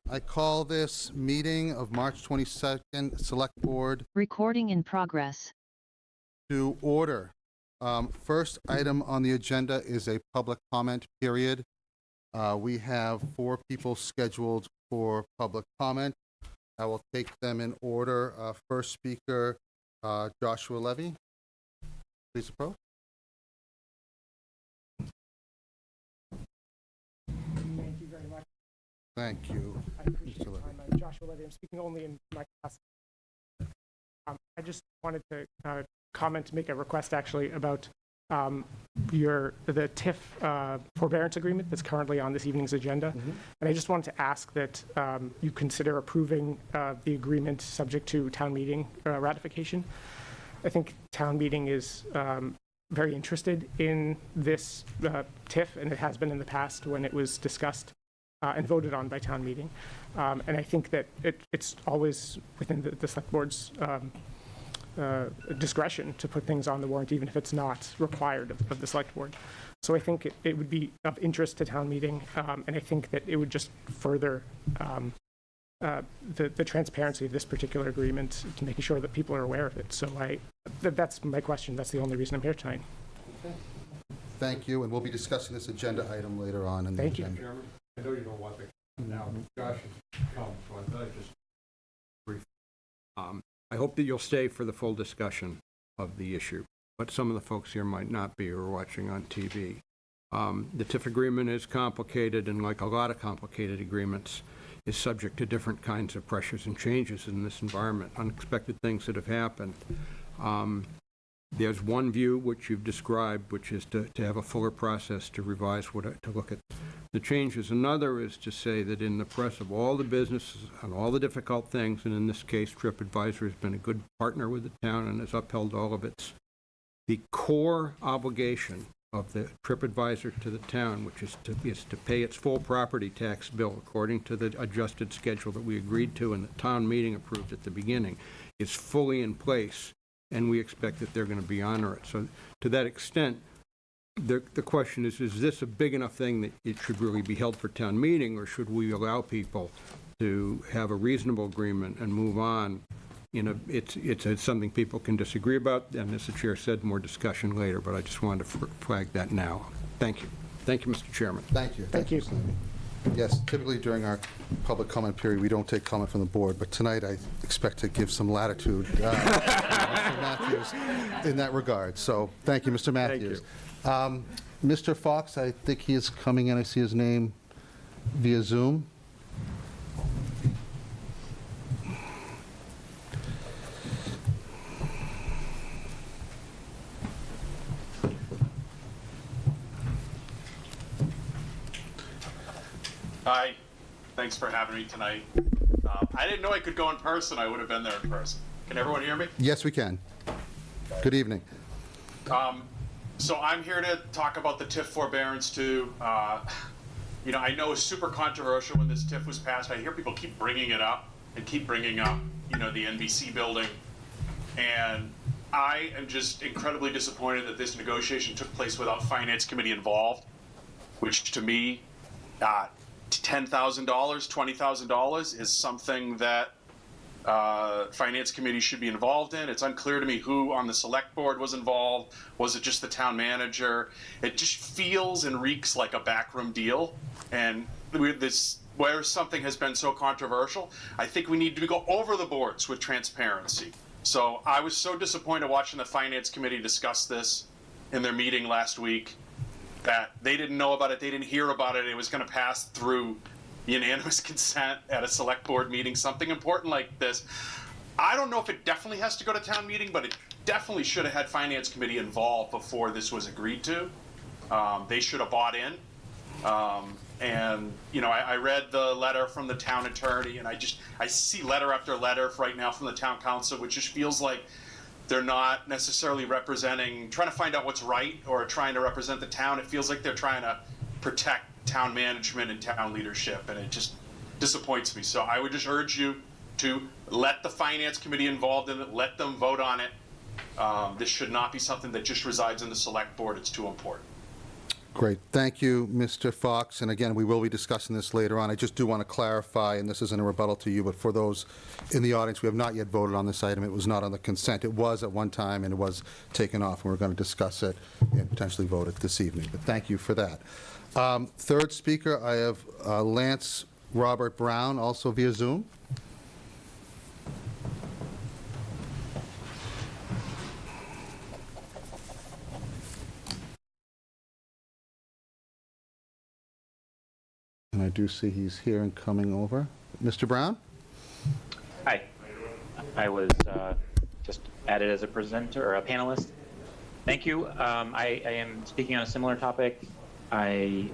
I call this meeting of March 22nd Select Board Recording in progress. to order. First item on the agenda is a public comment period. We have 4 people scheduled for public comment. I will take them in order. First speaker, Joshua Levy. Please approach. Thank you very much. Thank you. I appreciate Mr. your Levy. time. I'm Joshua Levy. I'm speaking only in my capacity. I just wanted to comment, make a request actually about the TIF forbearance agreement that's currently on this evening's agenda. And I just wanted to ask that you consider approving the agreement subject to town meeting ratification. I think town meeting is very interested in this TIF, and it has been in the past when it was discussed and voted on by town meeting. And I think that it's always within the select board's discretion to put things on the warrant, even if it's not required of the select board. So I think it would be of interest to town meeting, and I think that it would just further the transparency of this particular agreement to making sure that people are aware of it. So that's my question. That's the only reason I'm here tonight. Thank you, and we'll be discussing this agenda item later on in the Thank you. agenda. Chairman, I know you don't want to now. Josh has come, so I thought I'd just brief. I hope that you'll stay for the full discussion of the issue, but some of the folks here might not be or are watching on TV. The TIF agreement is complicated, and like a lot of complicated agreements, is subject to different kinds of pressures and changes in this environment, unexpected things that have happened. There's one view which you've described, which is to have a fuller process to revise to look at the changes. Another is to say that in the press of all the businesses and all the difficult things, and in this case, TripAdvisor has been a good partner with the town and has upheld all of its, the core obligation of the TripAdvisor to the town, which is to pay its full property tax bill according to the adjusted schedule that we agreed to and the town meeting approved at the beginning, is fully in place, and we expect that they're going to be honor it. So to that extent, the question is this a big enough thing that it should really be held for town meeting, or should we allow people to have a reasonable agreement and move on? You know, it's something people can disagree about, and as the chair said, more discussion later, but I just wanted to flag that now. Thank you. Thank you, Mr. Chairman. Thank you. Thank you. Mr. Levy. Yes, typically during our public comment period, we don't take comment from the board, but tonight I expect to give some latitude to Mr. Matthews in that regard. So thank you, Mr. Matthews. Mr. Fox, I think he is coming in. I see his name via Zoom. Hi, thanks for having me tonight. I didn't know I could go in person. I would have been there in person. Can everyone hear me? Yes, we can. Good evening. So I'm here to talk about the TIF forbearance too. You know, I know it's super controversial when this TIF was passed. I hear people keep bringing it up and keep bringing up, you know, the NBC building. And I am just incredibly disappointed that this negotiation took place without Finance Committee involved, which to me, $10,000, $20,000 is something that Finance Committee should be involved in. It's unclear to me who on the select board was involved. Was it just the town manager? It just feels and reeks like a backroom deal. And with this, where something has been so controversial, I think we need to go over the boards with transparency. So I was so disappointed watching the Finance Committee discuss this in their meeting last week, that they didn't know about it, they didn't hear about it, it was going to pass through unanimous consent at a select board meeting, something important like this. I don't know if it definitely has to go to town meeting, but it definitely should have had Finance Committee involved before this was agreed to. They should have bought in. And, you know, I read the letter from the town attorney, and I see letter after letter right now from the town council, which just feels like they're not necessarily trying to find out what's right or trying to represent the town. It feels like they're trying to protect town management and town leadership, and it just disappoints me. So I would just urge you to let the Finance Committee involved in it, let them vote on it. This should not be something that just resides in the select board. It's too important. Great. Thank you, Mr. Fox. And again, we will be discussing this later on. I just do want to clarify, and this isn't a rebuttal to you, but for those in the audience, we have not yet voted on this item. It was not on the consent. It was at one time, and it was taken off, and we're going to discuss it and potentially vote it this evening. But thank you for that. Third speaker, I have Lance Robert Brown, also via Zoom. And I do see he's here and coming over. Mr. Brown? Hi. I was just added as a presenter or a panelist. Thank you. I am speaking on a similar topic. I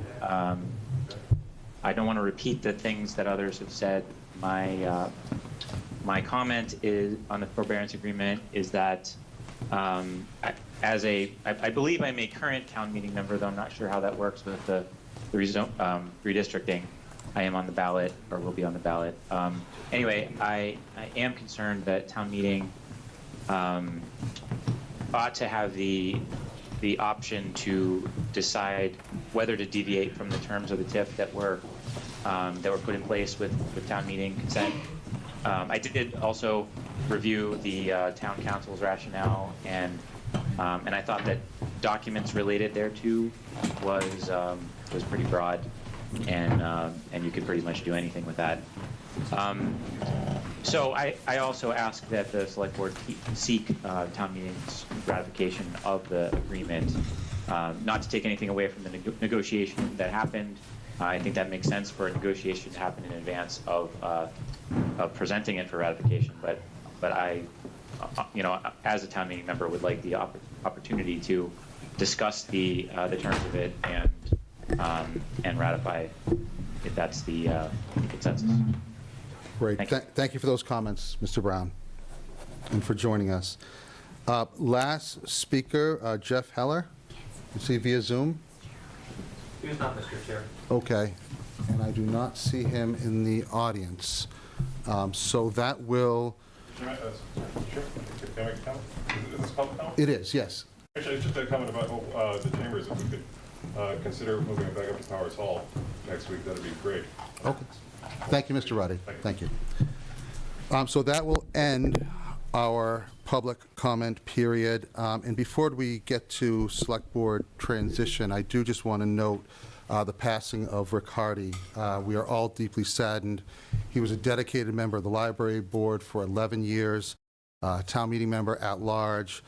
don't want to repeat the things that others have said. My comment is on the forbearance agreement is that I believe I'm a current town meeting member, though I'm not sure how that works with the redistricting. I am on the ballot, or will be on the ballot. Anyway, I am concerned that town meeting ought to have the option to decide whether to deviate from the terms of the TIF that were put in place with town meeting consent. I did also review the town council's rationale, and I thought that documents related thereto was pretty broad, and you could pretty much do anything with that. So I also ask that the select board seek town meeting's ratification of the agreement, not to take anything away from the negotiation that happened. I think that makes sense for a negotiation to happen in advance of presenting it for ratification. But I, as a town meeting member, would like the opportunity to discuss the terms of it and ratify if that's the consensus. Great. Thank you. Thank you for those comments, Mr. Brown, and for joining us. Last speaker, Jeff Heller. You see via Zoom? He was not, Mr. Chair. Okay. And I do not see him in the audience. So that will... Sure. Can I make a comment? Is this public comment? It is, yes. Actually, it's just a comment about the chambers. If we could consider moving it back up to Powers Hall next week, that'd be great. Okay. Thank you, Mr. Ruddy. Thank you. So that will end our public comment period. And before we get to Select Board transition, I do just want to note the passing of Rick Hardy. We are all deeply saddened. He was a dedicated member of the library board for 11 years, town meeting member at large.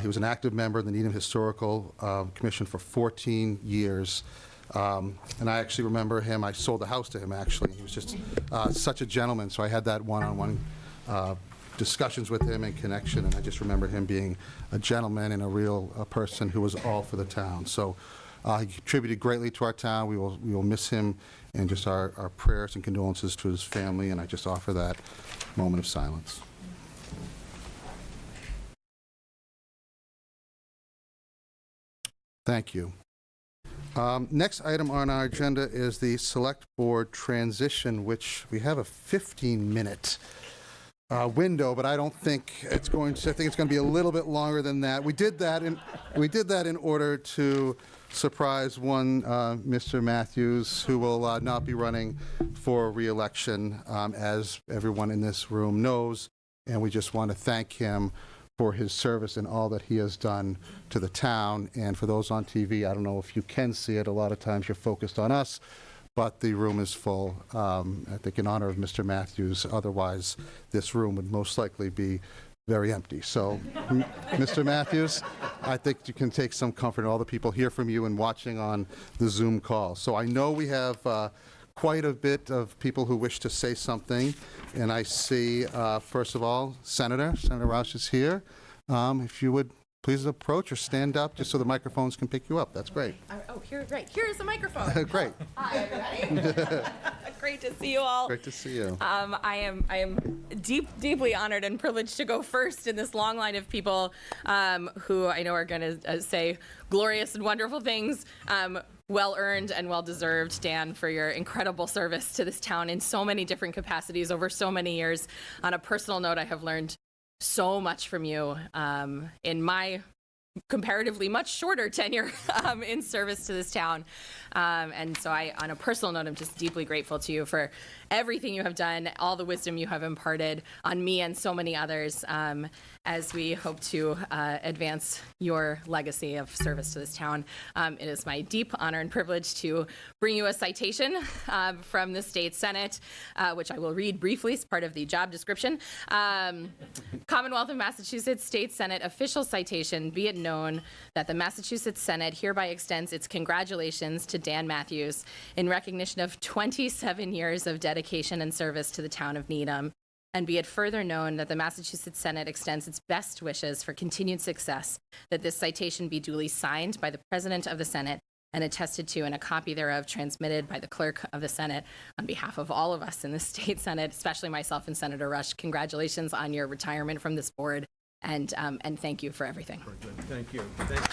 He was an active member of the Needham Historical Commission for 14 years. And I actually remember him. I sold a house to him, actually. He was just such a gentleman. So I had that one-on-one discussions with him and connection, and I just remember him being a gentleman and a real person who was all for the town. So he contributed greatly to our town. We will miss him, and just our prayers and condolences to his family, and I just offer that moment of silence. Thank you. Next item on our agenda is the Select Board transition, which we have a 15-minute window, but I don't think it's going to. I think it's going to be a little bit longer than that. We did that in order to surprise one Mr. Matthews, who will not be running for re-election, as everyone in this room knows, and we just want to thank him for his service and all that he has done to the town. And for those on TV, I don't know if you can see it. A lot of times you're focused on us, but the room is full. I think in honor of Mr. Matthews. Otherwise, this room would most likely be very empty. So, Mr. Matthews, I think you can take some comfort in all the people hear from you and watching on the Zoom call. So I know we have quite a bit of people who wish to say something, and I see, first of all, Senator Roush is here. If you would please approach or stand up just so the microphones can pick you up. That's great. Oh, right. Here's the microphone. Great. Hi, everybody. Great to see you all. Great to see you. I am deeply honored and privileged to go first in this long line of people who I know are going to say glorious and wonderful things. Well earned and well deserved, Dan, for your incredible service to this town in so many different capacities over so many years. On a personal note, I have learned so much from you in my comparatively much shorter tenure in service to this town. And so on a personal note, I'm just deeply grateful to you for everything you have done, all the wisdom you have imparted on me and so many others, as we hope to advance your legacy of service to this town. It is my deep honor and privilege to bring you a citation from the State Senate, which I will read briefly as part of the job description. Commonwealth of Massachusetts State Senate official citation. Be it known that the Massachusetts Senate hereby extends its congratulations to Dan Matthews in recognition of 27 years of dedication and service to the town of Needham. And be it further known that the Massachusetts Senate extends its best wishes for continued success, that this citation be duly signed by the President of the Senate and attested to, and a copy thereof transmitted by the Clerk of the Senate on behalf of all of us in the State Senate, especially myself and Senator Rush. Congratulations on your retirement from this board, and thank you for everything. Thank you. Thank you.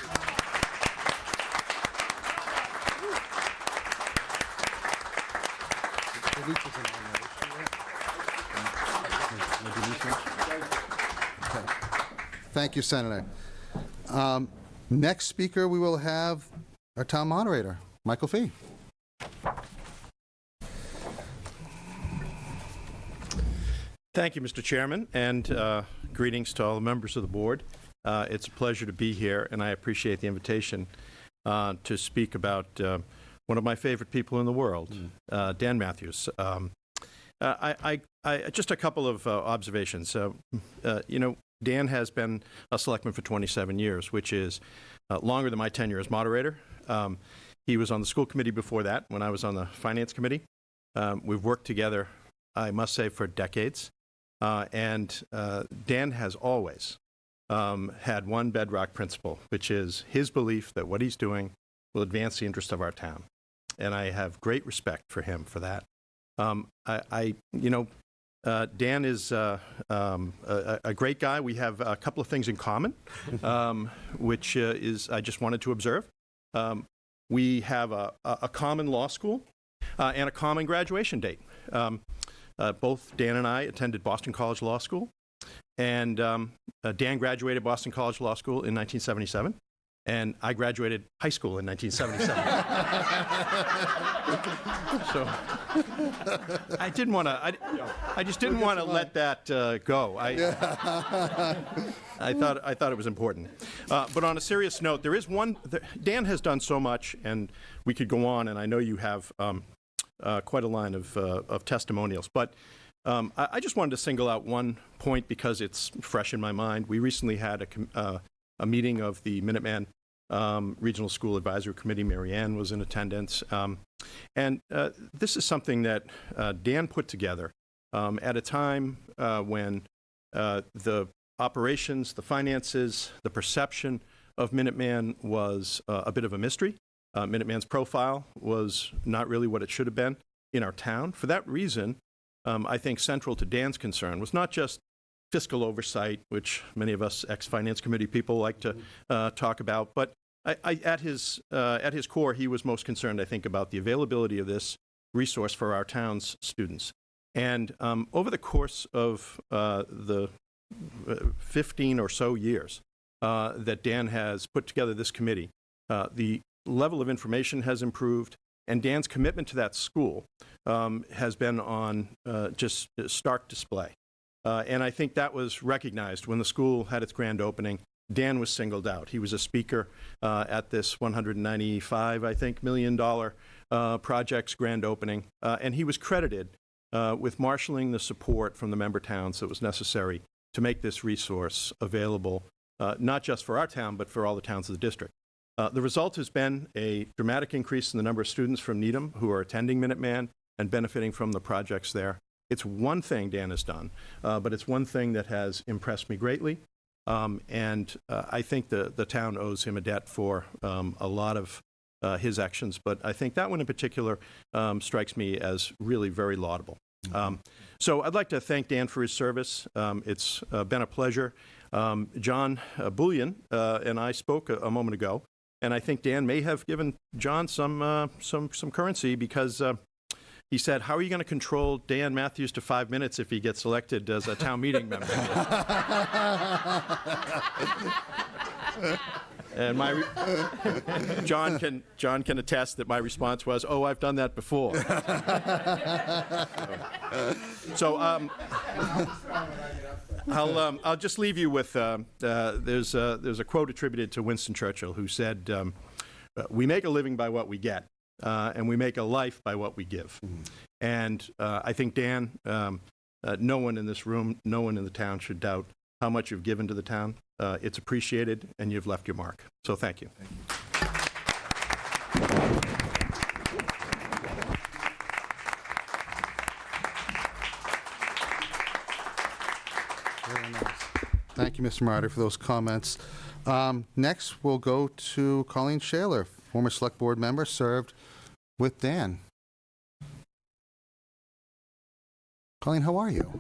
Thank you, Senator. Next speaker, we will have our town moderator, Michael Fee. Thank you, Mr. Chairman, and greetings to all the members of the board. It's a pleasure to be here, and I appreciate the invitation to speak about one of my favorite people in the world, Dan Matthews. I just a couple of observations. Dan has been a selectman for 27 years, which is longer than my tenure as moderator. He was on the school committee before that, when I was on the finance committee. We've worked together, I must say, for decades. And Dan has always had one bedrock principle, which is his belief that what he's doing will advance the interest of our town. And I have great respect for him for that. Dan is a great guy. We have a couple of things in common, which is I just wanted to observe. We have a common law school and a common graduation date. Both Dan and I attended Boston College Law School, and Dan graduated Boston College Law School in 1977, and I graduated high school in 1977. So I didn't want to. I just didn't want to let that go. I thought it was important. But on a serious note, there is one. Dan has done so much, and we could go on. And I know you have quite a line of testimonials. But I just wanted to single out one point because it's fresh in my mind. We recently had a meeting of the Minuteman Regional School Advisory Committee. Mary Ann was in attendance. And this is something that Dan put together at a time when the operations, the finances, the perception of Minuteman was a bit of a mystery. Minuteman's profile was not really what it should have been in our town. For that reason, I think central to Dan's concern was not just fiscal oversight, which many of us ex-finance committee people like to talk about, but at his core, he was most concerned, I think, about the availability of this resource for our town's students. And over the course of the 15 or so years that Dan has put together this committee, the level of information has improved, and Dan's commitment to that school has been on just stark display. And I think that was recognized when the school had its grand opening. Dan was singled out. He was a speaker at this $195 million project's grand opening, and he was credited with marshaling the support from the member towns that was necessary to make this resource available, not just for our town, but for all the towns of the district. The result has been a dramatic increase in the number of students from Needham who are attending Minuteman and benefiting from the projects there. It's one thing Dan has done, but it's one thing that has impressed me greatly. And I think the town owes him a debt for a lot of his actions, but I think that one in particular strikes me as really very laudable. So I'd like to thank Dan for his service. It's been a pleasure. John Bullion and I spoke a moment ago, and I think Dan may have given John some currency because he said, "How are you going to control Dan Matthews to 5 minutes if he gets elected as a town meeting member?" And John can attest that my response was, "Oh, I've done that before." So I'll just leave you with there's a quote attributed to Winston Churchill who said, "We make a living by what we get, and we make a life by what we give." And I think, Dan, no one in this room, no one in the town should doubt how much you've given to the town. It's appreciated, and you've left your mark. So thank you. Very nice. Thank you, Mr. Martyr, for those comments. Next, we'll go to Colleen Shaler, former Select Board member, served with Dan. Colleen, how are you?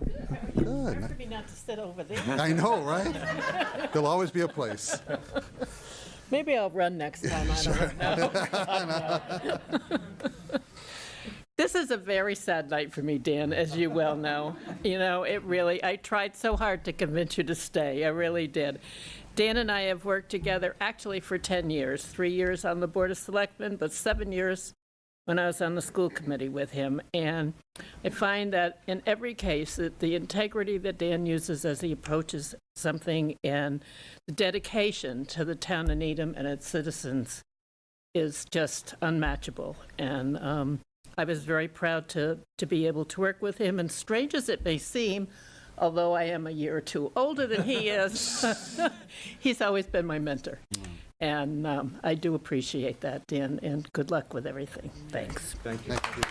Good. For me not to sit over there. I know, right? There'll always be a place. Maybe I'll run next time. I don't know. This is a very sad night for me, Dan, as you well know. You know, I tried so hard to convince you to stay. I really did. Dan and I have worked together actually for 10 years, 3 years on the Board of Selectmen, but 7 years when I was on the school committee with him. And I find that in every case, that the integrity that Dan uses as he approaches something and the dedication to the town of Needham and its citizens is just unmatchable. And I was very proud to be able to work with him. And strange as it may seem, although I am a year or two older than he is, he's always been my mentor. And I do appreciate that, Dan, and good luck with everything. Thanks. Thank you. Thank you.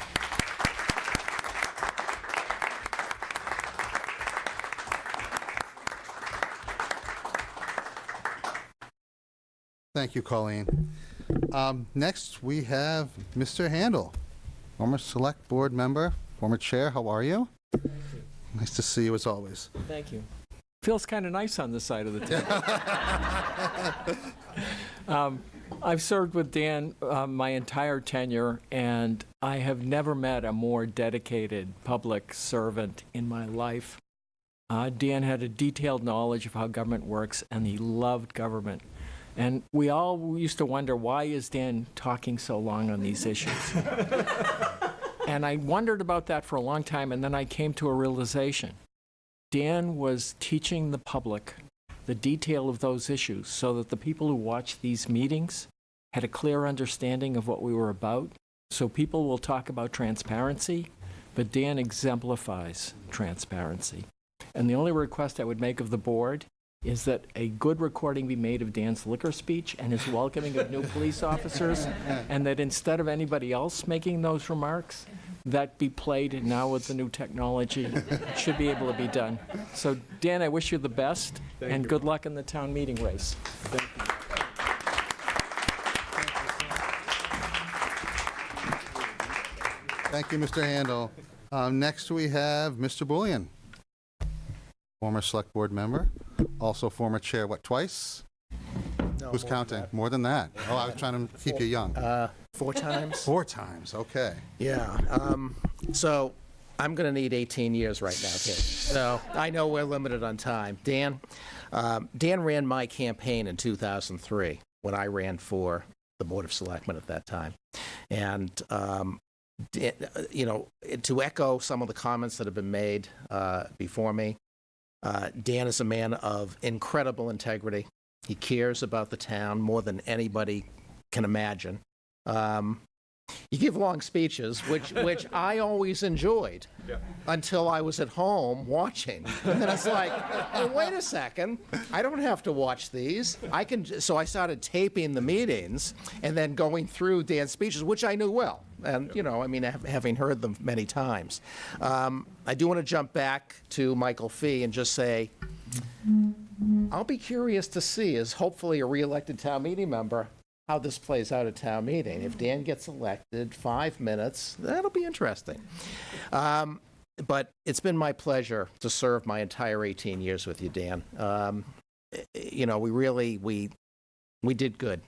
Thank you, Colleen. Next, we have Mr. Handel, former Select Board member, former chair. How are you? Nice to see you as always. Thank you. Feels kind of nice on this side of the table. I've served with Dan my entire tenure, and I have never met a more dedicated public servant in my life. Dan had a detailed knowledge of how government works, and he loved government. And we all used to wonder, why is Dan talking so long on these issues? And I wondered about that for a long time, and then I came to a realization. Dan was teaching the public the detail of those issues so that the people who watched these meetings had a clear understanding of what we were about. So people will talk about transparency, but Dan exemplifies transparency. And the only request I would make of the board is that a good recording be made of Dan's liquor speech and his welcoming of new police officers, and that instead of anybody else making those remarks, that be played now with the new technology. It should be able to be done. So, Dan, I wish you the best, and good luck in the town meeting race. Thank you. Thank you, Mr. Handel. Next, we have Mr. Bullion, former Select Board member, also former chair, twice? No, Who's counting? More than that? Oh, I was trying to keep you young. 4 times. 4 times, okay. Yeah. So I'm going to need 18 years right now, too. So I know we're limited on time. Dan ran my campaign in 2003 when I ran for the Board of Selectmen at that time. And, to echo some of the comments that have been made before me, Dan is a man of incredible integrity. He cares about the town more than anybody can imagine. You give long speeches, which I always enjoyed, until I was at home watching. And then it's like, well, wait a second, I don't have to watch these. So I started taping the meetings and then going through Dan's speeches, which I knew well. And, having heard them many times. I do want to jump back to Michael Fee and just say, I'll be curious to see, as hopefully a re-elected town meeting member, how this plays out at town meeting. If Dan gets elected, 5 minutes, that'll be interesting. But it's been my pleasure to serve my entire 18 years with you, Dan. We did good,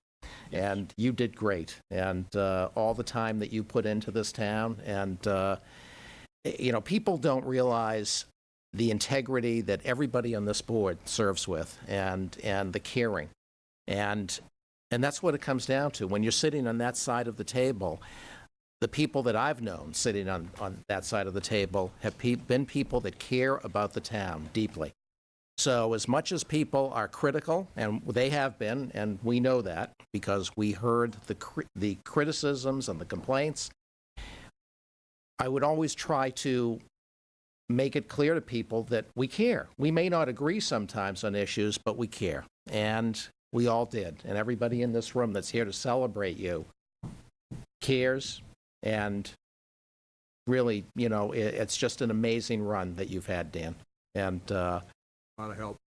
and you did great. And all the time that you put into this town, and people don't realize the integrity that everybody on this board serves with, and the caring And that's what it comes down to. When you're sitting on that side of the table, the people that I've known sitting on that side of the table have been people that care about the town deeply. So as much as people are critical, and they have been, and we know that because we heard the criticisms and the complaints, I would always try to make it clear to people that we care. We may not agree sometimes on issues, but we care. And we all did. And everybody in this room that's here to celebrate you cares. And really, you know, it's just an amazing run that you've had, Dan. And A lot of help.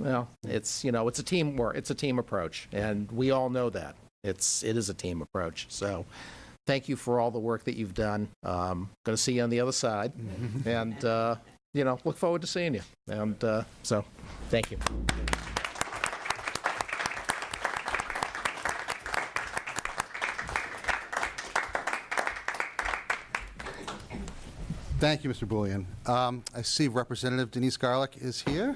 well, it's, you know, it's a teamwork. It's a team approach, and we all know that. It is a team approach. So thank you for all the work that you've done. Going to see you on the other side. And, you know, look forward to seeing you. And so thank you. Thank you, Mr. Bullion. I see Representative Denise Garlick is here,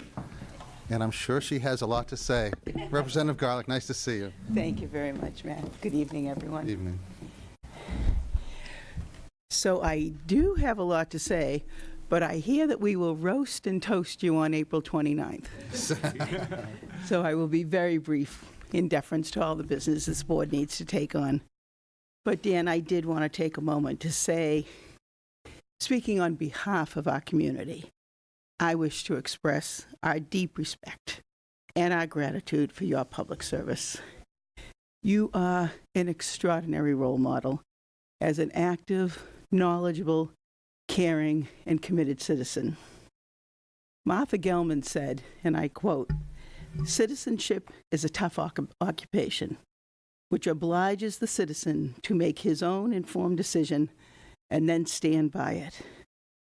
and I'm sure she has a lot to say. Representative Garlick, nice to see you. Thank you very much, Matt. Good evening, everyone. Evening. So I do have a lot to say, but I hear that we will roast and toast you on April 29th. So I will be very brief in deference to all the business this board needs to take on. But Dan, I did want to take a moment to say, speaking on behalf of our community, I wish to express our deep respect and our gratitude for your public service. You are an extraordinary role model as an active, knowledgeable, caring, and committed citizen. Martha Gellman said, and I quote, "Citizenship is a tough occupation, which obliges the citizen to make his own informed decision and then stand by it.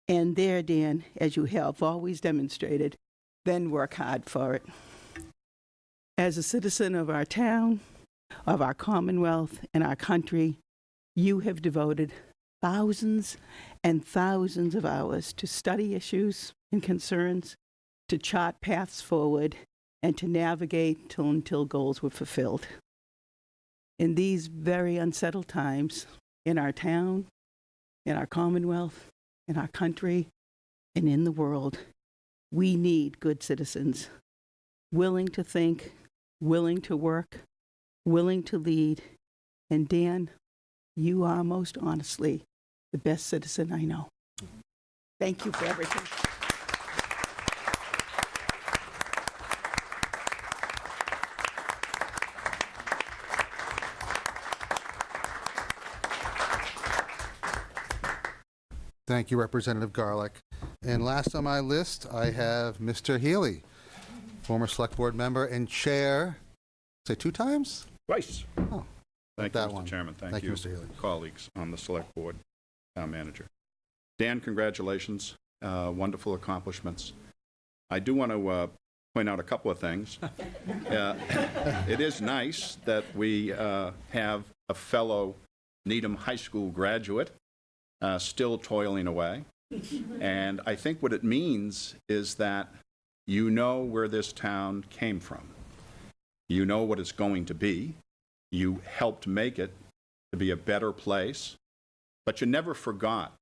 And there, Dan, as you have always demonstrated, then work hard for it." As a citizen of our town, of our Commonwealth, and our country, you have devoted thousands and thousands of hours to study issues and concerns, to chart paths forward, and to navigate until goals were fulfilled. In these very unsettled times, in our town, in our Commonwealth, in our country, and in the world, we need good citizens, willing to think, willing to work, willing to lead. And Dan, you are most honestly the best citizen I know. Thank you for everything. Thank you, Representative Garlick. And last on my list, I have Mr. Healy, former Select Board member and chair, say 2 times? Twice. Oh, Thank you, that Mr. one. Chairman. Thank you, Mr. Healy. Colleagues on the Select Board, Town Manager. Dan, congratulations. Wonderful accomplishments. I do want to point out a couple of things. It is nice that we have a fellow Needham High School graduate still toiling away. And I think what it means is that you know where this town came from. You know what it's going to be. You helped make it to be a better place, but you never forgot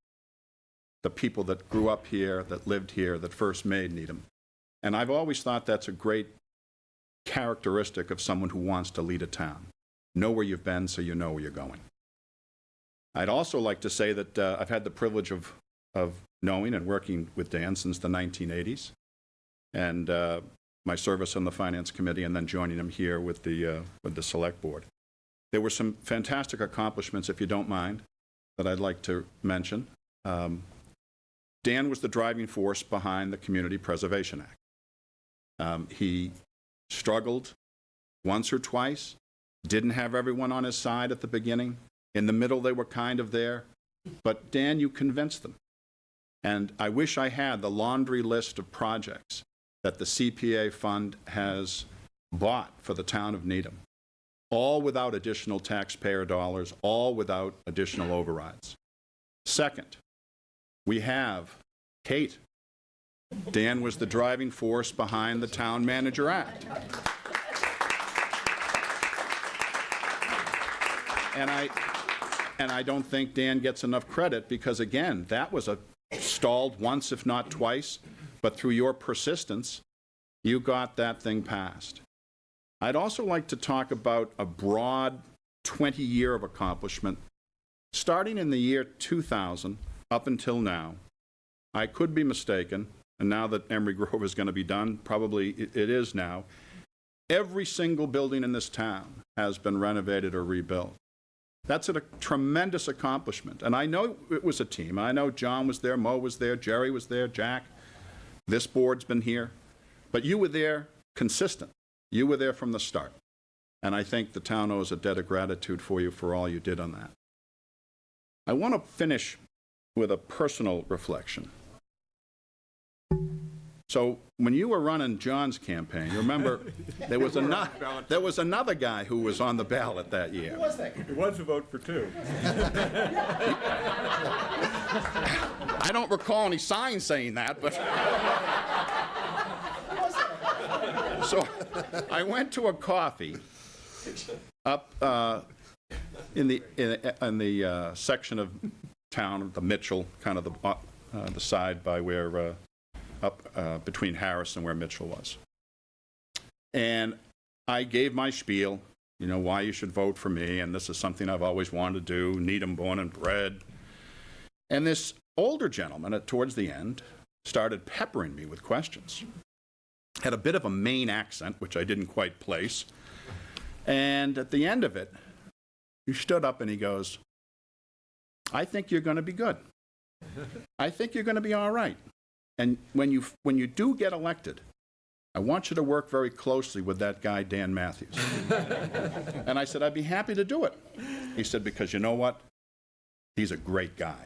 the people that grew up here, that lived here, that first made Needham. And I've always thought that's a great characteristic of someone who wants to lead a town. Know where you've been so you know where you're going. I'd also like to say that I've had the privilege of knowing and working with Dan since the 1980s, and my service on the Finance Committee, and then joining him here with the Select Board. There were some fantastic accomplishments, if you don't mind, that I'd like to mention. Dan was the driving force behind the Community Preservation Act. He struggled once or twice, didn't have everyone on his side at the beginning. In the middle, they were kind of there. But Dan, you convinced them. And I wish I had the laundry list of projects that the CPA fund has bought for the town of Needham, all without additional taxpayer dollars, all without additional overrides. Second, we have Kate. Dan was the driving force behind the Town Manager Act. and I don't think Dan gets enough credit because, again, that was stalled once, if not twice, but through your persistence, you got that thing passed. I'd also like to talk about a broad 20-year of accomplishment, starting in the year 2000 up until now. I could be mistaken, and now that Emery Grove is going to be done, probably it is now. Every single building in this town has been renovated or rebuilt. That's a tremendous accomplishment. And I know it was a team. I know John was there, Mo was there, Jerry was there, Jack. This board's been here. But you were there consistent. You were there from the start. And I think the town owes a debt of gratitude for you for all you did on that. I want to finish with a personal reflection. So when you were running John's campaign, you remember there was another guy who was on the ballot that year. Who was that? It was a vote for two. I don't recall any signs saying that, but... So I went to a coffee up in the section of town, the Mitchell, kind of the side by where... up between Harris and where Mitchell was. And I gave my spiel, you know, why you should vote for me, and this is something I've always wanted to do, Needham born and bred. And this older gentleman, towards the end, started peppering me with questions. Had a bit of a Maine accent, which I didn't quite place. And at the end of it, he stood up and he goes, I think you're going to be good. I think you're going to be all right. And when you do get elected, I want you to work very closely with that guy, Dan Matthews. And I said, I'd be happy to do it. He said, because you know what? He's a great guy.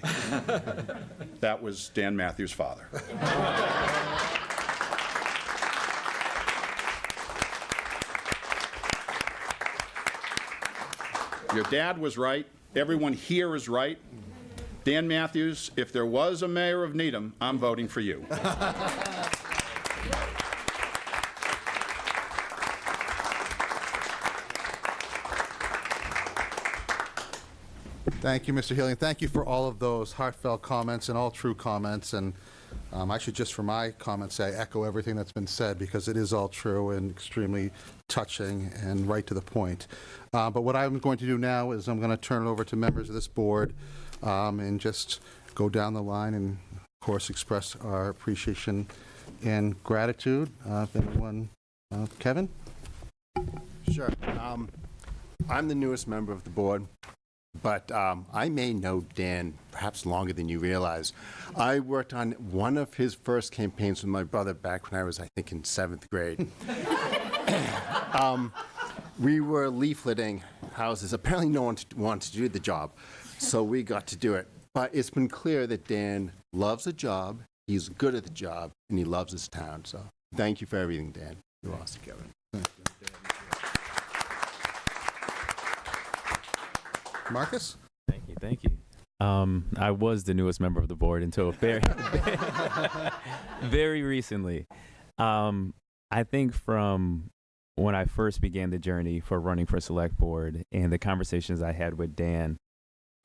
That was Dan Matthews' father. Your dad was right. Everyone here is right. Dan Matthews, if there was a mayor of Needham, I'm voting for you. Thank you, Mr. Healy. Thank you for all of those heartfelt comments and all true comments. And I should just, for my comments, say I echo everything that's been said because it is all true and extremely touching and right to the point. But what I'm going to do now is I'm going to turn it over to members of this board and just go down the line and, of course, express our appreciation and gratitude. If anyone, Kevin? Sure. I'm the newest member of the board, but I may know Dan perhaps longer than you realize. I worked on one of his first campaigns with my brother back when I was, I think, in 7th grade. We were leafleting houses. Apparently no one wanted to do the job, so we got to do it. But it's been clear that Dan loves the job, he's good at the job, and he loves his town. So thank you for everything, Dan. You're awesome, Kevin. Marcus? Thank you. I was the newest member of the board until very recently. I think from when I first began the journey for running for select board and the conversations I had with Dan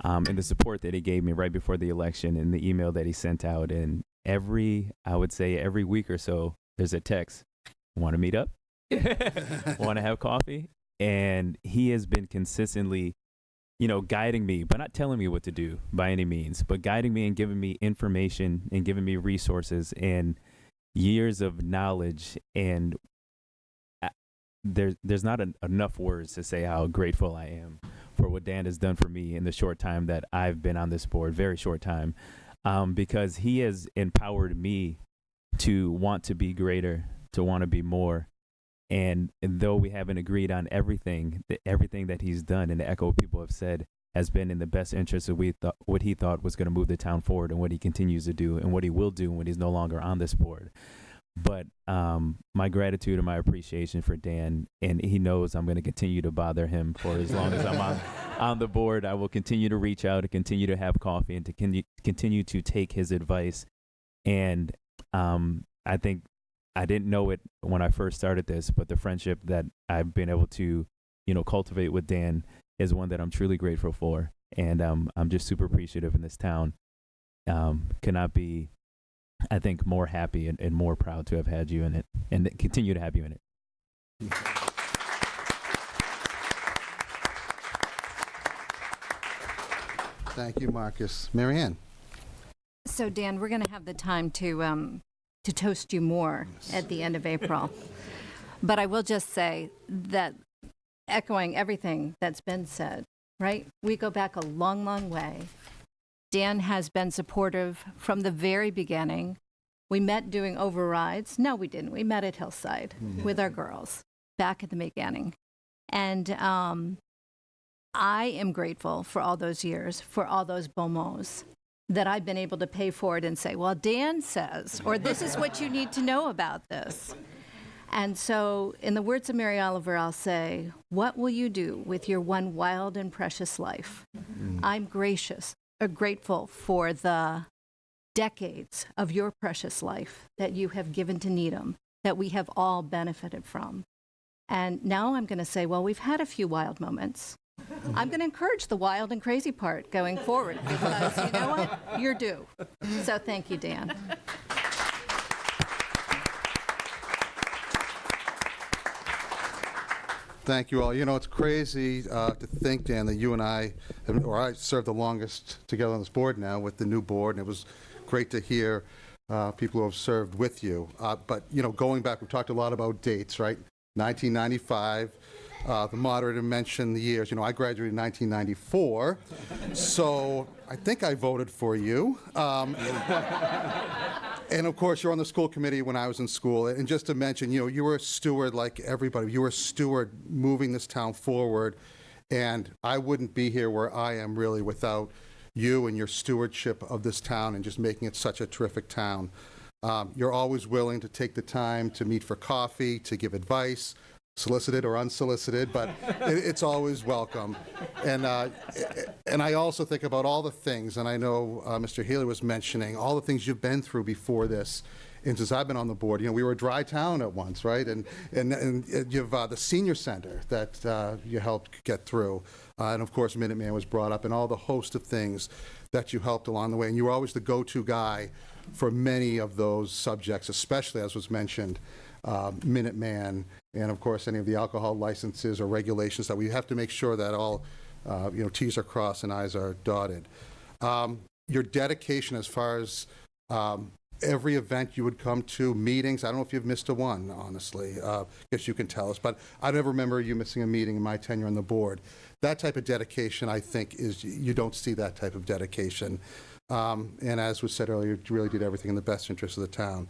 and the support that he gave me right before the election and the email that he sent out, and I would say every week or so, there's a text, want to meet up? Want to have coffee? And he has been consistently guiding me, but not telling me what to do by any means, but guiding me and giving me information and giving me resources and years of knowledge. And there's not enough words to say how grateful I am for what Dan has done for me in the short time that I've been on this board, very short time, because he has empowered me to want to be greater, to want to be more. And though we haven't agreed on everything that he's done, and the echo people have said has been in the best interest of what he thought was going to move the town forward, and what he continues to do, and what he will do when he's no longer on this board. But my gratitude and my appreciation for Dan, and he knows I'm going to continue to bother him for as long as I'm on the board. I will continue to reach out and continue to have coffee and to continue to take his advice. And I think I didn't know it when I first started this, but the friendship that I've been able to, cultivate with Dan is one that I'm truly grateful for. And I'm just super appreciative in this town. Cannot be, I think, more happy and more proud to have had you in it and continue to have you in it. Thank you, Marcus. Marianne? So, Dan, we're going to have the time to toast you more at the end of April. But I will just say that, echoing everything that's been said, right? We go back a long, long way. Dan has been supportive from the very beginning. We met doing overrides. No, we didn't. We met at Hillside with our girls back at the beginning. And I am grateful for all those years, for all those bon mots that I've been able to pay forward and say, well, Dan says, or this is what you need to know about this. And so, in the words of Mary Oliver, I'll say, what will you do with your one wild and precious life? I'm grateful for the decades of your precious life that you have given to Needham, that we have all benefited from. And now I'm going to say, well, we've had a few wild moments. I'm going to encourage the wild and crazy part going forward because you know what? You're due. So thank you, Dan. Thank you all. You know, it's crazy to think, Dan, that you and I served the longest together on this board now with the new board, and it was great to hear people who have served with you. But, you know, going back, we talked a lot about dates, right? 1995. The moderator mentioned the years. You know, I graduated in 1994, so I think I voted for you. And of course, you're on the school committee when I was in school. And just to mention, you know, you were a steward like everybody. You were a steward moving this town forward. And I wouldn't be here where I am really without you and your stewardship of this town and just making it such a terrific town. You're always willing to take the time to meet for coffee, to give advice, solicited or unsolicited, but it's always welcome. And I also think about all the things, and I know Mr. Healy was mentioning, all the things you've been through before this. And since I've been on the board, you know, we were a dry town at once, right? And you've the senior center that you helped get through. And of course, Minuteman was brought up, and all the host of things that you helped along the way. And you were always the go-to guy for many of those subjects, especially, as was mentioned, Minuteman, and of course any of the alcohol licenses or regulations that we have to make sure that all you know, T's are crossed and I's are dotted. Your dedication as far as every event you would come to, meetings, I don't know if you've missed a one, honestly. Guess you can tell us, but I never remember you missing a meeting in my tenure on the board. That type of dedication, I think, is, you don't see that type of dedication. And as was said earlier, you really did everything in the best interest of the town.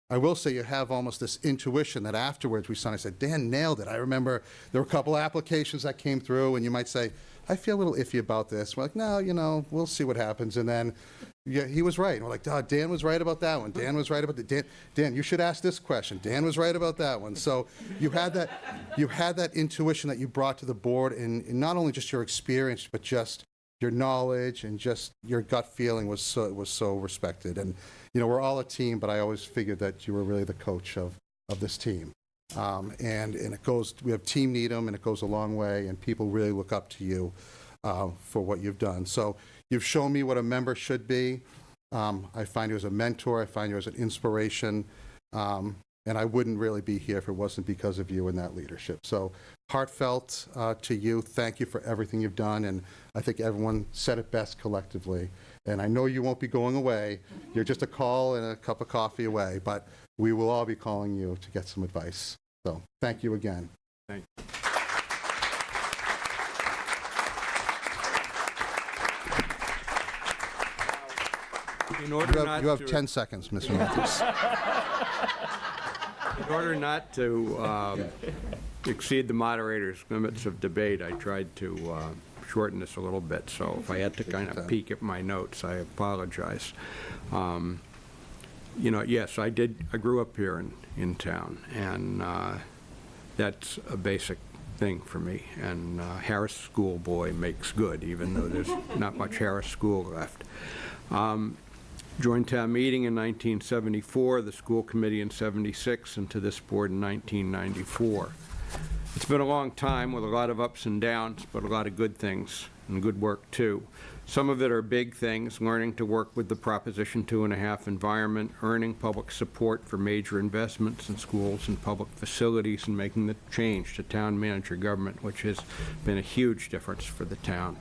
I will say you have almost this intuition that afterwards we I said, Dan nailed it. I remember there were a couple applications that came through, and you might say, I feel a little iffy about this. We're like, no, you know, we'll see what happens. And then yeah, he was right. And we're like, oh, Dan was right about that one. Dan was right about the Dan, you should ask this question. Dan was right about that one. So you had that intuition that you brought to the board, and not only just your experience, but just your knowledge and just your gut feeling was so respected. And you know, we're all a team, but I always figured that you were really the coach of this team. And it goes, we have Team Needham, and it goes a long way, and people really look up to you for what you've done. So you've shown me what a member should be. I find you as a mentor. I find you as an inspiration. And I wouldn't really be here if it wasn't because of you and that leadership. So heartfelt to you. Thank you for everything you've done. And I think everyone said it best collectively. And I know you won't be going away. You're just a call and a cup of coffee away. But we will all be calling you to get some advice. So thank you again. Thank you. In order you have 10 seconds, Mr. Matthews. In order not to exceed the moderator's limits of debate, I tried to shorten this a little bit. So if I had to kind of peek at my notes, I apologize. You know, yes, I grew up here in town, and that's a basic thing for me. And Harris School boy makes good, even though there's not much Harris School left. Joined town meeting in 1974, the school committee in 76, and to this board in 1994. It's been a long time with a lot of ups and downs, but a lot of good things and good work too. Some of it are big things, learning to work with the Proposition 2.5 environment, earning public support for major investments in schools and public facilities, and making the change to town manager government, which has been a huge difference for the town.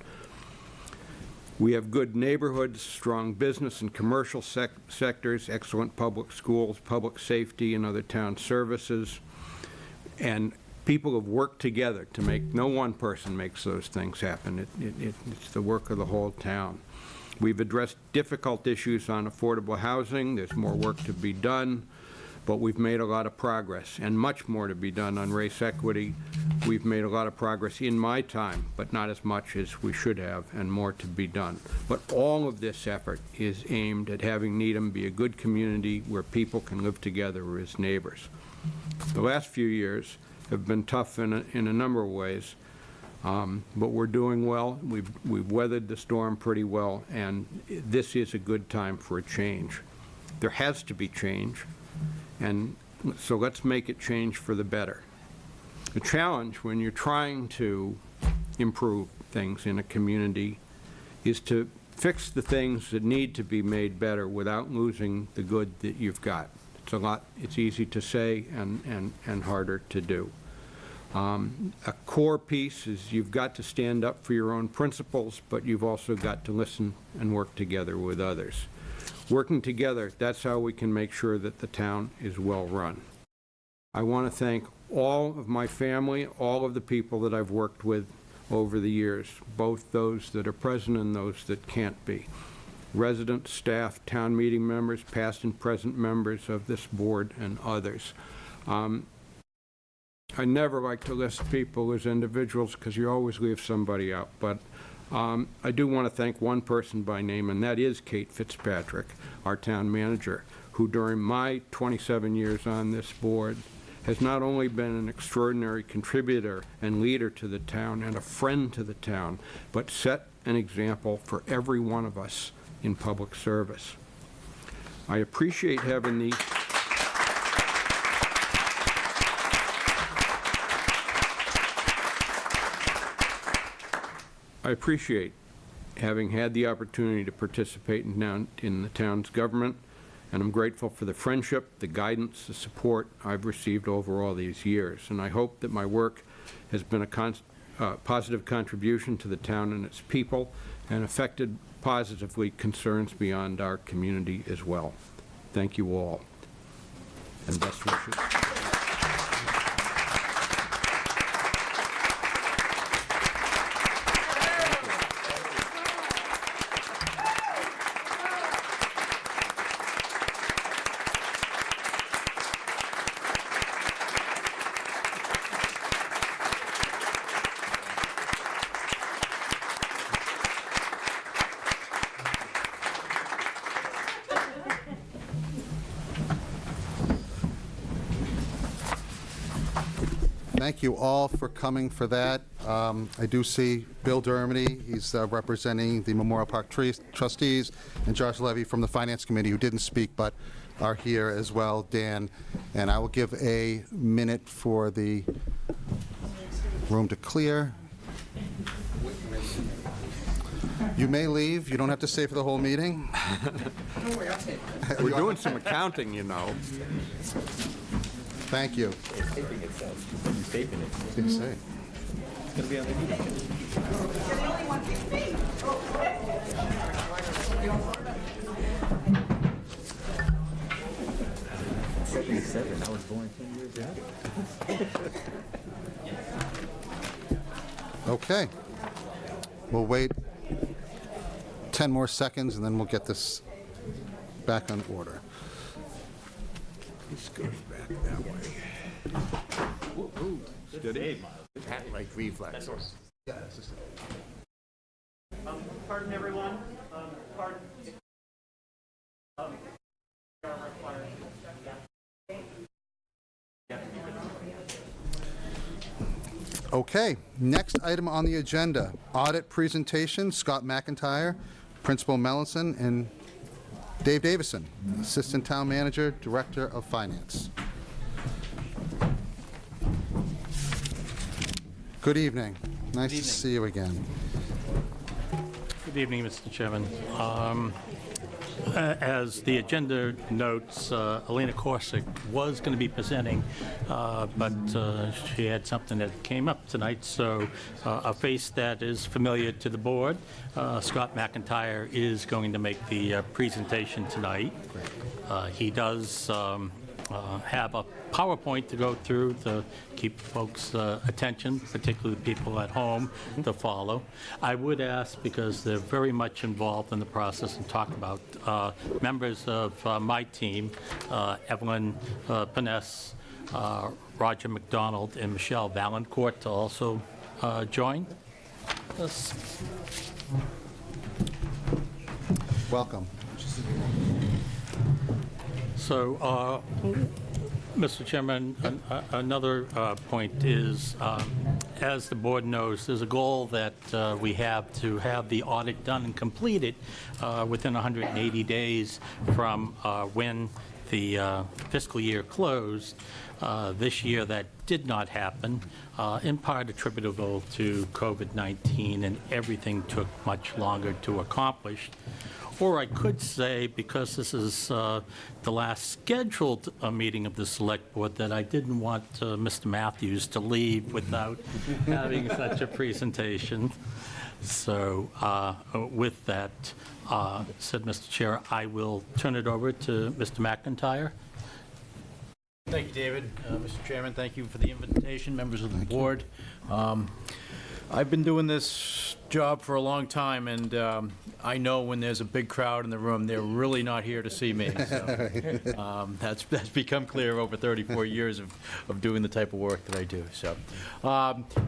We have good neighborhoods, strong business and commercial sectors, excellent public schools, public safety, and other town services. And people have worked together to make, no one person makes those things happen. It's the work of the whole town. We've addressed difficult issues on affordable housing. There's more work to be done, but we've made a lot of progress, and much more to be done on race equity. We've made a lot of progress in my time, but not as much as we should have, and more to be done. But all of this effort is aimed at having Needham be a good community where people can live together as neighbors. The last few years have been tough in a number of ways, but we're doing well. We've weathered the storm pretty well, and this is a good time for a change. There has to be change, and so let's make it change for the better. The challenge when you're trying to improve things in a community is to fix the things that need to be made better without losing the good that you've got. It's easy to say and harder to do. A core piece is you've got to stand up for your own principles, but you've also got to listen and work together with others. Working together, that's how we can make sure that the town is well run. I want to thank all of my family, all of the people that I've worked with over the years, both those that are present and those that can't be. Residents, staff, town meeting members, past and present members of this board, and others. I never like to list people as individuals because you always leave somebody out, but I do want to thank one person by name, and that is Kate Fitzpatrick, our town manager, who during my 27 years on this board has not only been an extraordinary contributor and leader to the town and a friend to the town, but set an example for every one of us in public service. I appreciate having the having had the opportunity to participate in the town's government, and I'm grateful for the friendship, the guidance, the support I've received over all these years. And I hope that my work has been a positive contribution to the town and its people, and affected positively concerns beyond our community as well. Thank you all, and best wishes. Thank you all for coming for that. I do see Bill Dermody. He's representing the Memorial Park trustees, and Josh Levy from the Finance Committee, who didn't speak but are here as well, Dan. And I will give a minute for the room to clear. You may leave. You don't have to stay for the whole meeting. We're doing some accounting, you know. Thank you. Taping it, so he's taping it. I was going to say. It's going to be on the Needham Channel. I was born 10 years ago. Okay. We'll wait 10 more seconds, and then we'll get this back on order. This goes back that way. Steady. Like reflex. Yeah, it's just Pardon, everyone. Pardon. Okay, next item on the agenda, audit presentation, Scott McIntyre, Principal Mellison, and Dave Davison, Assistant Town Manager, Director of Finance. Good evening. Nice to see you again. Good evening, Mr. Chairman. As the agenda notes, Elena Corsick was going to be presenting, but she had something that came up tonight, so a face that is familiar to the board, Scott McIntyre, is going to make the presentation tonight. He does have a PowerPoint to go through to keep folks' attention, particularly people at home, to follow. I would ask, because they're very much involved in the process and talk about members of my team, Evelyn Paness, Roger McDonald, and Michelle Valancourt to also join us. Welcome. So, Mr. Chairman, another point is, as the board knows, there's a goal that we have to have the audit done and completed within 180 days from when the fiscal year closed. This year, that did not happen, in part attributable to COVID-19, and everything took much longer to accomplish. Or I could say, because this is the last scheduled meeting of the Select Board, that I didn't want Mr. Matthews to leave without having such a presentation. So with that, said Mr. Chair, I will turn it over to Mr. McIntyre. Thank you, David. Mr. Chairman, thank you for the invitation, members of the board. I've been doing this job for a long time, and I know when there's a big crowd in the room, they're really not here to see me. So, that's become clear over 34 years of doing the type of work that I do. So,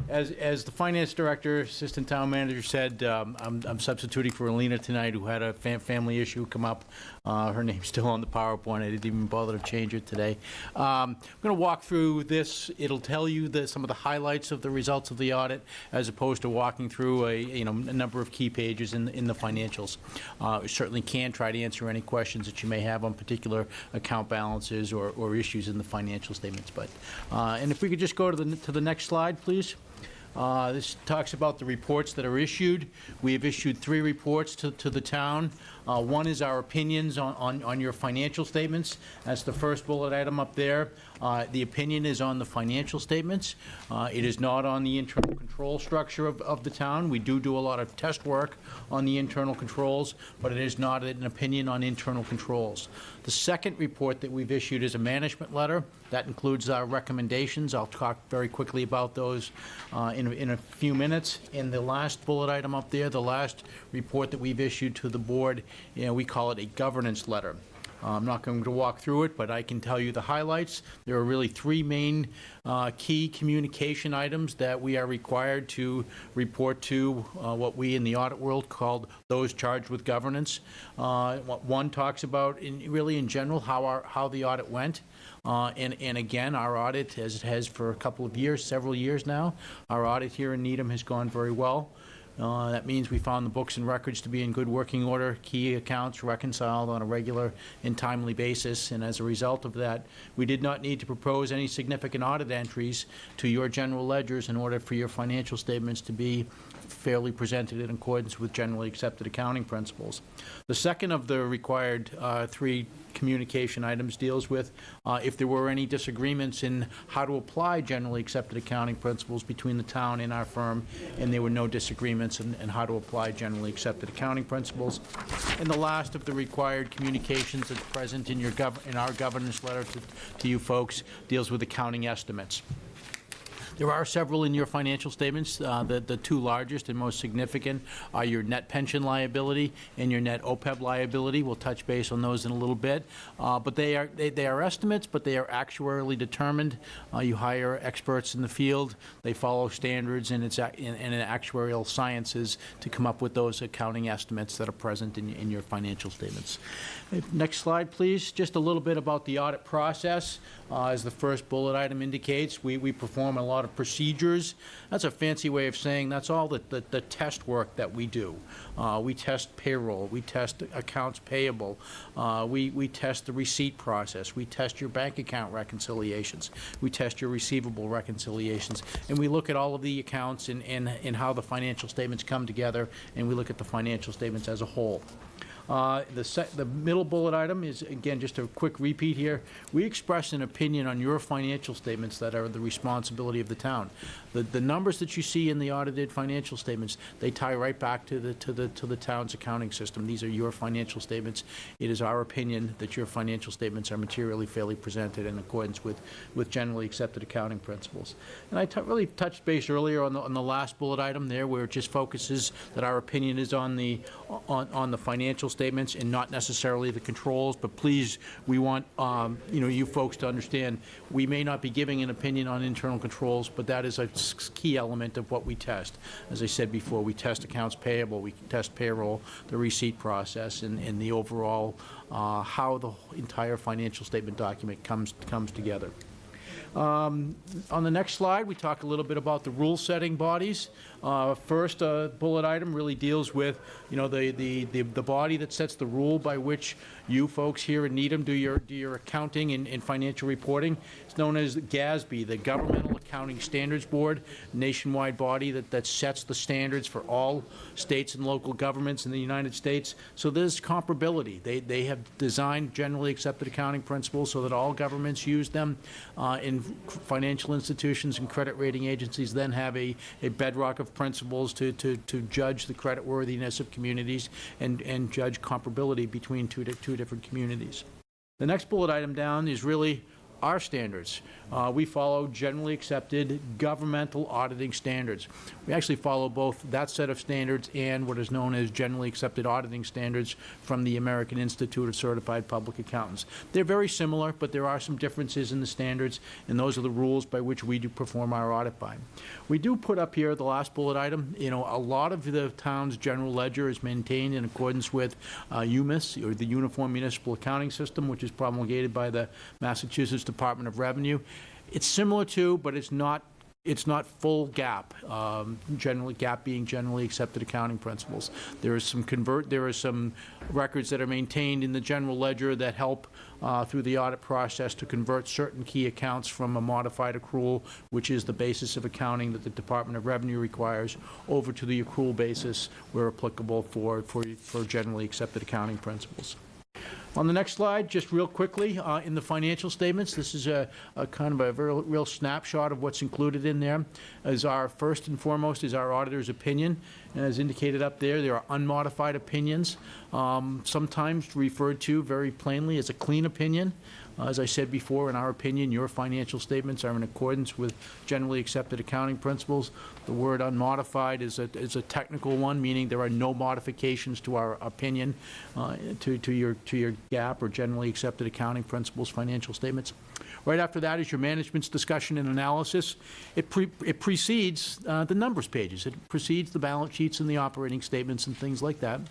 as the finance director, assistant town manager said, I'm substituting for Alina tonight, who had a family issue come up. Her name's still on the PowerPoint. I didn't even bother to change it today. I'm going to walk through this. It'll tell you some of the highlights of the results of the audit, as opposed to walking through a number of key pages in the financials. We certainly can try to answer any questions that you may have on particular account balances or issues in the financial statements. But and if we could just go to the next slide, please. This talks about the reports that are issued. We have issued 3 reports to the town. One is our opinions on your financial statements. That's the first bullet item up there. The opinion is on the financial statements. It is not on the internal control structure of the town. We do a lot of test work on the internal controls, but it is not an opinion on internal controls. The second report that we've issued is a management letter. That includes our recommendations. I'll talk very quickly about those in a few minutes. And the last bullet item up there, the last report that we've issued to the board, we call it a governance letter. I'm not going to walk through it, but I can tell you the highlights. There are really 3 main key communication items that we are required to report to what we in the audit world called those charged with governance. One talks about, in general, how the audit went. And again, our audit, as it has for a couple of years, several years now, our audit here in Needham has gone very well. That means we found the books and records to be in good working order, key accounts reconciled on a regular and timely basis, and as a result of that, we did not need to propose any significant audit entries to your general ledgers in order for your financial statements to be fairly presented in accordance with generally accepted accounting principles. The second of the required 3 communication items deals with if there were any disagreements in how to apply generally accepted accounting principles between the town and our firm, and there were no disagreements in how to apply generally accepted accounting principles. And the last of the required communications that's present in our governance letter to you folks deals with accounting estimates. There are several in your financial statements. The 2 largest and most significant are your net pension liability and your net OPEB liability. We'll touch base on those in a little bit. But they are estimates, but they are actuarially determined. You hire experts in the field. They follow standards and actuarial sciences to come up with those accounting estimates that are present in your financial statements. Next slide, please. Just a little bit about the audit process. As the first bullet item indicates, we perform a lot of of procedures. That's a fancy way of saying that's all the test work that we do. We test payroll, we test accounts payable, we test the receipt process, we test your bank account reconciliations, we test your receivable reconciliations, and we look at all of the accounts and how the financial statements come together, and we look at the financial statements as a whole. The middle bullet item is, again, just a quick repeat here. We express an opinion on your financial statements that are the responsibility of the town. The numbers that you see in the audited financial statements, they tie right back to the town's accounting system. These are your financial statements. It is our opinion that your financial statements are materially fairly presented in accordance with generally accepted accounting principles. And I really touched base earlier on the last bullet item there, where it just focuses that our opinion is on the financial statements and not necessarily the controls. But please, we want you folks to understand we may not be giving an opinion on internal controls, but that is a key element of what we test. As I said before, we test accounts payable, we test payroll, the receipt process, and the overall how the entire financial statement document comes together. On the next slide, we talk a little bit about the rule-setting bodies. First bullet item really deals with, the body that sets the rule by which you folks here in Needham do your accounting and financial reporting. It's known as GASB, the Governmental Accounting Standards Board, nationwide body that sets the standards for all states and local governments in the United States. So there's comparability. They have designed generally accepted accounting principles so that all governments use them, and financial institutions and credit rating agencies then have a bedrock of principles to judge the creditworthiness of communities and judge comparability between two different communities. The next bullet item down is really our standards. We follow generally accepted governmental auditing standards. We actually follow both that set of standards and what is known as generally accepted auditing standards from the American Institute of Certified Public Accountants. They're very similar, but there are some differences in the standards, and those are the rules by which we do perform our audit by. We do put up here the last bullet item. A lot of the town's general ledger is maintained in accordance with UMIS, or the Uniform Municipal Accounting System, which is promulgated by the Massachusetts Department of Revenue. It's similar to, but it's not full GAAP. GAAP being generally accepted accounting principles. There are some records that are maintained in the general ledger that help through the audit process to convert certain key accounts from a modified accrual, which is the basis of accounting that the Department of Revenue requires, over to the accrual basis where applicable for generally accepted accounting principles. On the next slide, just real quickly, in the financial statements, this is a kind of a real snapshot of what's included in there. First and foremost is our auditor's opinion. And as indicated up there are unmodified opinions, sometimes referred to very plainly as a clean opinion. As I said before, in our opinion, your financial statements are in accordance with generally accepted accounting principles. The word unmodified is a technical one, meaning there are no modifications to our opinion to your GAAP or generally accepted accounting principles financial statements. Right after that is your management's discussion and analysis. It precedes the numbers pages. It precedes the balance sheets and the operating statements and things like that.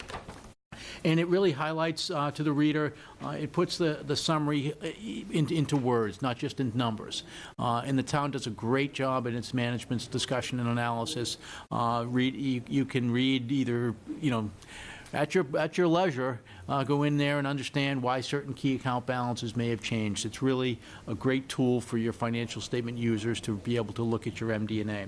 And it really highlights to the reader, it puts the summary into words, not just in numbers. And the town does a great job in its management's discussion and analysis. You can read either, at your leisure, go in there and understand why certain key account balances may have changed. It's really a great tool for your financial statement users to be able to look at your MD&A.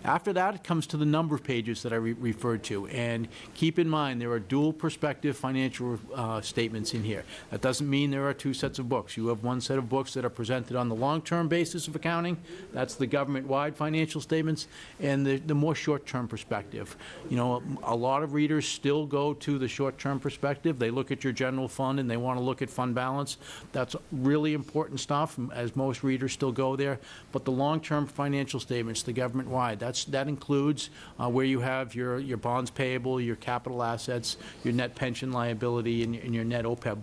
After that, it comes to the number pages that I referred to. And keep in mind, there are dual perspective financial statements in here. That doesn't mean there are two sets of books. You have one set of books that are presented on the long-term basis of accounting. That's the government-wide financial statements. And the more short-term perspective. A lot of readers still go to the short-term perspective. They look at your general fund and they want to look at fund balance. That's really important stuff, as most readers still go there. But the long-term financial statements, the government-wide, that's That includes where you have your bonds payable, your capital assets, your net pension liability, and your net OPEB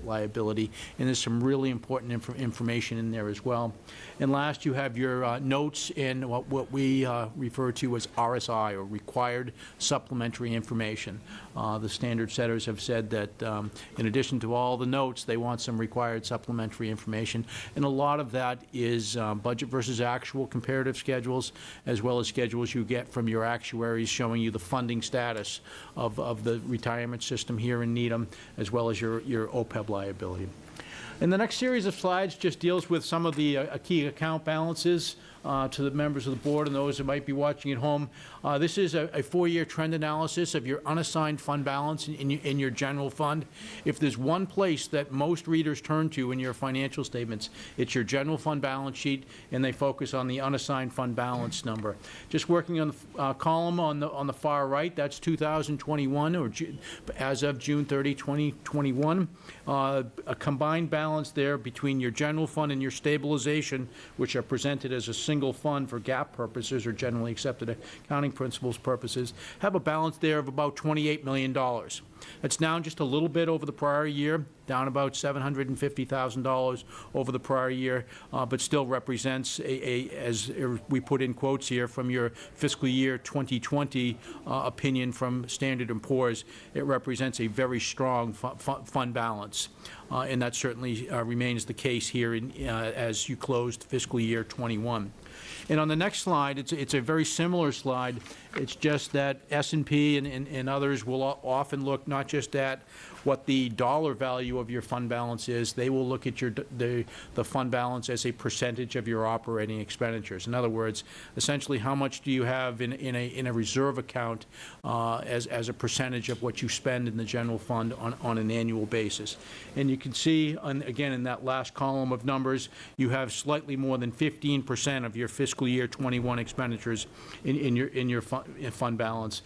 liability. And there's some really important information in there as well. And last, you have your notes in what we refer to as RSI, or Required Supplementary Information. The standard setters have said that in addition to all the notes, they want some required supplementary information. And a lot of that is budget versus actual comparative schedules, as well as schedules you get from your actuaries showing you the funding status of the retirement system here in Needham, as well as your OPEB liability. And the next series of slides just deals with some of the key account balances to the members of the board and those that might be watching at home. This is a 4-year trend analysis of your unassigned fund balance in your general fund. If there's one place that most readers turn to in your financial statements, it's your general fund balance sheet, and they focus on the unassigned fund balance number. Just working on the column on the far right, that's 2021, or as of June 30, 2021. A combined balance there between your general fund and your stabilization, which are presented as a single fund for GAAP purposes or generally accepted accounting principles purposes, have a balance there of about $28 million. That's down just a little bit over the prior year, down about $750,000 over the prior year, but still represents as we put in quotes here from your fiscal year 2020 opinion from Standard & Poor's, it represents a very strong fund balance. And that certainly remains the case here as you closed fiscal year 21. And on the next slide, it's a very similar slide. It's just that S&P and others will often look not just at what the dollar value of your fund balance is, they will look at the fund balance as a percentage of your operating expenditures. In other words, essentially how much do you have in a reserve account as a percentage of what you spend in the general fund on an annual basis. And you can see, again, in that last column of numbers, you have slightly more than 15% of your fiscal year 21 expenditures in your fund balance.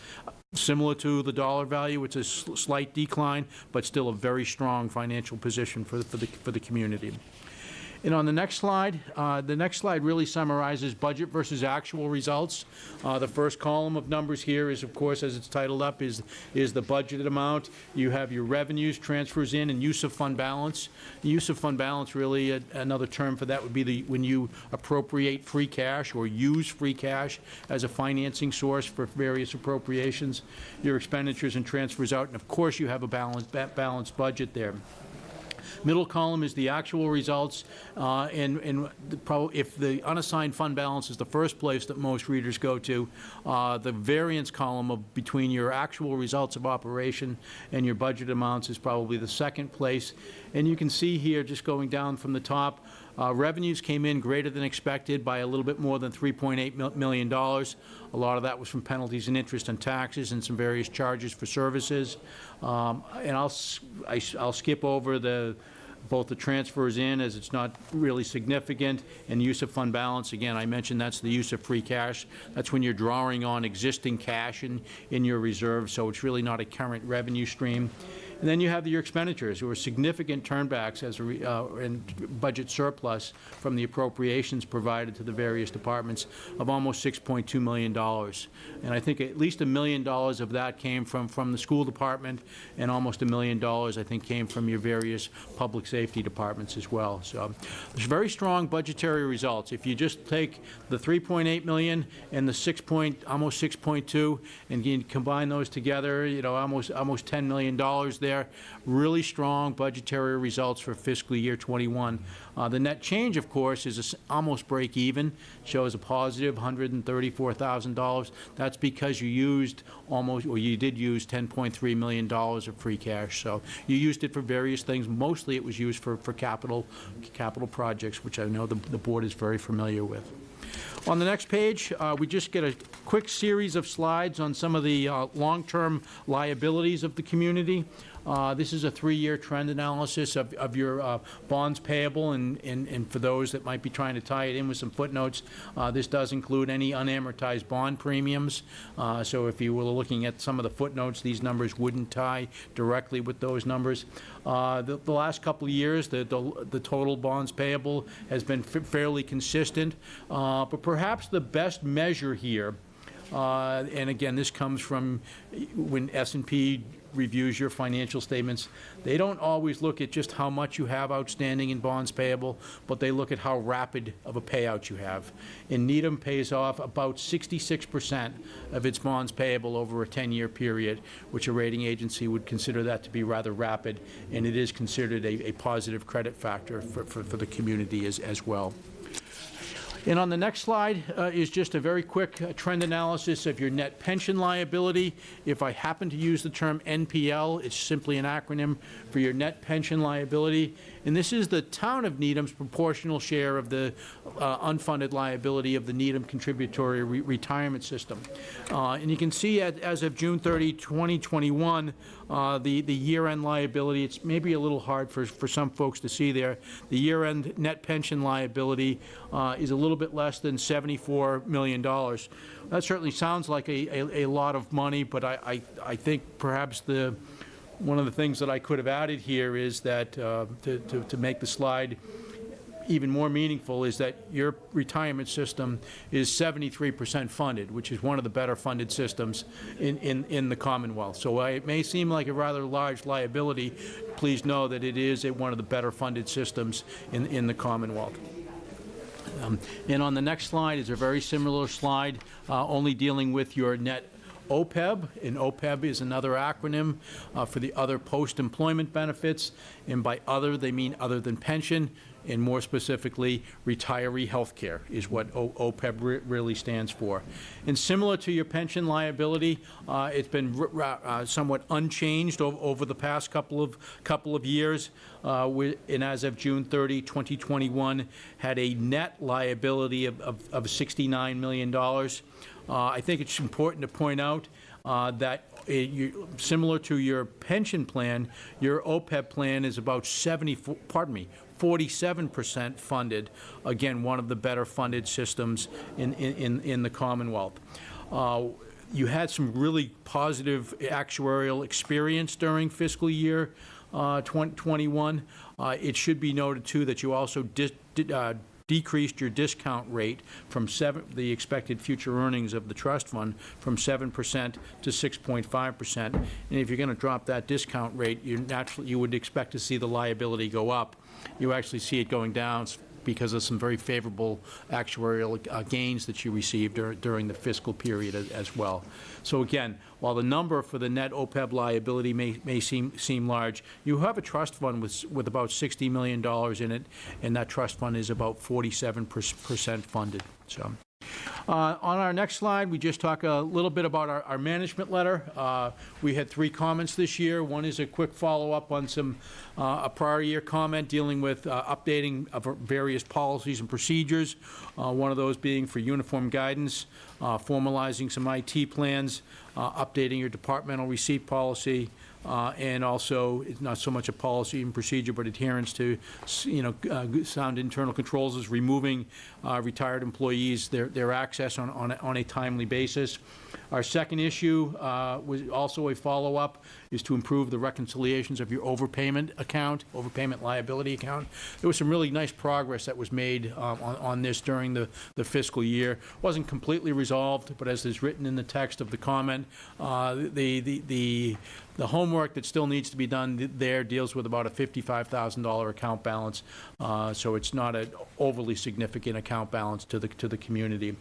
Similar to the dollar value, it's a slight decline, but still a very strong financial position for the community. And on the next slide really summarizes budget versus actual results. The first column of numbers here is, of course, as it's titled up, is the budgeted amount. You have your revenues, transfers in, and use of fund balance. The use of fund balance, really, another term for that would be when you appropriate free cash or use free cash as a financing source for various appropriations. Your expenditures and transfers out, and of course you have a balanced budget there. Middle column is the actual results, and if the unassigned fund balance is the first place that most readers go to, the variance column between your actual results of operation and your budget amounts is probably the second place. And you can see here, just going down from the top, revenues came in greater than expected by a little bit more than $3.8 million. A lot of that was from penalties and interest and taxes and some various charges for services. And I'll skip over both the transfers in, as it's not really significant, and use of fund balance. Again, I mentioned that's the use of free cash. That's when you're drawing on existing cash in your reserve, so it's really not a current revenue stream. And then you have your expenditures, who are significant turnbacks and budget surplus from the appropriations provided to the various departments of almost $6.2 million. And I think at least $1 million of that came from the school department, and almost $1 million, I think, came from your various public safety departments as well. So there's very strong budgetary results. If you just take the $3.8 million and the almost 6.2, and you combine those together, almost $10 million there. Really strong budgetary results for fiscal year 21. The net change, of course, is almost break even, shows a positive $134,000. That's because you did use $10.3 million of free cash. So you used it for various things. Mostly it was used for capital projects, which I know the board is very familiar with. On the next page, we just get a quick series of slides on some of the long-term liabilities of the community. This is a 3-year trend analysis of your bonds payable, and for those that might be trying to tie it in with some footnotes, this does include any unamortized bond premiums. So if you were looking at some of the footnotes, these numbers wouldn't tie directly with those numbers. The last couple of years, the total bonds payable has been fairly consistent, but perhaps the best measure here, and again, this comes from when S&P reviews your financial statements, they don't always look at just how much you have outstanding in bonds payable, but they look at how rapid of a payout you have. And Needham pays off about 66% of its bonds payable over a 10-year period, which a rating agency would consider that to be rather rapid, and it is considered a positive credit factor for the community as well. And on the next slide is just a very quick trend analysis of your net pension liability. If I happen to use the term NPL, it's simply an acronym for your net pension liability. And this is the town of Needham's proportional share of the unfunded liability of the Needham Contributory Retirement System. And you can see as of June 30, 2021, the year-end liability, it's maybe a little hard for some folks to see there. The year-end net pension liability is a little bit less than $74 million. That certainly sounds like a lot of money, but I think perhaps one of the things that I could have added here is that to make the slide even more meaningful is that your retirement system is 73% funded, which is one of the better funded systems in the Commonwealth. So it may seem like a rather large liability. Please know that it is one of the better funded systems in the Commonwealth. And on the next slide is a very similar slide, only dealing with your net OPEB, and OPEB is another acronym for the other post-employment benefits, and by other they mean other than pension, and more specifically retiree health care is what OPEB really stands for. And similar to your pension liability, it's been somewhat unchanged over the past couple of years, and as of June 30, 2021, had a net liability of $69 million. I think it's important to point out that similar to your pension plan, your OPEB plan is about 47% funded. Again, one of the better funded systems in the Commonwealth. You had some really positive actuarial experience during fiscal year 2021. It should be noted, too, that you also decreased your discount rate from the expected future earnings of the trust fund from 7% to 6.5%. And if you're going to drop that discount rate, you would expect to see the liability go up. You actually see it going down because of some very favorable actuarial gains that you received during the fiscal period as well. So again, while the number for the net OPEB liability may seem large, you have a trust fund with about $60 million in it, and that trust fund is about 47% funded. So. On our next slide, we just talk a little bit about our management letter. We had 3 comments this year. One is a quick follow-up on a prior year comment dealing with updating of various policies and procedures, one of those being for uniform guidance, formalizing some IT plans, updating your departmental receipt policy, and also it's not so much a policy and procedure, but adherence to sound internal controls is removing retired employees their access on a timely basis. Our second issue was also a follow-up, is to improve the reconciliations of your overpayment liability account. There was some really nice progress that was made on this during the fiscal year. Wasn't completely resolved, but as is written in the text of the comment, the homework that still needs to be done there deals with about a $55,000 account balance, so it's not an overly significant account balance to the community.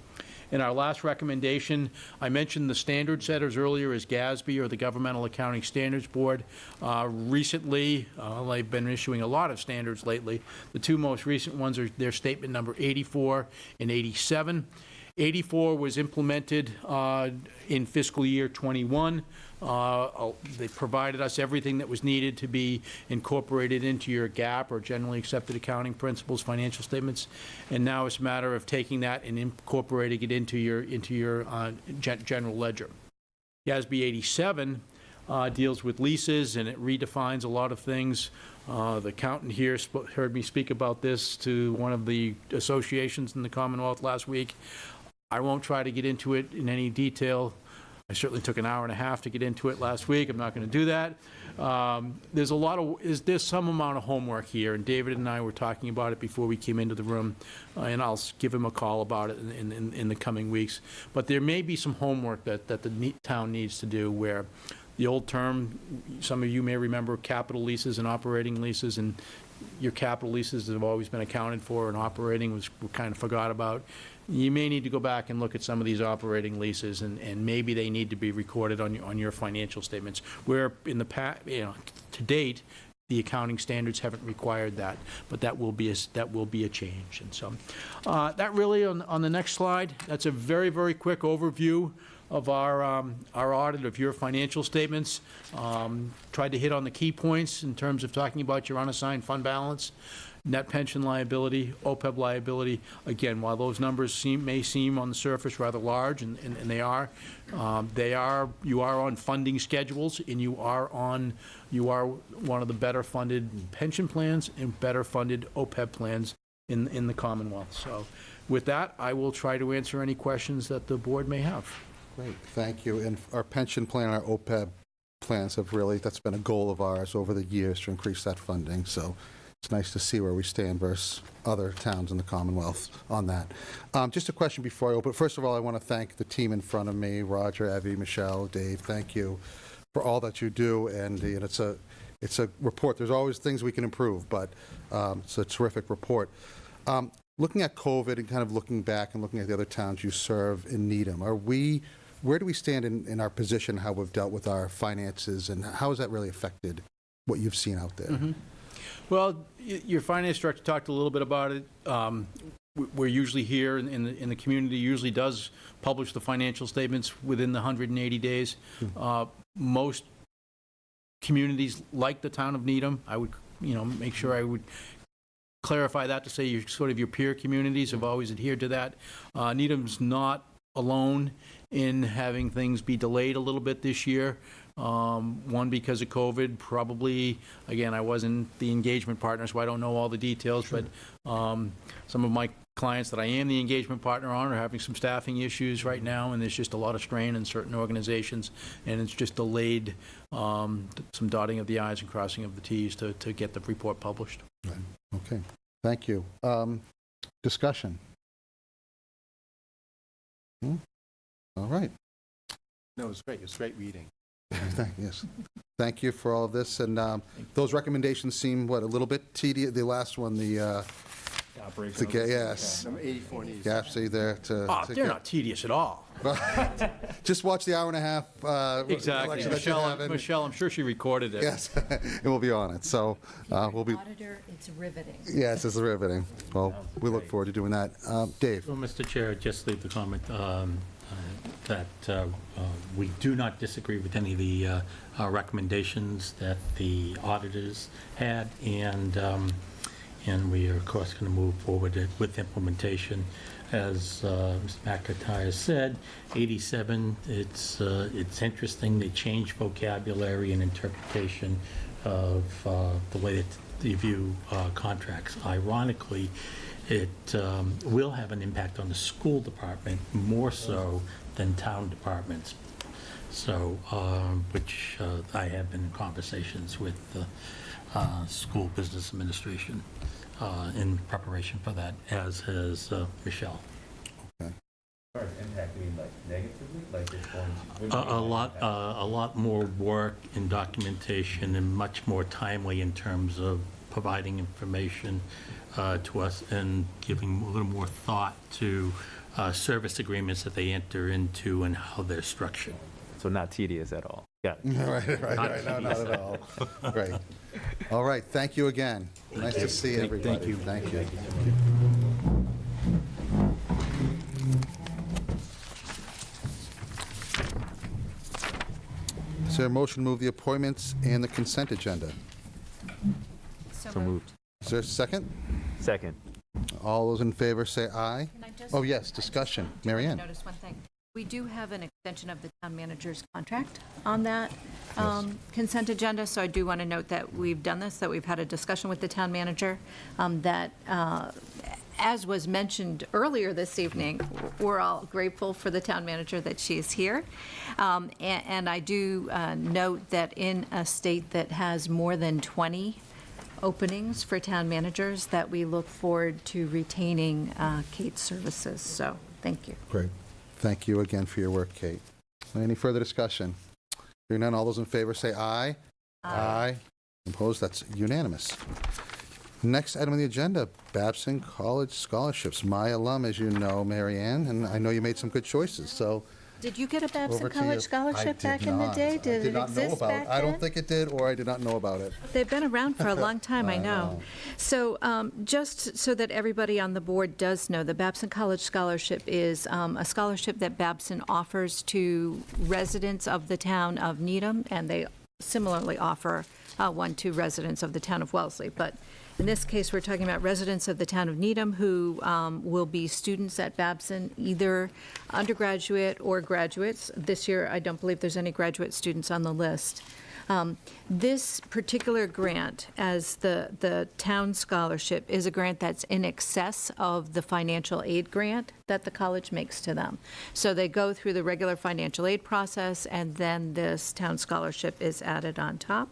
In our last recommendation, I mentioned the standard setters earlier as GASB, or the Governmental Accounting Standards Board. Recently, they've been issuing a lot of standards lately. The 2 most recent ones are their statement number 84 and 87. 84 was implemented in fiscal year 21. They provided us everything that was needed to be incorporated into your GAAP, or generally accepted accounting principles, financial statements, and now it's a matter of taking that and incorporating it into your general ledger. GASB 87 deals with leases, and it redefines a lot of things. The accountant here heard me speak about this to one of the associations in the Commonwealth last week. I won't try to get into it in any detail. I certainly took an hour and a half to get into it last week. I'm not going to do that. There's some amount of homework here, and David and I were talking about it before we came into the room, and I'll give him a call about it in the coming weeks. But there may be some homework that the town needs to do where the old term, some of you may remember capital leases and operating leases, and your capital leases have always been accounted for, and operating was kind of forgot about. You may need to go back and look at some of these operating leases, and maybe they need to be recorded on your financial statements, where in the past, to date, the accounting standards haven't required that, but that will be a change. And so that really, on the next slide, that's a very, very quick overview of our audit of your financial statements. Tried to hit on the key points in terms of talking about your unassigned fund balance, net pension liability, OPEB liability. Again, while those numbers may seem on the surface rather large, and they are, you are on funding schedules, and you are one of the better funded pension plans and better funded OPEB plans in the Commonwealth. So with that, I will try to answer any questions that the board may have. Great, thank you. And our pension plan, our OPEB plans have really, that's been a goal of ours over the years to increase that funding. So it's nice to see where we stand versus other towns in the Commonwealth on that. Just a question before I open. First of all, I want to thank the team in front of me, Roger, Evie, Michelle, Dave. Thank you for all that you do. And it's a report. There's always things we can improve, but it's a terrific report. Looking at COVID and kind of looking back and looking at the other towns you serve in Needham, where do we stand in our position, how we've dealt with our finances, and how has that really affected what you've seen out there? Mm-hmm. Well, your finance director talked a little bit about it. We're usually here in the community, usually does publish the financial statements within the 180 days. Most communities like the town of Needham, I would make sure I would clarify that to say your peer communities have always adhered to that. Needham's not alone in having things be delayed a little bit this year. One, because of COVID, probably, again, I wasn't the engagement partner, so I don't know all the details, but some of my clients that I am the engagement partner on are having some staffing issues right now, and there's just a lot of strain in certain organizations, and it's just delayed some dotting of the I's and crossing of the T's to get the report published. Right. Okay, thank you. Discussion? All right. No, it was great. It was great reading. Yes. Thank you for all of this. And those recommendations seem, a little bit tedious? The last one, yes. Number 84 needs. GAPC there to They're not tedious at all. Just watch the hour and a half Exactly. Michelle, I'm sure she recorded it. Yes, and we'll be on it. So we'll be. Auditor, it's riveting. Yes, it's riveting. Well, we look forward to doing that. Dave. Well, Mr. Chair, just leave the comment that we do not disagree with any of the recommendations that the auditors had, and we are, of course, going to move forward with implementation. As Mr. McIntyre said, 87, it's interesting. They change vocabulary and interpretation of the way that they view contracts. Ironically, it will have an impact on the school department more so than town departments. So, which I have been in conversations with the school business administration in preparation for that, as has Michelle. Okay. As far as impact, you mean like negatively? Like it's going to... A lot more work and documentation, and much more timely in terms of providing information to us and giving a little more thought to service agreements that they enter into and how they're structured. So not tedious at all. Got it. Right. No, not at all. Great. All right. Thank you again. Nice to see everybody. Thank you. Thank you. Is there a motion to move the appointments and the consent agenda? So moved. Is there a second? Second. All those in favor say aye. Can I just- Oh, yes, discussion. Mary Ann. Notice one thing. We do have an extension of the town manager's contract on that consent agenda, so I do want to note that we've done this, that we've had a discussion with the town manager, that as was mentioned earlier this evening, we're all grateful for the town manager that she's here. And I do note that in a state that has more than 20 openings for town managers, that we look forward to retaining Kate's services. So, thank you. Great. Thank you again for your work, Kate. Any further discussion? Hearing none, all those in favor say aye. Aye. Opposed? That's unanimous. Next item on the agenda, Babson College scholarships. My alum, as you know, Mary Ann, and I know you made some good choices, so. Did you get a Babson Over to you. College scholarship back in the day? Did it exist back then? I don't think it did, or I did not know about it. They've been around for a long time, I know. So just so that everybody on the board does know, the Babson College Scholarship is a scholarship that Babson offers to residents of the town of Needham, and they similarly offer one to residents of the town of Wellesley. But in this case, we're talking about residents of the town of Needham who will be students at Babson, either undergraduate or graduates. This year, I don't believe there's any graduate students on the list. This particular grant, as the town scholarship, is a grant that's in excess of the financial aid grant that the college makes to them. So they go through the regular financial aid process, and then this town scholarship is added on top.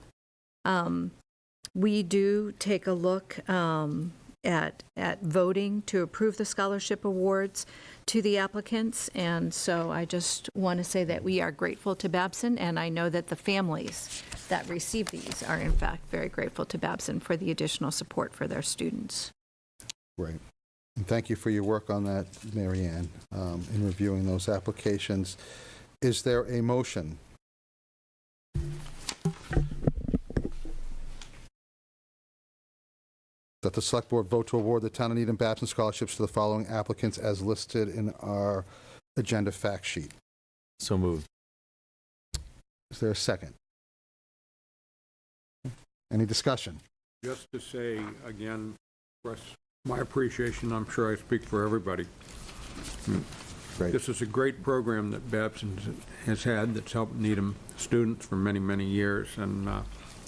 We do take a look at voting to approve the scholarship awards to the applicants, and so I just want to say that we are grateful to Babson, and I know that the families that receive these are in fact very grateful to Babson for the additional support for their students. Great. And thank you for your work on that, Mary Ann, in reviewing those applications. Is there a motion? That the Select Board vote to award the Town of Needham Babson scholarships to the following applicants as listed in our agenda fact sheet. So moved. Is there a second? Any discussion? Just to say, again, express my appreciation, I'm sure I speak for everybody. Great. This is a great program that Babson has had that's helped Needham students for many, many years, and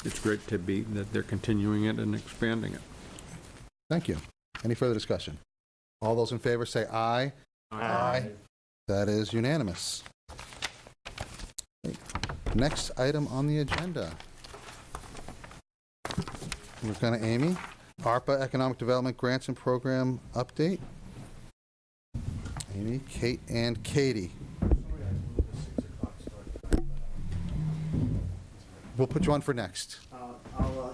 it's great to be that they're continuing it and expanding it. Thank you. Any further discussion? All those in favor say aye. Aye. That is unanimous. Next item on the agenda. We're going to Amy. ARPA Economic Development Grants and Program Update. Amy, Kate, and Katie. We'll put you on for next.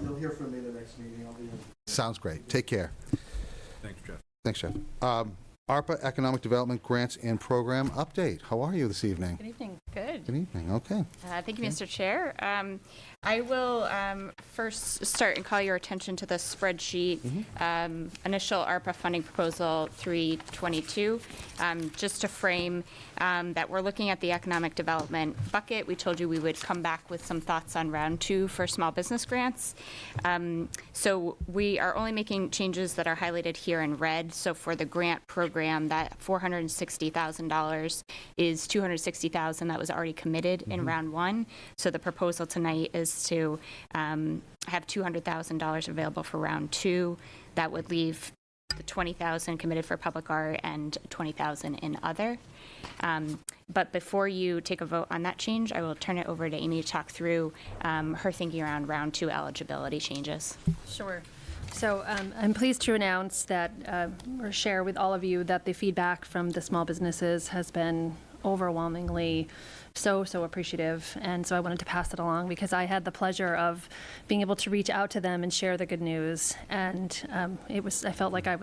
You'll hear from me the next meeting. I'll be in. Sounds great. Take care. Thanks, Jeff. Thanks, Jeff. ARPA Economic Development Grants and Program Update. How are you this evening? Good evening. Good. Good evening. Okay. Thank you, Mr. Chair. I will first start and call your attention to the spreadsheet, initial ARPA funding proposal 322, just to frame that we're looking at the economic development bucket. We told you we would come back with some thoughts on round 2 for small business grants. So we are only making changes that are highlighted here in red. So for the grant program, that $460,000 is $260,000 that was already committed in round 1. So the proposal tonight is to have $200,000 available for round 2. That would leave the $20,000 committed for public art and $20,000 in other. But before you take a vote on that change, I will turn it over to Amy to talk through her thinking around round 2 eligibility changes. Sure. So I'm pleased to announce that, or share with all of you, that the feedback from the small businesses has been overwhelmingly so appreciative. And so I wanted to pass it along because I had the pleasure of being able to reach out to them and share the good news. And I felt like I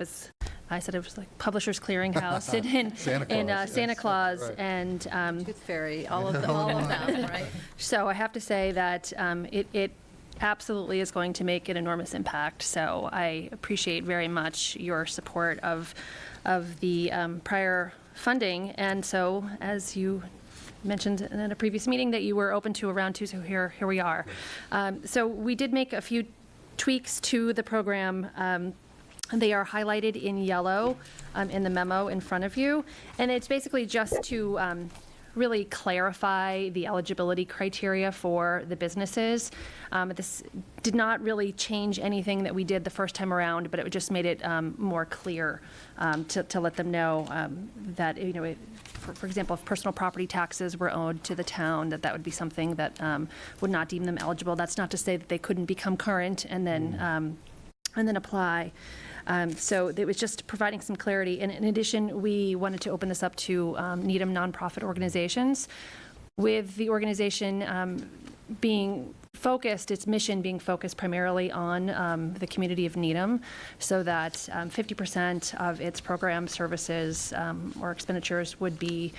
said it was like Publishers Clearinghouse in Santa Claus Right. and Tooth Fairy, all of them, right? So I have to say that it absolutely is going to make an enormous impact. So I appreciate very much your support of the prior funding. And so, as you mentioned in a previous meeting, that you were open to a round 2, so here we are. So we did make a few tweaks to the program. They are highlighted in yellow in the memo in front of you, and it's basically just to really clarify the eligibility criteria for the businesses. This did not really change anything that we did the first time around, but it just made it more clear to let them know that, for example, if personal property taxes were owed to the town, that would be something that would not deem them eligible. That's not to say that they couldn't become current and then apply. So it was just providing some clarity. And in addition, we wanted to open this up to Needham nonprofit organizations, with the organization being focused, its mission being focused primarily on the community of Needham, so that 50% of its program services or expenditures would be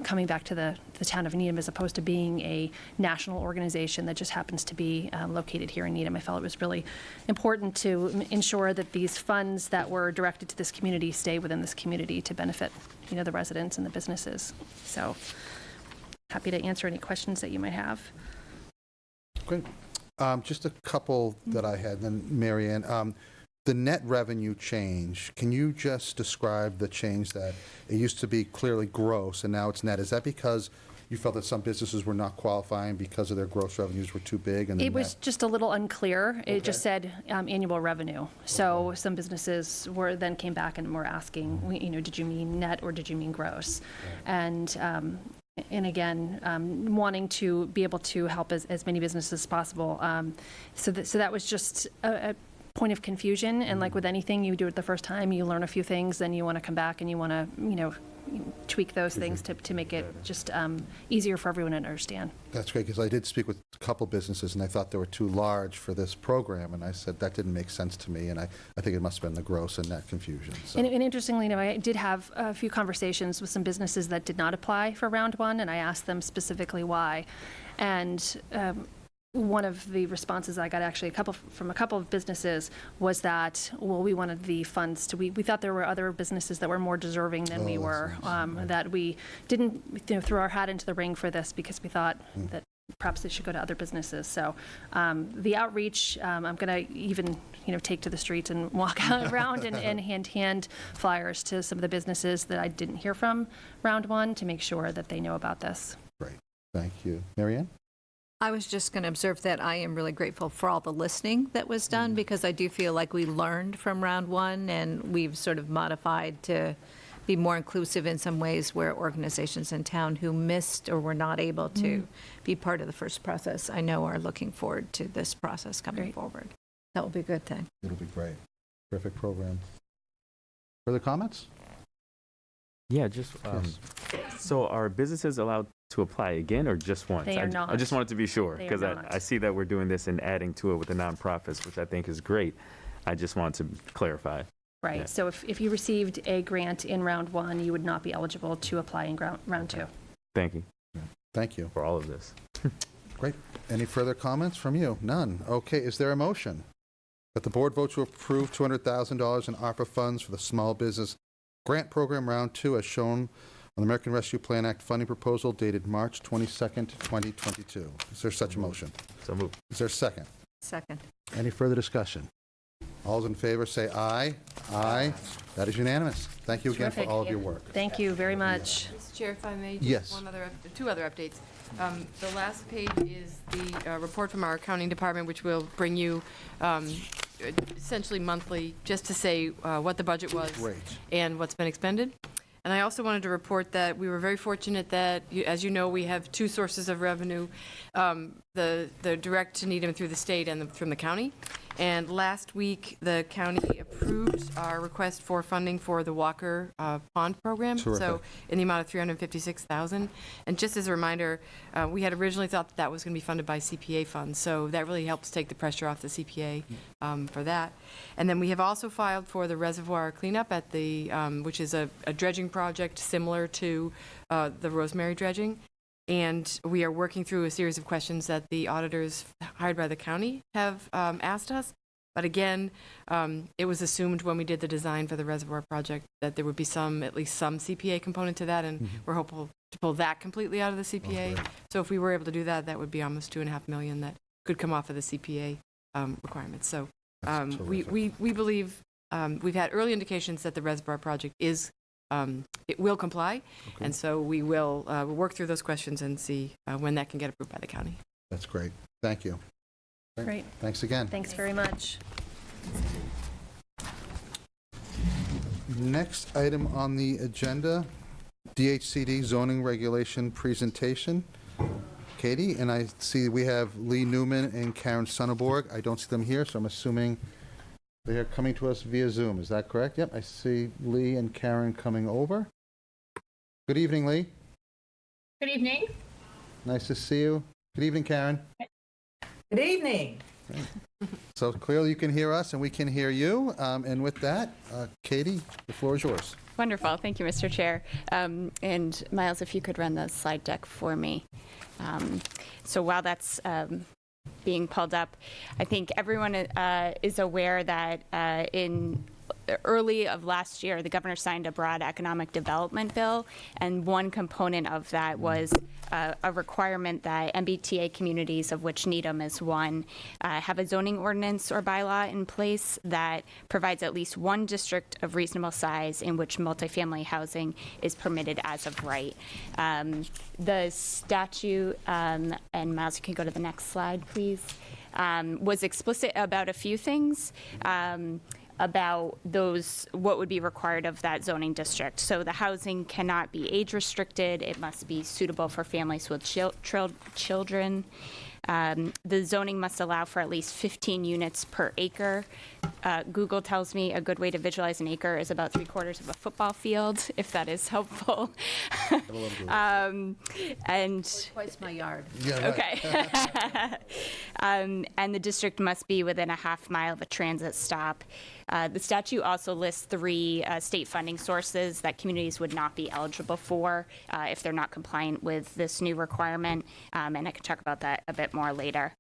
coming back to the town of Needham, as opposed to being a national organization that just happens to be located here in Needham. I felt it was really important to ensure that these funds that were directed to this community stay within this community to benefit, the residents and the businesses. So happy to answer any questions that you might have. Great. Just a couple that I had, then Mary Ann. The net revenue change, can you just describe the change that it used to be clearly gross and now it's net? Is that because you felt that some businesses were not qualifying because of their gross revenues were too big? And it was just a little unclear. It just said annual revenue. So some businesses then came back and were asking, did you mean net or did you mean gross? And again, wanting to be able to help as many businesses as possible. So that was just a point of confusion. And like with anything, you do it the first time, you learn a few things, then you want to come back and you want to, tweak those things to make it just easier for everyone to understand. That's great, because I did speak with a couple businesses, and I thought they were too large for this program, and I said that didn't make sense to me, and I think it must have been the gross and net confusion. So. And interestingly, I did have a few conversations with some businesses that did not apply for round one, and I asked them specifically why. And one of the responses I got actually from a couple of businesses was that, well, we wanted the funds to, we thought there were other businesses that were more deserving than we were, that we didn't throw our hat into the ring for this because we thought that perhaps they should go to other businesses. So the outreach, I'm going to even take to the streets and walk around and hand flyers to some of the businesses that I didn't hear from round one to make sure that they know about this. Great. Thank you. Mary Ann? I was just going to observe that I am really grateful for all the listening that was done, because I do feel like we learned from round one and we've sort of modified to be more inclusive in some ways where organizations in town who missed or were not able to be part of the first process, I know are looking forward to this process coming forward. That will be a good thing. It'll be great. Terrific program. Further comments? Yeah, just so are businesses allowed to apply again or just once? They are not. I just wanted to be sure, They are because not. I see that we're doing this and adding to it with the nonprofits, which I think is great. I just wanted to clarify. Right. Yeah. So if you received a grant in round one, you would not be eligible to apply in round two. Thank you. Thank you. For all of this. Great. Any further comments from you? None. Okay, is there a motion that the board vote to approve $200,000 in ARPA funds for the Small Business Grant Program Round 2 as shown on the American Rescue Plan Act funding proposal dated March 22nd, 2022? Is there such a motion? So moved. Is there a second? Second. Any further discussion? All those in favor say aye. Aye. That is unanimous. Thank you again for Terrific. all of your work. Thank you very much. Mr. Chair, if I may, Yes. just two other updates. The last page is the report from our accounting department, which will bring you essentially monthly, just to say what the budget was and what's been expended. And I also wanted to report that we were very fortunate that, as you know, we have two sources of revenue, the direct to Needham through the state and from the county. And last week, the county approved our request for funding for the Walker Pond program. Terrific. So in the amount of $356,000. And just as a reminder, we had originally thought that was going to be funded by CPA funds. So that really helps take the pressure off the CPA for that. And then we have also filed for the reservoir cleanup at the, which is a dredging project similar to the Rosemary dredging. And we are working through a series of questions that the auditors hired by the county have asked us. But again, it was assumed when we did the design for the reservoir project that there would be at least some CPA component to that, and we're hopeful to pull that completely out of the CPA. So if we were able to do that, that would be almost $2.5 million that could come off of the CPA requirements. So we believe we've had early indications that the reservoir project is it will comply. And so we will work through those questions and see when that can get approved by the county. That's great. Thank you. Great. Thanks again. Thanks very much. Next item on the agenda, DHCD zoning regulation presentation. Katie, and I see we have Lee Newman and Karen Sonneborg. I don't see them here, so I'm assuming they are coming to us via Zoom. Is that correct? Yep, I see Lee and Karen coming over. Good evening, Lee. Good evening. Nice to see you. Good evening, Karen. Good evening. So clearly you can hear us and we can hear you. And with that, Katie, the floor is yours. Wonderful. Thank you, Mr. Chair. And Miles, if you could run the slide deck for me. So while that's being pulled up, I think everyone is aware that in early of last year, the governor signed a broad economic development bill, and one component of that was a requirement that MBTA communities, of which Needham is one, have a zoning ordinance or bylaw in place that provides at least one district of reasonable size in which multifamily housing is permitted as of right. The statute, and Miles, you can go to the next slide, please, was explicit about a few things. About those, what would be required of that zoning district. So the housing cannot be age restricted. It must be suitable for families with children. The zoning must allow for at least 15 units per acre. Google tells me a good way to visualize an acre is about 3/4 of a football field, if that is helpful. And Twice my yard. Yeah, right. Okay. And the district must be within a half mile of a transit stop. The statute also lists 3 state funding sources that communities would not be eligible for if they're not compliant with this new requirement, and I can talk about that a bit more later.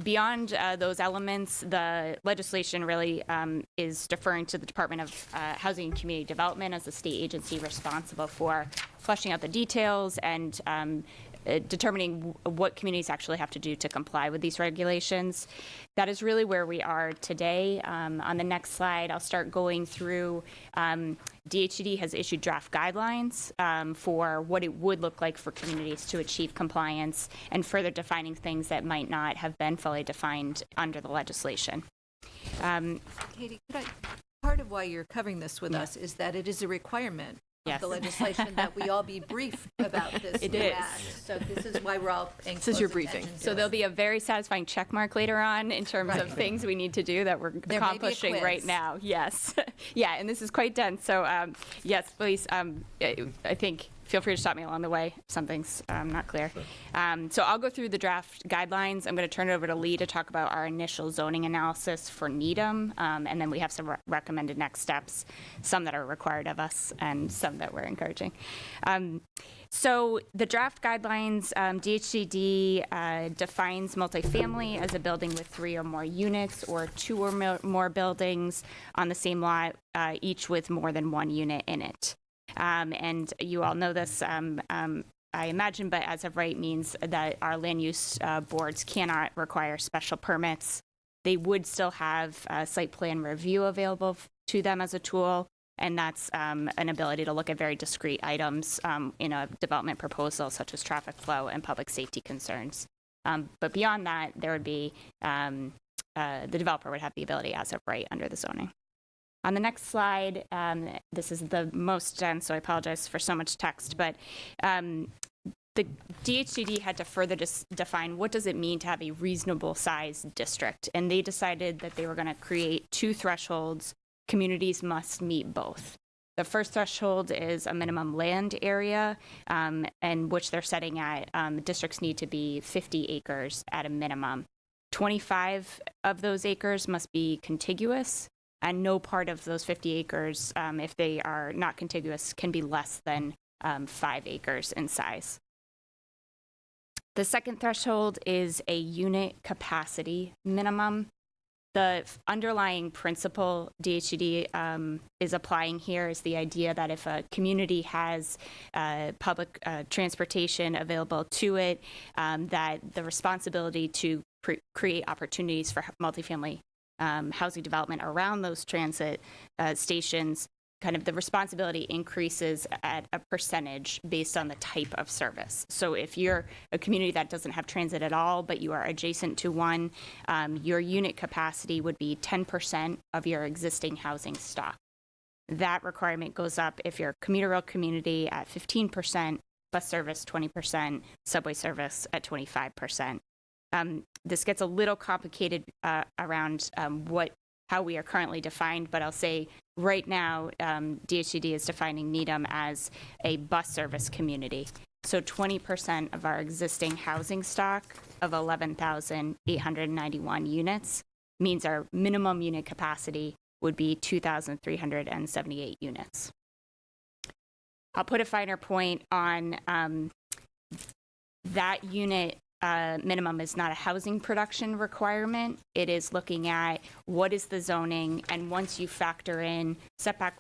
Beyond those elements, the legislation really is deferring to the Department of Housing and Community Development as the state agency responsible for fleshing out the details and determining what communities actually have to do to comply with these regulations. That is really where we are today. On the next slide, I'll start going through DHCD has issued draft guidelines for what it would look like for communities to achieve compliance and further defining things that might not have been fully defined under the legislation. Katie, part of why you're covering this with us is that it is a requirement of the legislation that we all be briefed about this. It is. So this is why we're all paying This is your close briefing. attention to So it. there'll be a very satisfying check mark later on in terms of things we need to do that we're There may be a accomplishing quiz. right now. Yes. Yeah, and this is quite dense. So yes, please, I think, feel free to stop me along the way if something's not clear. So I'll go through the draft guidelines. I'm going to turn it over to Lee to talk about our initial zoning analysis for Needham, and then we have some recommended next steps, some that are required of us and some that we're encouraging. So the draft guidelines, DHCD defines multifamily as a building with 3 or more units or 2 or more buildings on the same lot, each with more than 1 unit in it. And you all know this, I imagine, but as of right means that our land use boards cannot require special permits. They would still have site plan review available to them as a tool, and that's an ability to look at very discrete items in a development proposal, such as traffic flow and public safety concerns. But beyond that, there would be, the developer would have the ability as of right under the zoning. On the next slide, this is the most dense, so I apologize for so much text, but the DHCD had to further define what does it mean to have a reasonable sized district, and they decided that they were going to create 2 thresholds. Communities must meet both. The first threshold is a minimum land area, and which they're setting at districts need to be 50 acres at a minimum. 25 of those acres must be contiguous, and no part of those 50 acres, if they are not contiguous, can be less than 5 acres in size. The second threshold is a unit capacity minimum. The underlying principle DHCD is applying here is the idea that if a community has public transportation available to it, that the responsibility to create opportunities for multifamily housing development around those transit stations kind of the responsibility increases at a percentage based on the type of service. So if you're a community that doesn't have transit at all, but you are adjacent to one, your unit capacity would be 10% of your existing housing stock. That requirement goes up if you're a commuter rail community at 15%, bus service 20%, subway service at 25%. This gets a little complicated around how we are currently defined, but I'll say right now, DHCD is defining Needham as a bus service community. So 20% of our existing housing stock of 11,891 units means our minimum unit capacity would be 2,378 units. I'll put a finer point on that unit minimum is not a housing production requirement. It is looking at what is the zoning, and once you factor in setback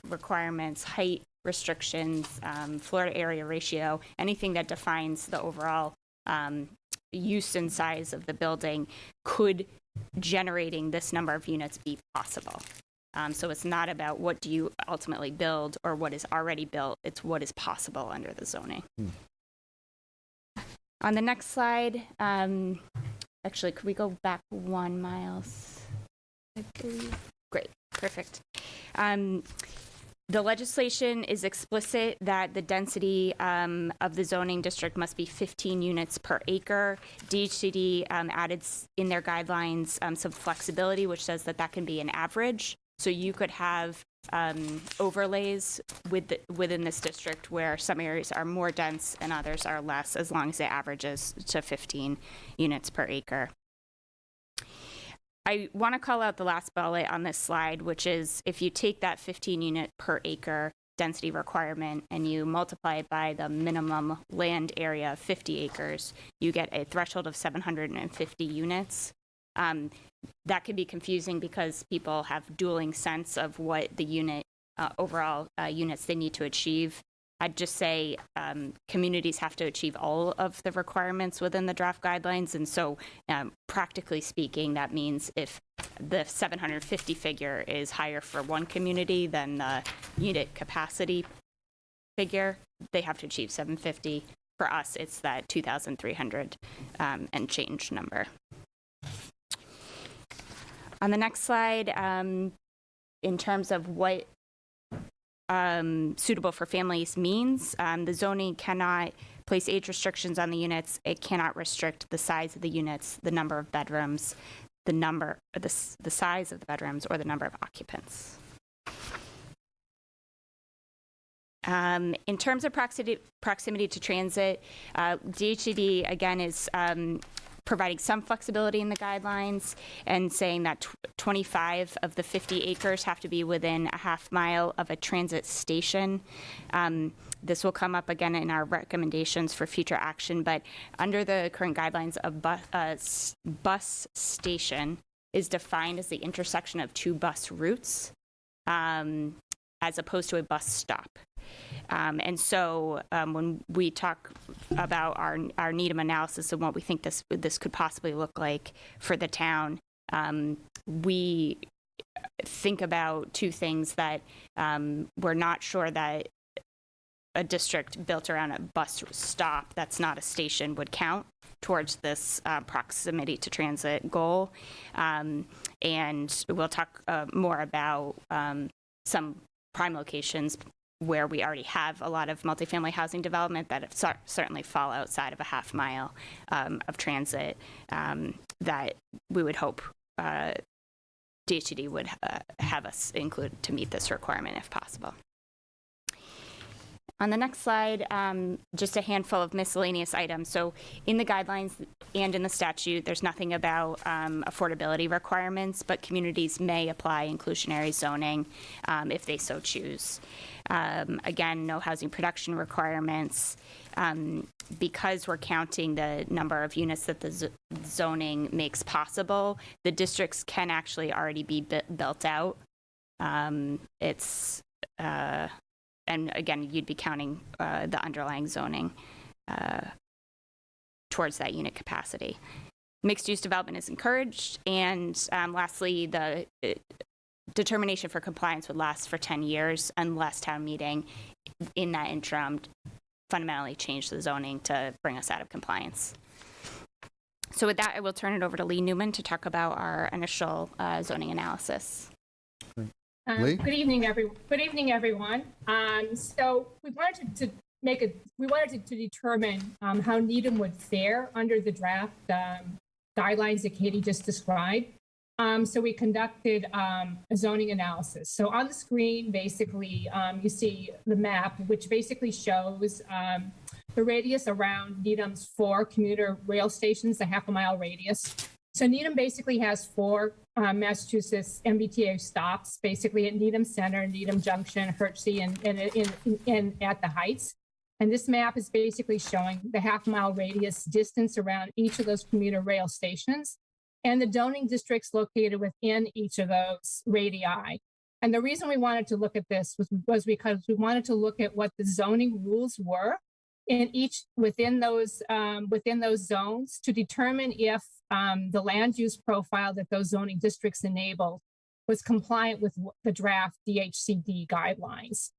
requirements, height restrictions, floor to area ratio, anything that defines the overall use and size of the building, could generating this number of units be possible? So it's not about what do you ultimately build or what is already built, it's what is possible under the zoning. On the next slide, actually, could we go back 1 mile? I believe. Great, perfect. The legislation is explicit that the density of the zoning district must be 15 units per acre. DHCD added in their guidelines some flexibility, which says that that can be an average. So you could have overlays within this district where some areas are more dense and others are less, as long as it averages to 15 units per acre. I want to call out the last bullet on this slide, which is if you take that 15 unit per acre density requirement and you multiply it by the minimum land area of 50 acres, you get a threshold of 750 units. That can be confusing because people have dueling sense of what the unit, overall units they need to achieve. I'd just say communities have to achieve all of the requirements within the draft guidelines. And so practically speaking, that means if the 750 figure is higher for one community than the unit capacity figure, they have to achieve 750. For us, it's that 2,300 and change number. On the next slide, in terms of what suitable for families means, the zoning cannot place age restrictions on the units. It cannot restrict the size of the units, the number of bedrooms, the size of the bedrooms, or the number of occupants. In terms of proximity to transit, DHCD again is providing some flexibility in the guidelines and saying that 25 of the 50 acres have to be within a half mile of a transit station. This will come up again in our recommendations for future action, but under the current guidelines, a bus station is defined as the intersection of two bus routes, as opposed to a bus stop. And so when we talk about our Needham analysis and what we think this could possibly look like for the town, we think about two things that we're not sure that a district built around a bus stop that's not a station would count towards this proximity to transit goal. And we'll talk more about some prime locations where we already have a lot of multifamily housing development that certainly fall outside of a half mile of transit that we would hope DHCD would have us include to meet this requirement if possible. On the next slide, just a handful of miscellaneous items. So in the guidelines and in the statute, there's nothing about affordability requirements, but communities may apply inclusionary zoning if they so choose. Again, no housing production requirements. Because we're counting the number of units that the zoning makes possible, the districts can actually already be built out. And again, you'd be counting the underlying zoning towards that unit capacity. Mixed-use development is encouraged. And lastly, the determination for compliance would last for 10 years unless town meeting in that interim fundamentally changed the zoning to bring us out of compliance. So with that, I will turn it over to Lee Newman to talk about our initial zoning analysis. Lee? Good evening, everyone. So we wanted to determine how Needham would fare under the draft guidelines that Katie just described. So we conducted a zoning analysis. So on the screen, basically, you see the map, which basically shows the radius around Needham's 4 commuter rail stations, the half-a-mile radius. So Needham basically has 4 Massachusetts MBTA stops, basically at Needham Center, Needham Junction, Hertsey, and at the Heights. And this map is basically showing the half-mile radius distance around each of those commuter rail stations and the zoning districts located within each of those radii. And the reason we wanted to look at this was because we wanted to look at what the zoning rules were in each within those zones to determine if the land use profile that those zoning districts enabled was compliant with the draft DHCD guidelines.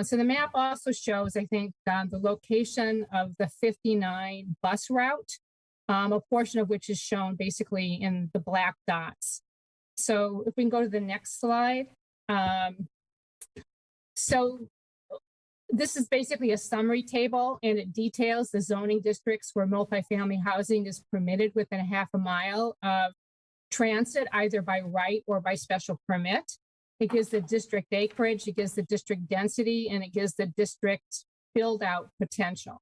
So the map also shows, I think, the location of the 59 bus route, a portion of which is shown basically in the black dots. So if we can go to the next slide. So this is basically a summary table, and it details the zoning districts where multifamily housing is permitted within a half a mile of transit, either by right or by special permit. It gives the district acreage, it gives the district density, and it gives the district build-out potential.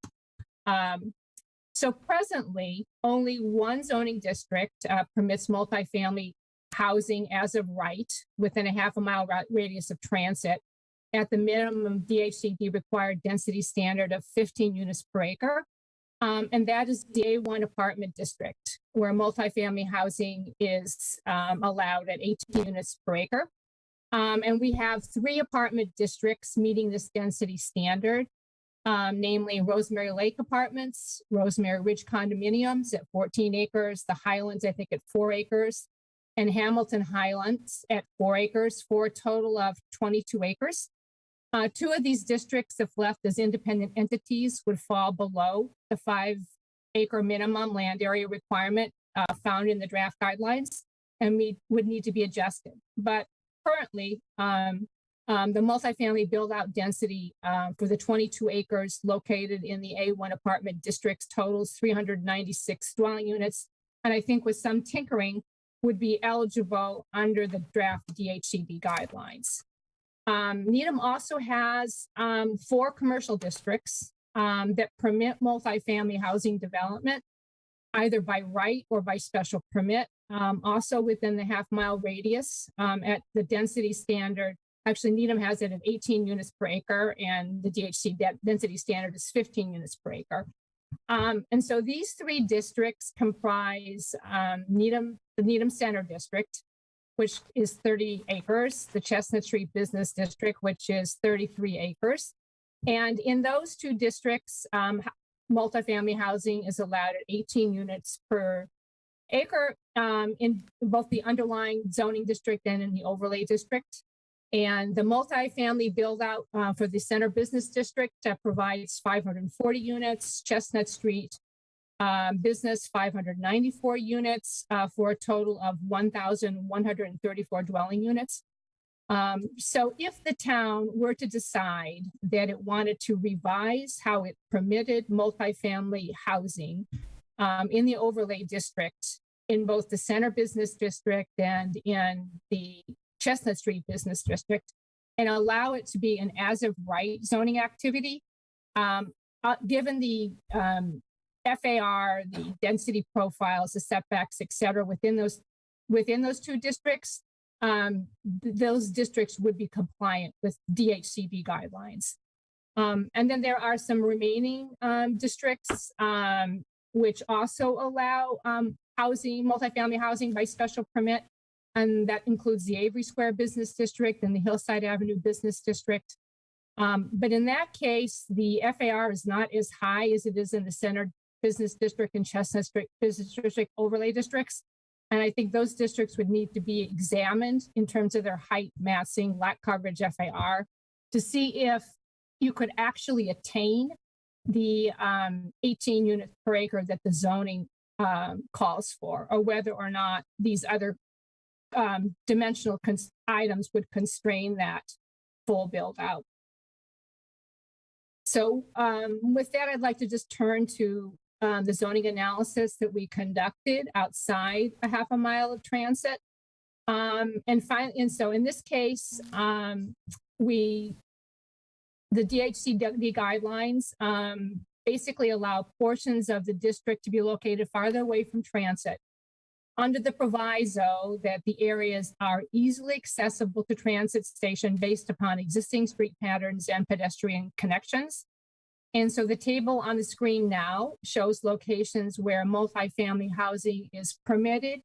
So presently, only one zoning district permits multifamily housing as of right within a half a mile radius of transit at the minimum DHCD required density standard of 15 units per acre. And that is the A1 apartment district, where multifamily housing is allowed at 18 units per acre. And we have 3 apartment districts meeting this density standard, namely Rosemary Lake Apartments, Rosemary Ridge Condominiums at 14 acres, the Highlands, I think, at 4 acres, and Hamilton Highlands at 4 acres, for a total of 22 acres. 2 of these districts, if left as independent entities, would fall below the 5-acre minimum land area requirement found in the draft guidelines, and we would need to be adjusted. But currently, the multifamily build-out density for the 22 acres located in the A1 apartment districts totals 396 dwelling units, and I think with some tinkering would be eligible under the draft DHCD guidelines. Needham also has 4 commercial districts that permit multifamily housing development, either by right or by special permit, also within the half-mile radius at the density standard. Actually, Needham has it at 18 units per acre, and the DHC density standard is 15 units per acre. And so these 3 districts comprise the Needham Center District, which is 30 acres, the Chestnut Street Business District, which is 33 acres. And in those 2 districts, multifamily housing is allowed at 18 units per acre in both the underlying zoning district and in the overlay district. And the multifamily build out for the Center Business District provides 540 units, Chestnut Street Business 594 units for a total of 1,134 dwelling units. So if the town were to decide that it wanted to revise how it permitted multifamily housing in the overlay district in both the Center Business District and in the Chestnut Street Business District, and allow it to be an as-of-right zoning activity, given the FAR, the density profiles, the setbacks, et cetera, within those 2 districts, those districts would be compliant with DHCD guidelines. And then there are some remaining districts which also allow multifamily housing by special permit, and that includes the Avery Square Business District and the Hillside Avenue Business District. But in that case, the FAR is not as high as it is in the Center Business District and Chestnut Street Business District overlay districts. And I think those districts would need to be examined in terms of their height, massing, lot coverage, FAR, to see if you could actually attain the 18 units per acre that the zoning calls for, or whether or not these other dimensional items would constrain that full build out. So with that, I'd like to just turn to the zoning analysis that we conducted outside a half a mile of transit. And so in this case, the DHCD guidelines basically allow portions of the district to be located farther away from transit under the proviso that the areas are easily accessible to transit station based upon existing street patterns and pedestrian connections. And so the table on the screen now shows locations where multifamily housing is permitted,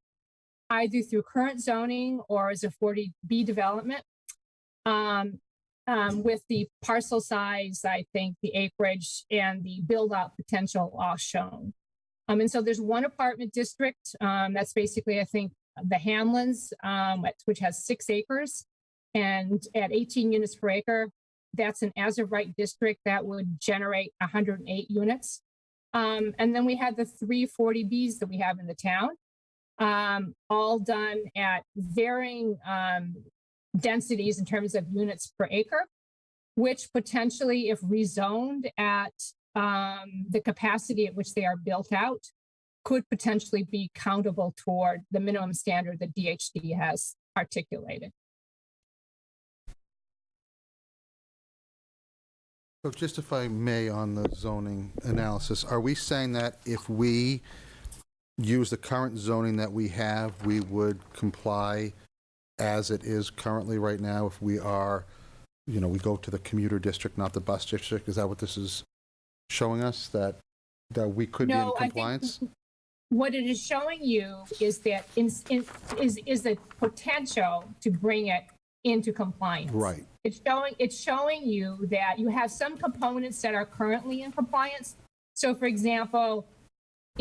either through current zoning or as a 40B development. With the parcel size, I think the acreage and the build out potential all shown. And so there's one apartment district, that's basically, I think, the Hamlins, which has 6 acres, and at 18 units per acre, that's an as of right district that would generate 108 units. And then we had the 3 40Bs that we have in the town, all done at varying densities in terms of units per acre, which potentially, if rezoned at the capacity at which they are built out, could potentially be countable toward the minimum standard that DHCD has articulated. So just if I may, on the zoning analysis, are we saying that if we use the current zoning that we have, we would comply as it is currently right now if we are, we go to the commuter district, not the bus district? Is that what this is showing us, that we could be in compliance? I think what it is showing you is that is the potential to bring it into compliance. Right. It's showing you that you have some components that are currently in compliance. So for example,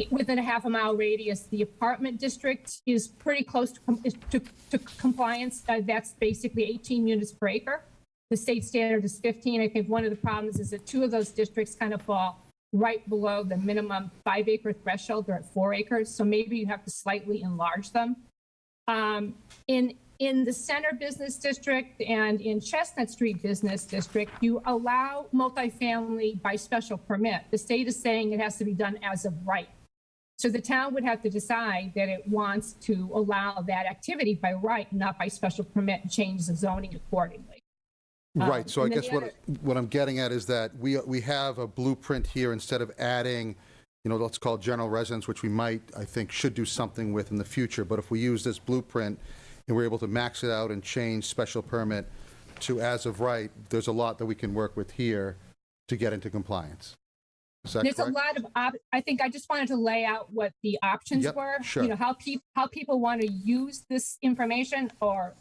within a half a mile radius, the apartment district is pretty close to compliance. That's basically 18 units per acre. The state standard is 15. I think one of the problems is that 2 of those districts kind of fall right below the minimum 5 acre threshold. They're at 4 acres. So maybe you have to slightly enlarge them. In the Center Business District and in Chestnut Street Business District, you allow multifamily by special permit. The state is saying it has to be done as of right. So the town would have to decide that it wants to allow that activity by right, not by special permit, and change the zoning accordingly. Right, so I guess what I'm getting at is that we have a blueprint here instead of adding, let's call it general residence, which we might, I think, should do something with in the future. But if we use this blueprint and we're able to max it out and change special permit to as of right, there's a lot that we can work with here to get into compliance. Is that There's correct? a lot of, I think I just wanted to lay out what the options were. Sure. How people want to use this information or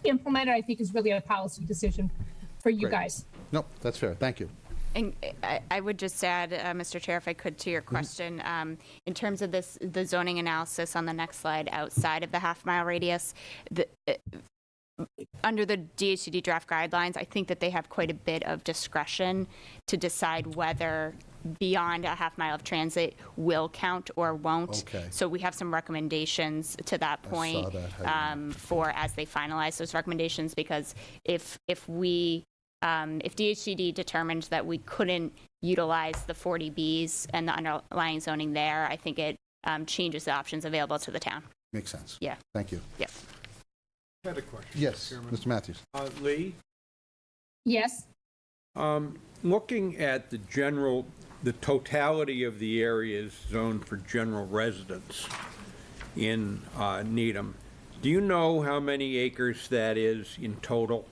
implement it, I think is really a policy decision for you guys. Nope, that's fair. Thank you. And I would just add, Mr. Chair, if I could, to your question, in terms of the zoning analysis on the next slide outside of the half mile radius, under the DHCD draft guidelines, I think that they have quite a bit of discretion to decide whether beyond a half mile of transit will count or won't. Okay. So we have some recommendations to that point for as they finalize those recommendations, because if DHCD determined that we couldn't utilize the 40Bs and the underlying zoning there, I think it changes the options available to the town. Makes sense. Yeah. Thank you. Yep. I had a question. Yes, Chairman. Mr. Matthews. Lee? Yes. Looking at the totality of the areas zoned for general residence in Needham, do you know how many acres that is in total?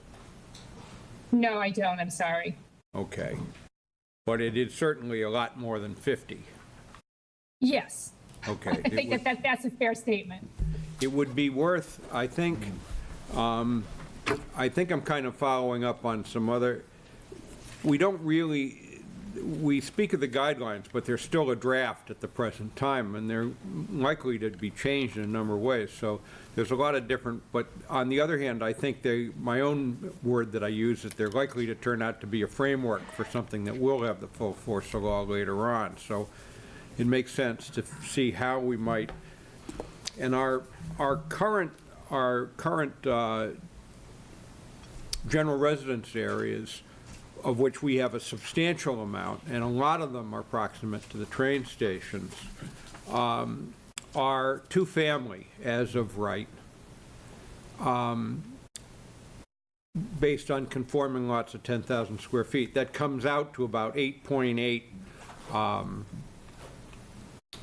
No, I don't. I'm sorry. Okay. But it is certainly a lot more than 50. Yes. Okay. I think that's a fair statement. It would be worth, I think I'm kind of following up on some other, we don't really, we speak of the guidelines, but they're still a draft at the present time, and they're likely to be changed in a number of ways. So there's a lot of different, but on the other hand, I think my own word that I use, that they're likely to turn out to be a framework for something that will have the full force of law later on. So it makes sense to see how we might, and our current general residence areas, of which we have a substantial amount, and a lot of them are proximate to the train stations, are two-family as of right, based on conforming lots of 10,000 square feet. That comes out to about 8.8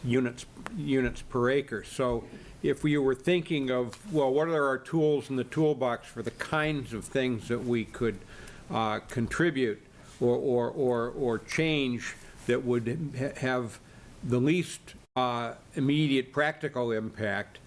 units per acre. So if we were thinking of, well, what are our tools in the toolbox for the kinds of things that we could contribute or change that would have the least immediate practical impact,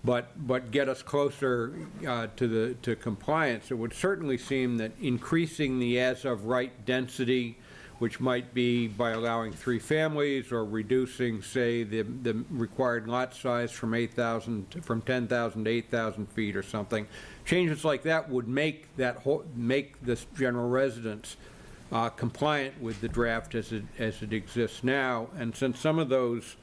but get us closer to compliance, it would certainly seem that increasing the as-of-right density, which might be by allowing 3 families or reducing, say, the required lot size from 10,000 to 8,000 feet or something. Changes like that would make this general residence compliant with the draft as it exists now. And since some of those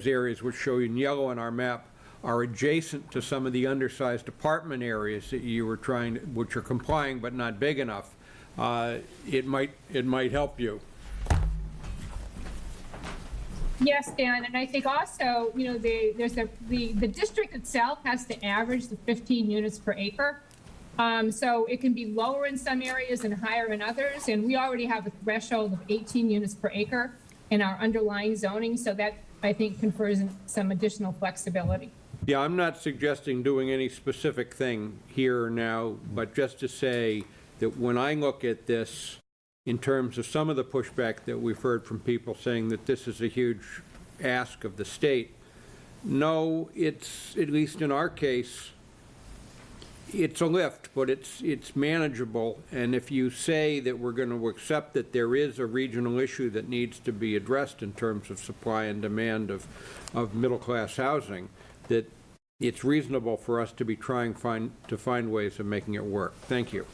areas which show in yellow on our map are adjacent to some of the undersized apartment areas that you were which are complying but not big enough, it might help you. Yes, Dan, and I think also, you know, the district itself has to average the 15 units per acre. So it can be lower in some areas and higher in others, and we already have a threshold of 18 units per acre in our underlying zoning, so that, I think, confers some additional flexibility. Yeah, I'm not suggesting doing any specific thing here or now, but just to say that when I look at this, in terms of some of the pushback that we've heard from people saying that this is a huge ask of the state, no, it's, at least in our case, it's a lift, but it's manageable. And if you say that we're going to accept that there is a regional issue that needs to be addressed in terms of supply and demand of middle-class housing, that it's reasonable for us to be trying to find ways of making it work. Thank you.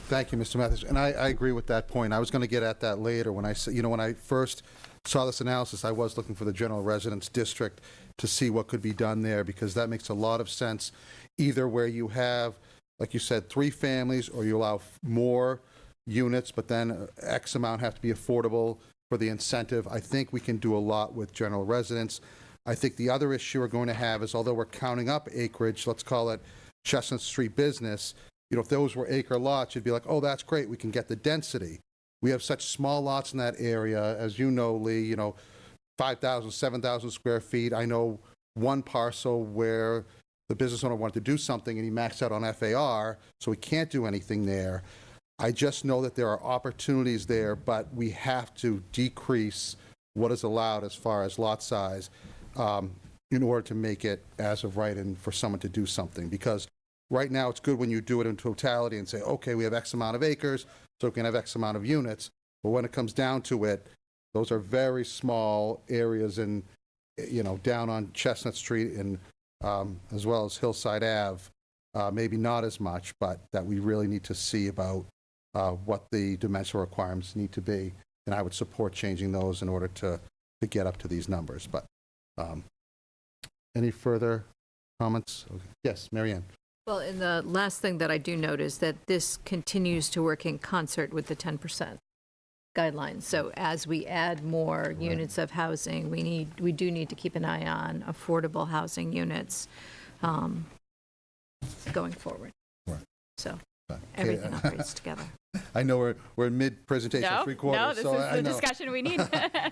Thank you, Mr. Mathis. And I agree with that point. I was going to get at that later. When when I first saw this analysis, I was looking for the general residence district to see what could be done there, because that makes a lot of sense, either where you have, like you said, 3 families, or you allow more units, but then X amount have to be affordable for the incentive. I think we can do a lot with general residence. I think the other issue we're going to have is, although we're counting up acreage, let's call it Chestnut Street business, if those were acre lots, you'd be like, oh, that's great, we can get the density. We have such small lots in that area, as you know, Lee, 5,000, 7,000 square feet. I know one parcel where the business owner wanted to do something and he maxed out on FAR, so we can't do anything there. I just know that there are opportunities there, but we have to decrease what is allowed as far as lot size in order to make it as of right and for someone to do something. Because right now, it's good when you do it in totality and say, okay, we have X amount of acres, so we can have X amount of units. But when it comes down to it, those are very small areas in, down on Chestnut Street and as well as Hillside Ave, maybe not as much, but that we really need to see about what the dimensional requirements need to be. And I would support changing those in order to get up to these numbers. But any further comments? Okay. Yes, Mary Ann. Well, and the last thing that I do note is that this continues to work in concert with the 10% guidelines. So as we add more units of housing, we do need to keep an eye on affordable housing units going forward. Right. So everything operates together. I know we're in mid-presentation, No, 3/4. no, this so is I the know. discussion we need.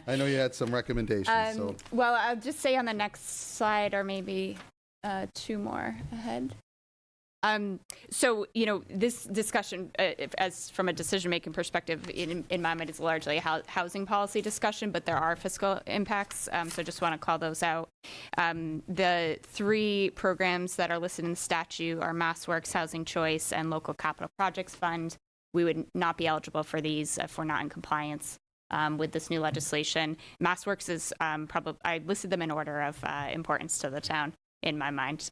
I know you had some recommendations. So. Well, I'll just say on the next slide, or maybe 2 more ahead. So, this discussion, as from a decision-making perspective, in my mind, is largely a housing policy discussion, but there are fiscal impacts, so just want to call those out. The 3 programs that are listed in the statute are MassWorks, Housing Choice, and Local Capital Projects Fund. we would not be eligible for these if we're not in compliance with this new legislation. MassWorks is probably, I listed them in order of importance to the town in my mind.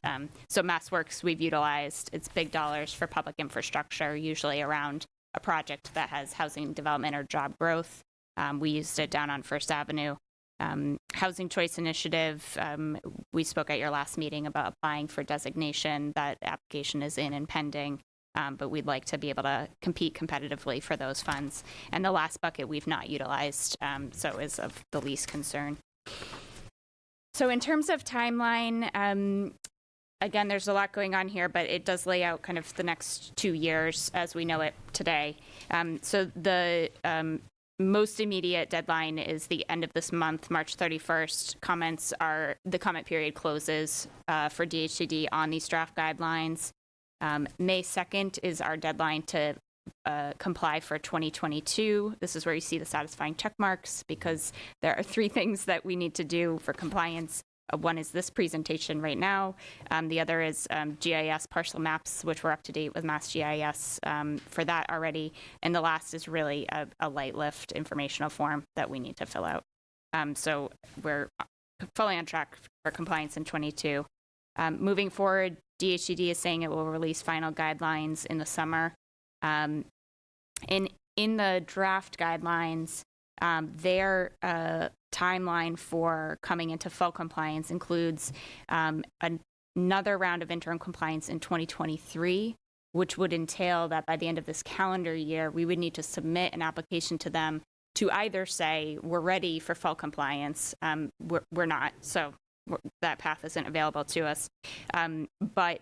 So MassWorks we've utilized, it's big dollars for public infrastructure, usually around a project that has housing development or job growth. We used it down on First Avenue. Housing Choice Initiative, we spoke at your last meeting about applying for designation. That application is in and pending, but we'd like to be able to compete competitively for those funds. And the last bucket we've not utilized, so is of the least concern. So in terms of timeline, again, there's a lot going on here, but it does lay out kind of the next 2 years as we know it today. So the most immediate deadline is the end of this month, March 31st. The comment period closes for DHCD on these draft guidelines. May 2nd is our deadline to comply for 2022. This is where you see the satisfying check marks, because there are 3 things that we need to do for compliance. One is this presentation right now. The other is GIS parcel maps, which we're up to date with Mass GIS for that already. And the last is really a light lift informational form that we need to fill out. So we're fully on track for compliance in 22. Moving forward, DHCD is saying it will release final guidelines in the summer. And in the draft guidelines, their timeline for coming into full compliance includes another round of interim compliance in 2023, which would entail that by the end of this calendar year, we would need to submit an application to them to either say we're ready for full compliance, we're not, so that path isn't available to us, but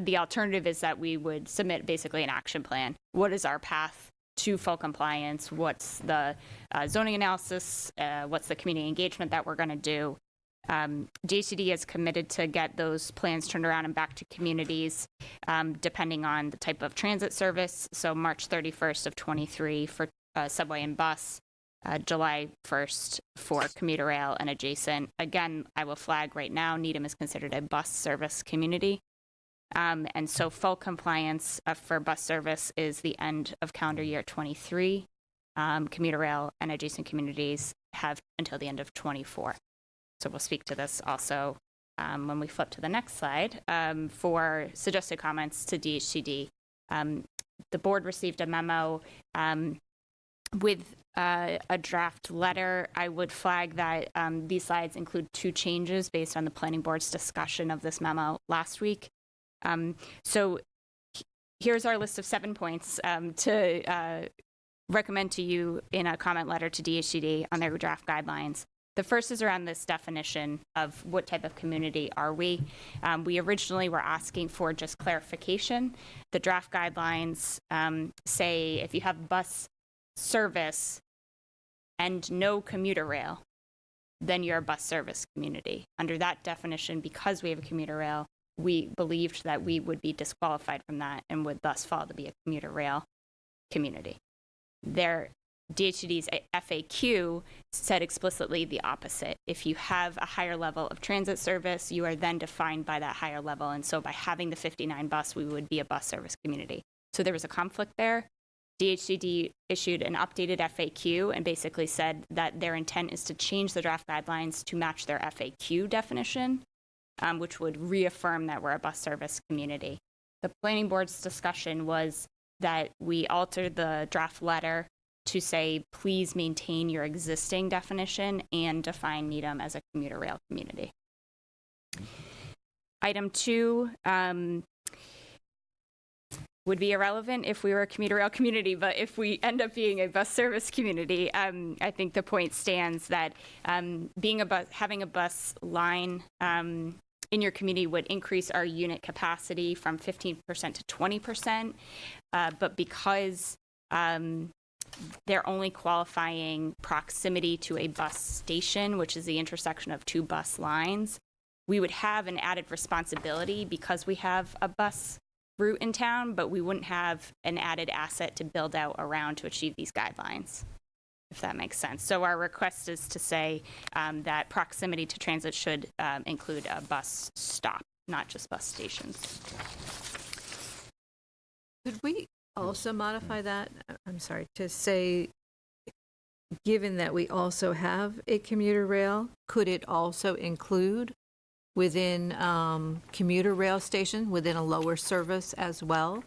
the alternative is that we would submit basically an action plan. What is our path to full compliance? What's the zoning analysis? What's the community engagement that we're going to do? DHCD is committed to get those plans turned around and back to communities, depending on the type of transit service. So March 31st of 23 for subway and bus, July 1st for commuter rail and adjacent. Again, I will flag right now, Needham is considered a bus service community. And so full compliance for bus service is the end of calendar year 23. Commuter rail and adjacent communities have until the end of 24. So we'll speak to this also when we flip to the next slide for suggested comments to DHCD. The board received a memo with a draft letter. I would flag that these slides include 2 changes based on the planning board's discussion of this memo last week. So here's our list of 7 points to recommend to you in a comment letter to DHCD on their draft guidelines. The first is around this definition of what type of community are we. We originally were asking for just clarification. The draft guidelines say if you have bus service and no commuter rail, then you're a bus service community. Under that definition, because we have a commuter rail, we believed that we would be disqualified from that and would thus fall to be a commuter rail community. Their DHCD's FAQ said explicitly the opposite. If you have a higher level of transit service, you are then defined by that higher level. And so by having the 59 bus, we would be a bus service community. So there was a conflict there. DHCD issued an updated FAQ and basically said that their intent is to change the draft guidelines to match their FAQ definition, which would reaffirm that we're a bus service community. The planning board's discussion was that we altered the draft letter to say, please maintain your existing definition and define Needham as a commuter rail community. Item 2 would be irrelevant if we were a commuter rail community, but if we end up being a bus service community, I think the point stands that having a bus line in your community would increase our unit capacity from 15% to 20%, but because they're only qualifying proximity to a bus station, which is the intersection of 2 bus lines, we would have an added responsibility because we have a bus route in town, but we wouldn't have an added asset to build out around to achieve these guidelines, if that makes sense. So our request is to say that proximity to transit should include a bus stop, not just bus stations. Could we also modify that, I'm sorry, to say, given that we also have a commuter rail, could it also include within commuter rail station, within a lower service as well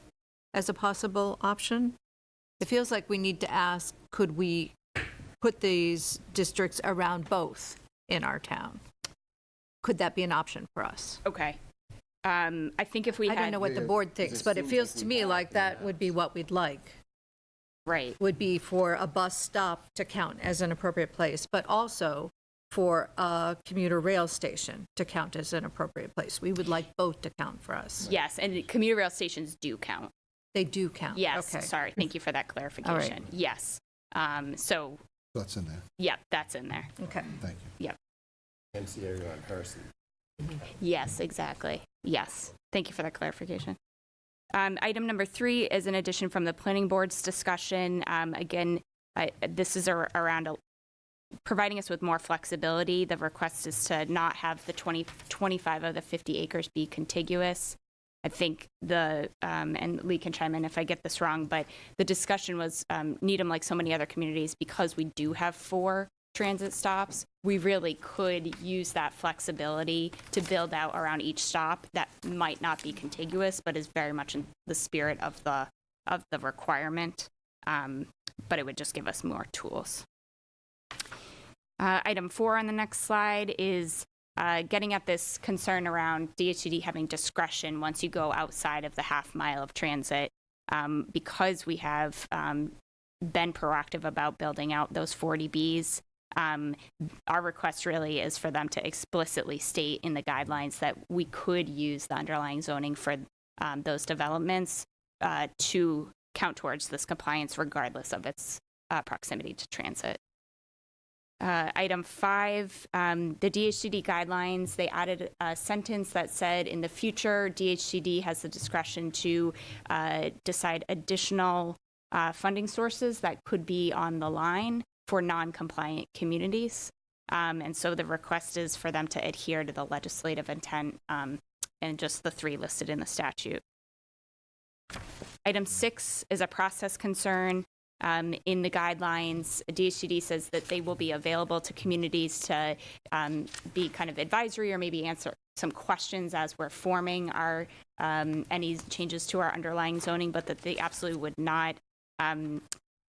as a possible option? It feels like we need to ask, could we put these districts around both in our town? Could that be an option for us? Okay. I think if we I had. don't know what the board thinks, but it feels to me like that would be what we'd like. Right. Would be for a bus stop to count as an appropriate place, but also for a commuter rail station to count as an appropriate place. We would like both to count for us. Yes, and commuter rail stations do count. They do count. Yes, Okay. sorry. Thank you for that clarification. Yes. So, That's in there. yeah, that's in there. Okay. Thank you. Yep. Hence the area on Harrison. Yes, exactly. Yes. Thank you for that clarification. Item number 3 is an addition from the planning board's discussion. Again, this is around providing us with more flexibility. The request is to not have the 25 of the 50 acres be contiguous. I think and Lee can chime in if I get this wrong, but the discussion was Needham, like so many other communities, because we do have 4 transit stops, we really could use that flexibility to build out around each stop that might not be contiguous, but is very much in the spirit of the requirement. But it would just give us more tools. Item 4 on the next slide is getting at this concern around DHCD having discretion once you go outside of the half mile of transit. Because we have been proactive about building out those 40 Bs, our request really is for them to explicitly state in the guidelines that we could use the underlying zoning for those developments to count towards this compliance regardless of its proximity to transit. Item 5, the DHCD guidelines, they added a sentence that said in the future, DHCD has the discretion to decide additional funding sources that could be on the line for non-compliant communities. And so the request is for them to adhere to the legislative intent and just the 3 listed in the statute. Item 6 is a process concern. In the guidelines, DHCD says that they will be available to communities to be kind of advisory or maybe answer some questions as we're forming our any changes to our underlying zoning, but that they absolutely would not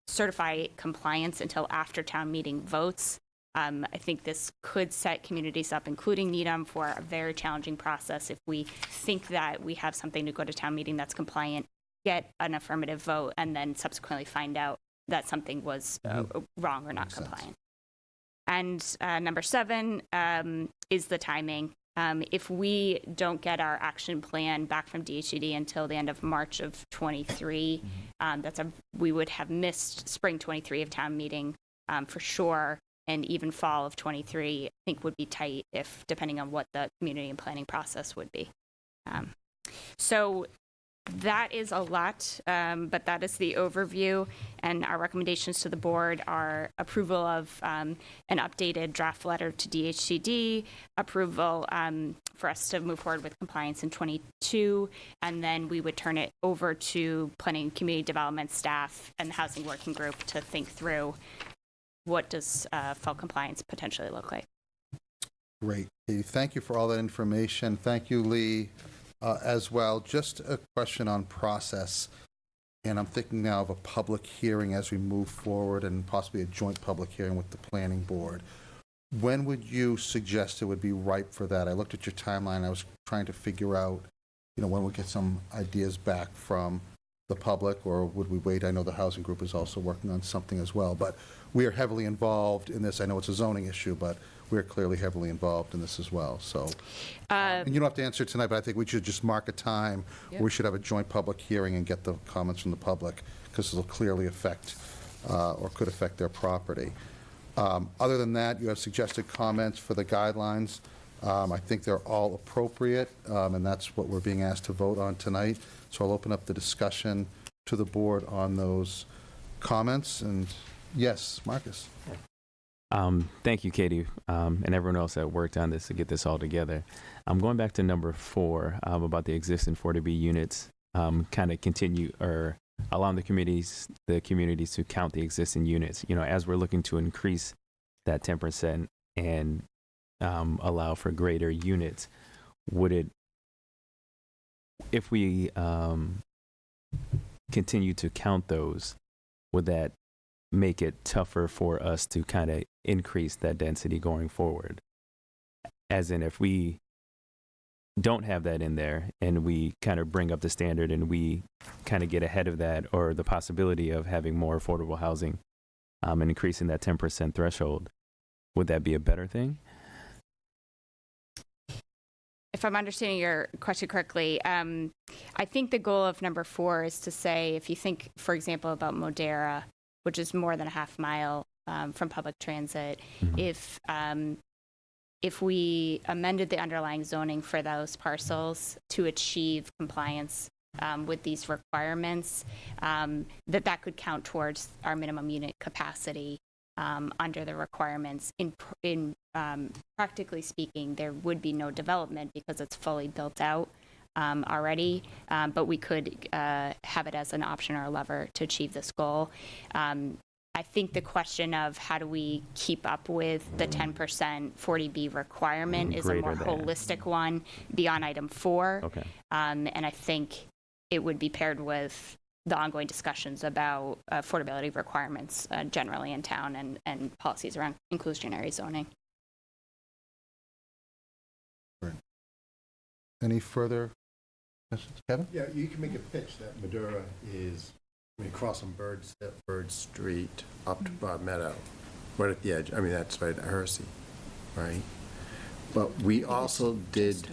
certify compliance until after town meeting votes. I think this could set communities up, including Needham, for a very challenging process if we think that we have something to go to town meeting that's compliant, get an affirmative vote, and then subsequently find out that something was wrong or not compliant. And number 7 is the timing. If we don't get our action plan back from DHCD until the end of March of 23, we would have missed spring 23 of town meeting for sure, and even fall of 23 I think would be tight if depending on what the community and planning process would be. So that is a lot, but that is the overview, and our recommendations to the board are approval of an updated draft letter to DHCD, approval for us to move forward with compliance in 22, and then we would turn it over to planning and community development staff and the housing working group to think through what does full compliance potentially look like. Great. Katie, thank you for all that information. Thank you, Lee. As well, just a question on process, and I'm thinking now of a public hearing as we move forward and possibly a joint public hearing with the planning board. When would you suggest it would be ripe for that? I looked at your timeline. I was trying to figure out, when we get some ideas back from the public, or would we wait? I know the housing group is also working on something as well, but we are heavily involved in this. I know it's a zoning issue, but we're clearly heavily involved in this as well. So, and you don't have to answer tonight, but I think we should just mark a time where we should have a joint public hearing and get the comments from the public, because it'll clearly affect or could affect their property. Other than that, you have suggested comments for the guidelines. I think they're all appropriate, and that's what we're being asked to vote on tonight. So I'll open up the discussion to the board on those comments. And yes, Marcus. Thank you, Katie, and everyone else that worked on this to get this all together. I'm going back to number 4 about the existing 40B units, kind of continue or allowing the communities to count the existing units. As we're looking to increase that 10% and allow for greater units, if we continue to count those, would that make it tougher for us to kind of increase that density going forward? As in, if we don't have that in there and we kind of bring up the standard and we kind of get ahead of that, or the possibility of having more affordable housing and increasing that 10% threshold, would that be a better thing? If I'm understanding your question correctly, I think the goal of number 4 is to say, if you think, for example, about Modera, which is more than a half mile from public transit, if we amended the underlying zoning for those parcels to achieve compliance with these requirements, that could count towards our minimum unit capacity under the requirements. In practically speaking, there would be no development because it's fully built out already, but we could have it as an option or a lever to achieve this goal. I think the question of how do we keep up with the 10% 40B requirement is a more holistic one beyond item 4. Okay. And I think it would be paired with the ongoing discussions about affordability requirements generally in town and policies around inclusionary zoning. Any further questions, Kevin? Yeah, you can make a pitch that Madura is, across from Bird Street up to Broad Meadow, right at the edge. That's right at Hersey, right? But we also did,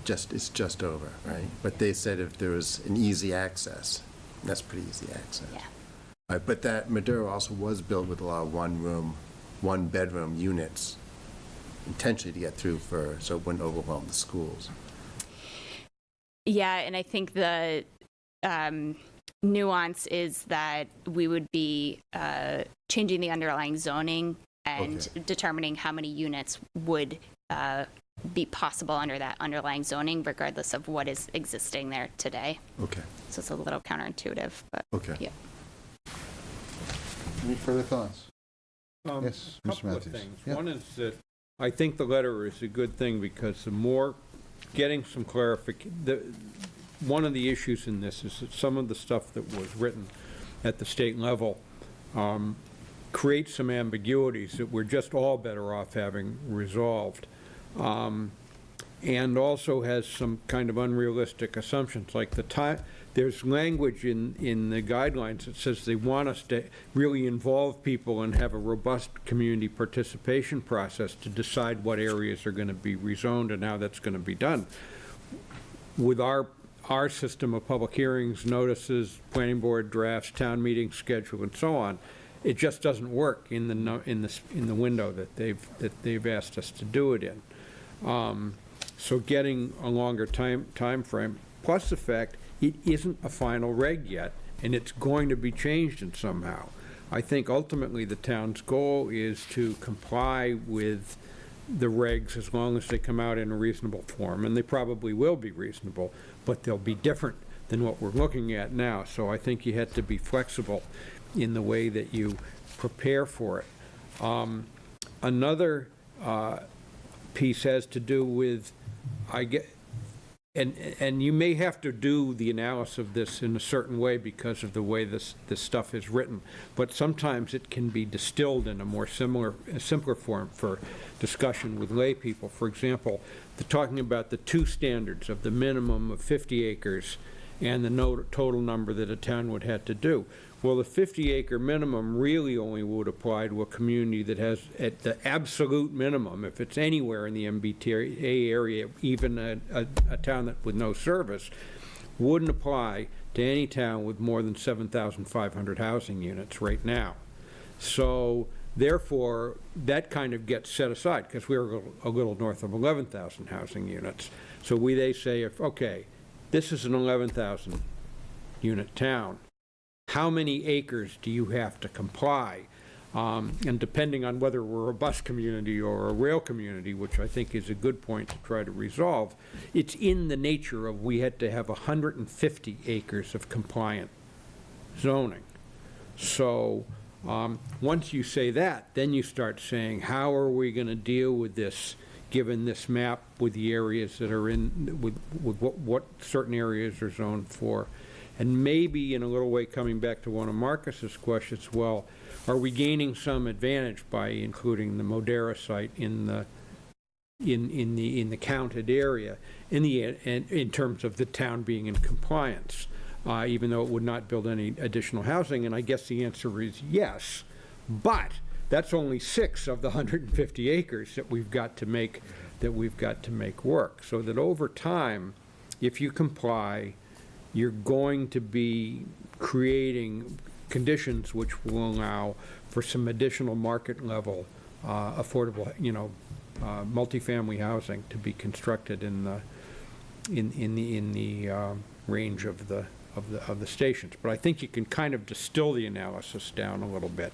it's just over, right? But they said if there was an easy access, that's pretty easy access. Yeah. But that Madura also was built with a lot of one-bedroom units, intentionally to get through so it wouldn't overwhelm the schools. Yeah, and I think the nuance is that we would be changing the underlying zoning and determining how many units would be possible under that underlying zoning, regardless of what is existing there today. Okay. So it's a little counterintuitive, but yeah. Any further thoughts? Yes, Mr. couple of Matthews. things. Yeah. One is that I think the letter is a good thing because the more getting some clarification. One of the issues in this is that some of the stuff that was written at the state level creates some ambiguities that we're just all better off having resolved. And also has some kind of unrealistic assumptions, like there's language in the guidelines that says they want us to really involve people and have a robust community participation process to decide what areas are going to be rezoned and how that's going to be done. With our system of public hearings, notices, planning board drafts, town meeting schedule, and so on, it just doesn't work in the window that they've asked us to do it in. So getting a longer time frame, plus the fact it isn't a final reg yet, and it's going to be changed in somehow. I think ultimately the town's goal is to comply with the regs as long as they come out in a reasonable form, and they probably will be reasonable, but they'll be different than what we're looking at now. So I think you have to be flexible in the way that you prepare for it. Another piece has to do with, and you may have to do the analysis of this in a certain way because of the way this stuff is written, but sometimes it can be distilled in a more simpler form for discussion with lay people. For example, talking about the two standards of the minimum of 50 acres and the total number that a town would have to do. Well, the 50-acre minimum really only would apply to a community that has, at the absolute minimum, if it's anywhere in the MBTA area, even a town with no service, wouldn't apply to any town with more than 7,500 housing units right now. So therefore, that kind of gets set aside because we're a little north of 11,000 housing units. So they say, okay, this is an 11,000 unit town. How many acres do you have to comply? And depending on whether we're a bus community or a rail community, which I think is a good point to try to resolve, it's in the nature of we had to have 150 acres of compliant zoning. So once you say that, then you start saying, how are we going to deal with this, given this map with the areas that are in, with what certain areas are zoned for? And maybe in a little way, coming back to one of Marcus's questions, well, are we gaining some advantage by including the Modera site in the counted area in terms of the town being in compliance, even though it would not build any additional housing? And I guess the answer is yes, but that's only 6 of the 150 acres that we've got to make work. So that over time, if you comply, you're going to be creating conditions which will allow for some additional market level affordable, multifamily housing to be constructed in the range of the stations. But I think you can kind of distill the analysis down a little bit.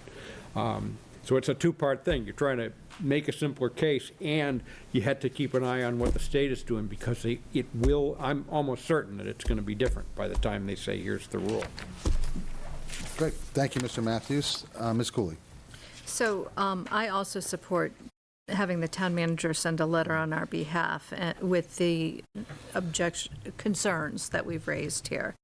So it's a two-part thing. You're trying to make a simpler case, and you had to keep an eye on what the state is doing, because it will, I'm almost certain that it's going to be different by the time they say, here's the rule. Great. Thank you, Mr. Matthews. Ms. Cooley. So I also support having the town manager send a letter on our behalf with the concerns that we've raised here.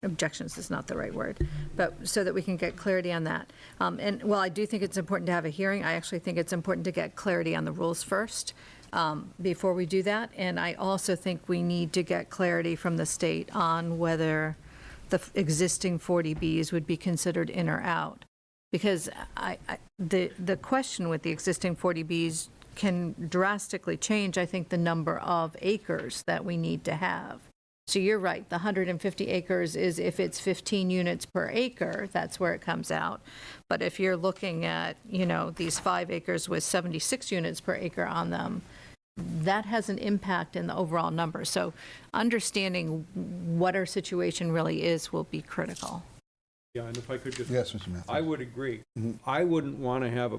Objections is not the right word, but so that we can get clarity on that. And while I do think it's important to have a hearing, I actually think it's important to get clarity on the rules first before we do that. And I also think we need to get clarity from the state on whether the existing 40Bs would be considered in or out. Because the question with the existing 40Bs can drastically change, I think, the number of acres that we need to have. So you're right, the 150 acres is if it's 15 units per acre, that's where it comes out. But if you're looking at, these 5 acres with 76 units per acre on them, that has an impact in the overall number. So understanding what our situation really is will be critical. Yeah, and if I could just... Yes, Mr. Matthews. I would agree. I wouldn't want to have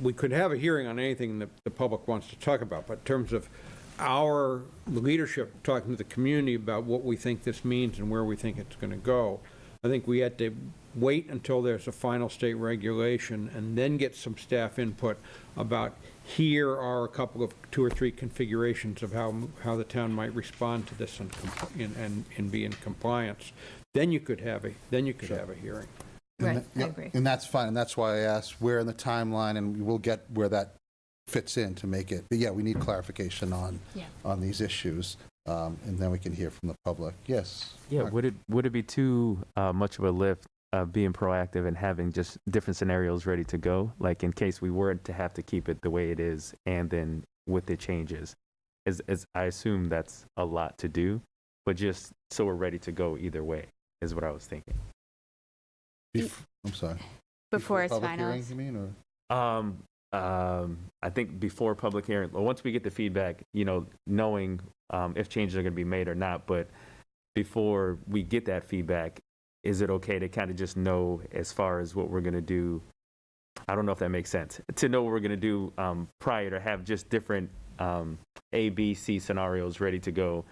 we could have a hearing on anything that the public wants to talk about, but in terms of our leadership talking to the community about what we think this means and where we think it's going to go, I think we had to wait until there's a final state regulation and then get some staff input about, here are a couple of 2 or 3 configurations of how the town might respond to this and be in compliance. Then you could have a hearing. Right, I agree. And that's fine, and that's why I asked where in the timeline, and we'll get where that fits in to make it. But yeah, we need clarification on these issues, and then we can hear from the public. Yes. Yeah. Mark. Would it be too much of a lift being proactive and having just different scenarios ready to go, like in case we were to have to keep it the way it is, and then with the changes? As I assume that's a lot to do, but just so we're ready to go either way is what I was thinking. I'm sorry. Before it's public hearing, finalized. you mean, or? I think before public hearing, well, once we get the feedback, knowing if changes are going to be made or not, but before we get that feedback, is it okay to kind of just know as far as what we're going to do? I don't know if that makes sense. To know what we're going to do prior, to have just different A, B, C scenarios ready to go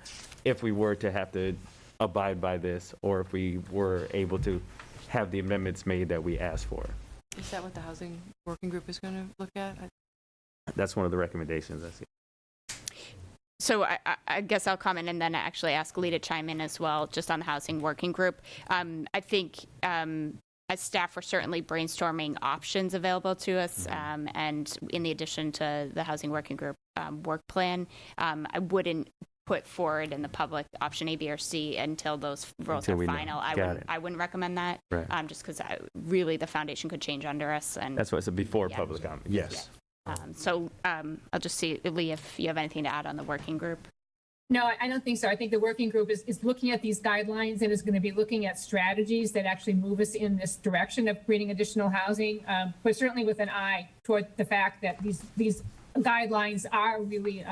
if we were to have to abide by this, or if we were able to have the amendments made that we asked for. Is that what the housing working group is going to look at? That's one of the recommendations I see. So I guess I'll comment and then actually ask Lee to chime in as well, just on the housing working group. I think as staff, we're certainly brainstorming options available to us, and in the addition to the housing working group work plan, I wouldn't put forward in the public option A, B, or C until those rules are final. I wouldn't recommend that, right. just because really the foundation could change under us. And that's why it's before public comment. Yes. So I'll just see, Lee, if you have anything to add on the working group. No, I don't think so. I think the working group is looking at these guidelines and is going to be looking at strategies that actually move us in this direction of creating additional housing, but certainly with an eye toward the fact that these guidelines are really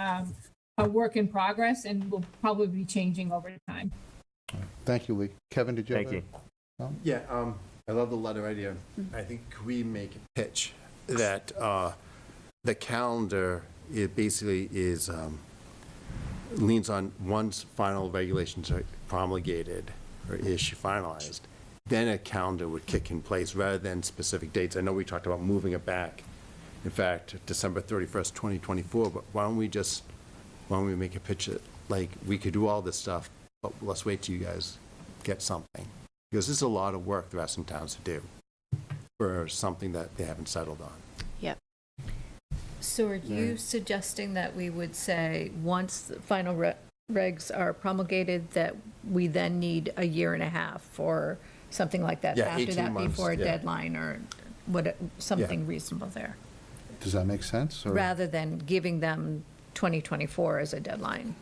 a work in progress and will probably be changing over time. Thank you, Lee. Kevin, did you have Yeah, I love the letter idea. I think we make a pitch that the calendar, it basically is leans on once final regulations are promulgated or issue finalized, then a calendar would kick in place rather than specific dates. I know we talked about moving it back, in fact, December 31st, 2024, but why don't we make a picture, like, we could do all this stuff, but let's wait till you guys get something. Because this is a lot of work there are some towns to do for something that they haven't settled on. Yep. So are you suggesting that we would say, once the final regs are promulgated, that we then need a year and a half or something like that? Yeah, after 18 that, months, before a yeah. deadline, or what, something reasonable there? Does that make sense? Or? Rather than giving them 2024 as a deadline.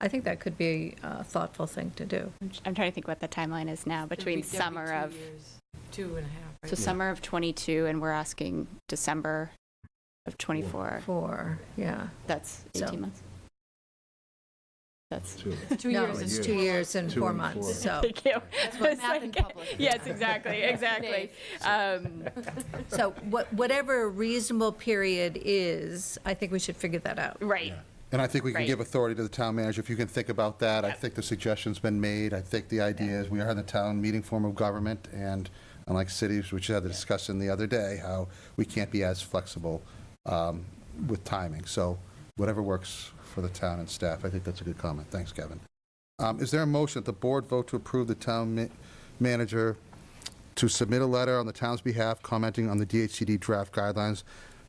I think that could be a thoughtful thing to do. I'm trying to think what the timeline is now between summer of, 2.5, right? so summer of 22, and we're asking December of 24. Yeah. That's 18 months. That's 2 No, years. it's 2 years and 4 months, so. Thank you. That's what math in public. Yes, exactly. So whatever reasonable period is, I think we should figure that out. Right. And I think we can Right. give authority to the town manager, if you can think about that. I think the suggestion's been made. I think the idea is we are in the town meeting form of government, and unlike cities, which we had the discussion the other day, how we can't be as flexible with timing. So whatever works for the town and staff, I think that's a good comment. Thanks, Kevin. Is there a motion that the board vote to approve the town manager to submit a letter on the town's behalf commenting on the DHCD draft guidelines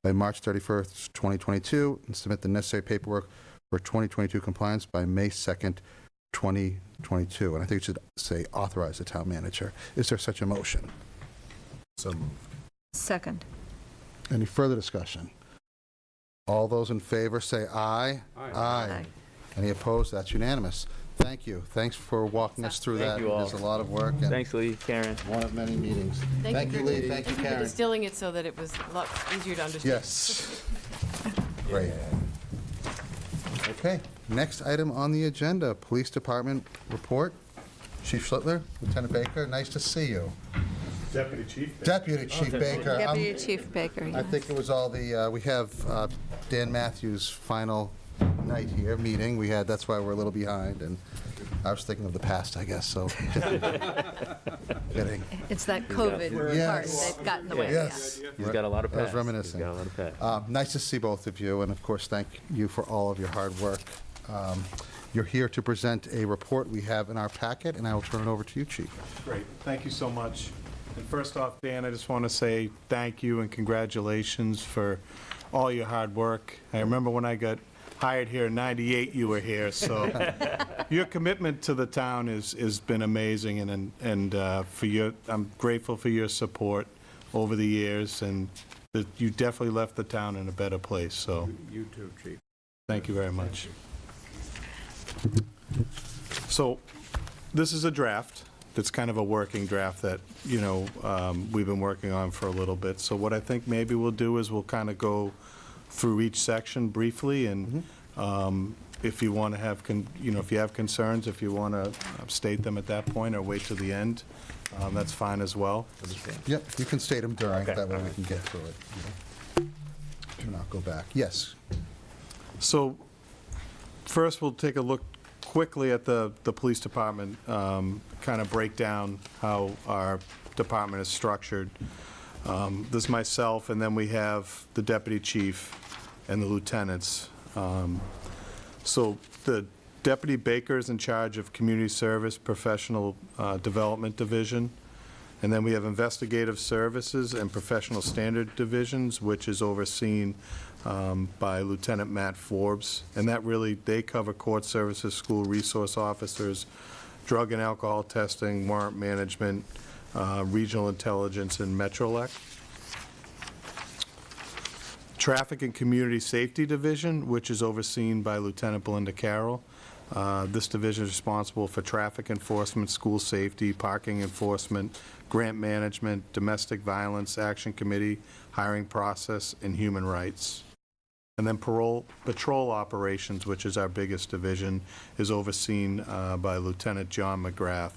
by March 31st, 2022, and submit the necessary paperwork for 2022 compliance by May 2nd, 2022? And I think it should say authorize the town manager. Is there such a motion? So moved. Second. Any further discussion? All those in favor say aye. Aye. Any opposed? That's unanimous. Thank you. Thanks for walking us through that. Thank you all. There's a lot of work. And Thanks, Lee, Karen. one of many meetings. Thank you, Lee. Thank you, For Karen. distilling it so that it was a lot easier to understand. Yes. Great. Okay, next item on the agenda, Police Department report. Chief Schlittler, Lieutenant Baker, nice to see you. Deputy Chief. Deputy Chief Baker. Deputy Chief Baker, I yes. think it was all the, we have Dan Matthews' final night here, meeting. That's why we're a little behind, and I was thinking of the past, I guess, so. Kidding. It's that COVID part Yes. that got in the way. Yes. He's got a lot of I was past. reminiscing. He's got a lot of past. Nice to see both of you, and of course, thank you for all of your hard work. You're here to present a report we have in our packet, and I will turn it over to you, Chief. Great, thank you so much. And first off, Dan, I just want to say thank you and congratulations for all your hard work. I remember when I got hired here in '98, you were here, so your commitment to the town has been amazing, and I'm grateful for your support over the years, and that you definitely left the town in a better place, so You too, Chief. thank you very much. So, this is a draft. That's kind of a working draft that, we've been working on for a little bit. So what I think maybe we'll do is we'll kind of go through each section briefly, and if you want to have, if you have concerns, if you want to state them at that point or wait till the end, that's fine as well. Yep, you can state them during, that way we can get through it. Do not go back. Yes. So, first, we'll take a look quickly at the police department, kind of break down how our department is structured. This is myself, and then we have the deputy chief and the lieutenants. So the deputy baker is in charge of community service, professional development division. And then we have investigative services and professional standard divisions, which is overseen by Lieutenant Matt Forbes. And that really, they cover court services, school resource officers, drug and alcohol testing, warrant management, regional intelligence, and Metrolec. Traffic and Community Safety Division, which is overseen by Lieutenant Belinda Carroll. This division is responsible for traffic enforcement, school safety, parking enforcement, grant management, domestic violence action committee, hiring process, and human rights. And then patrol operations, which is our biggest division, is overseen by Lieutenant John McGrath.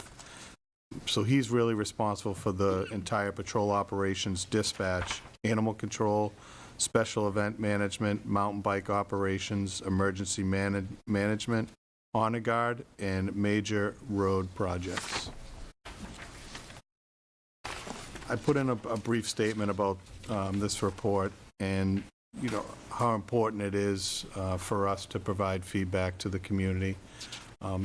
So he's really responsible for the entire patrol operations, dispatch, animal control, special event management, mountain bike operations, emergency management, honor guard, and major road projects. I put in a brief statement about this report and, you know, how important it is for us to provide feedback to the community.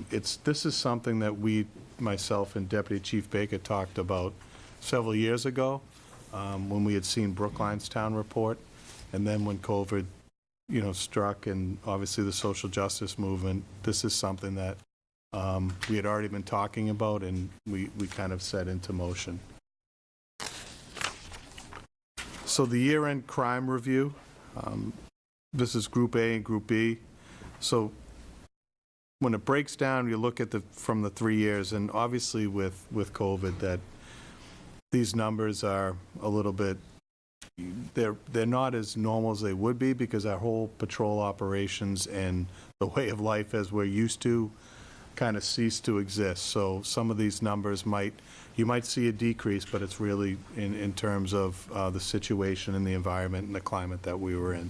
This is something that myself and Deputy Chief Baker talked about several years ago when we had seen Brookline's town report, and then when COVID, you know, struck, and obviously the social justice movement. This is something that we had already been talking about, and we kind of set into motion. So the year-end crime review, this is Group A and Group B. So when it breaks down, you look at from the 3 years, and obviously with COVID, that these numbers are a little bit, they're not as normal as they would be, because our whole patrol operations and the way of life as we're used to kind of ceased to exist. So some of these numbers you might see a decrease, but it's really in terms of the situation and the environment and the climate that we were in.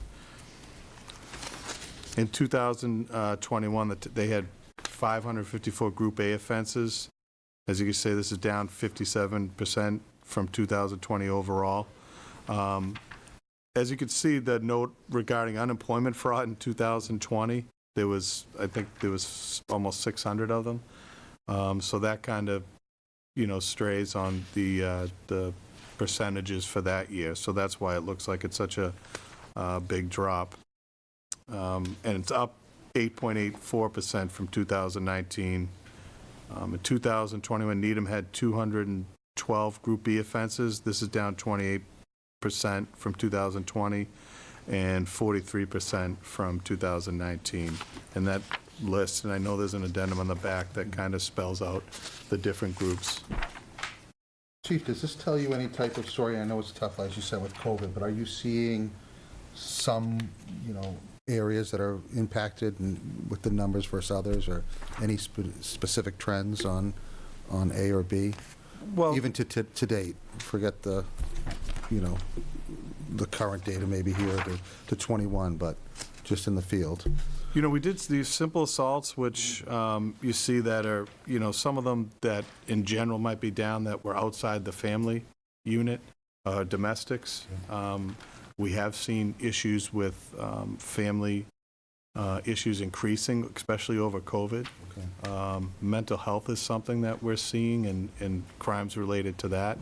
In 2021, they had 554 Group A offenses. As you can see, this is down 57% from 2020 overall. As you can see, the note regarding unemployment fraud in 2020, I think there was almost 600 of them. So that kind of, you know, strays on the percentages for that year. So that's why it looks like it's such a big drop. And it's up 8.84% from 2019. In 2021, Needham had 212 Group B offenses. This is down 28% from 2020 and 43% from 2019. And that list, and I know there's an addendum on the back that kind of spells out the different groups. Chief, does this tell you any type of story? I know it's tough, as you said, with COVID, but are you seeing some, you know, areas that are impacted with the numbers versus others, or any specific trends on A or B? Well, even to date, forget the, you know, the current data maybe here to 21, but just in the field. You know, we did these simple assaults, which you see that are, you know, some of them that in general might be down that were outside the family unit, domestics. We have seen issues with family issues increasing, especially over COVID. Okay. Mental health is something that we're seeing, and crimes related to that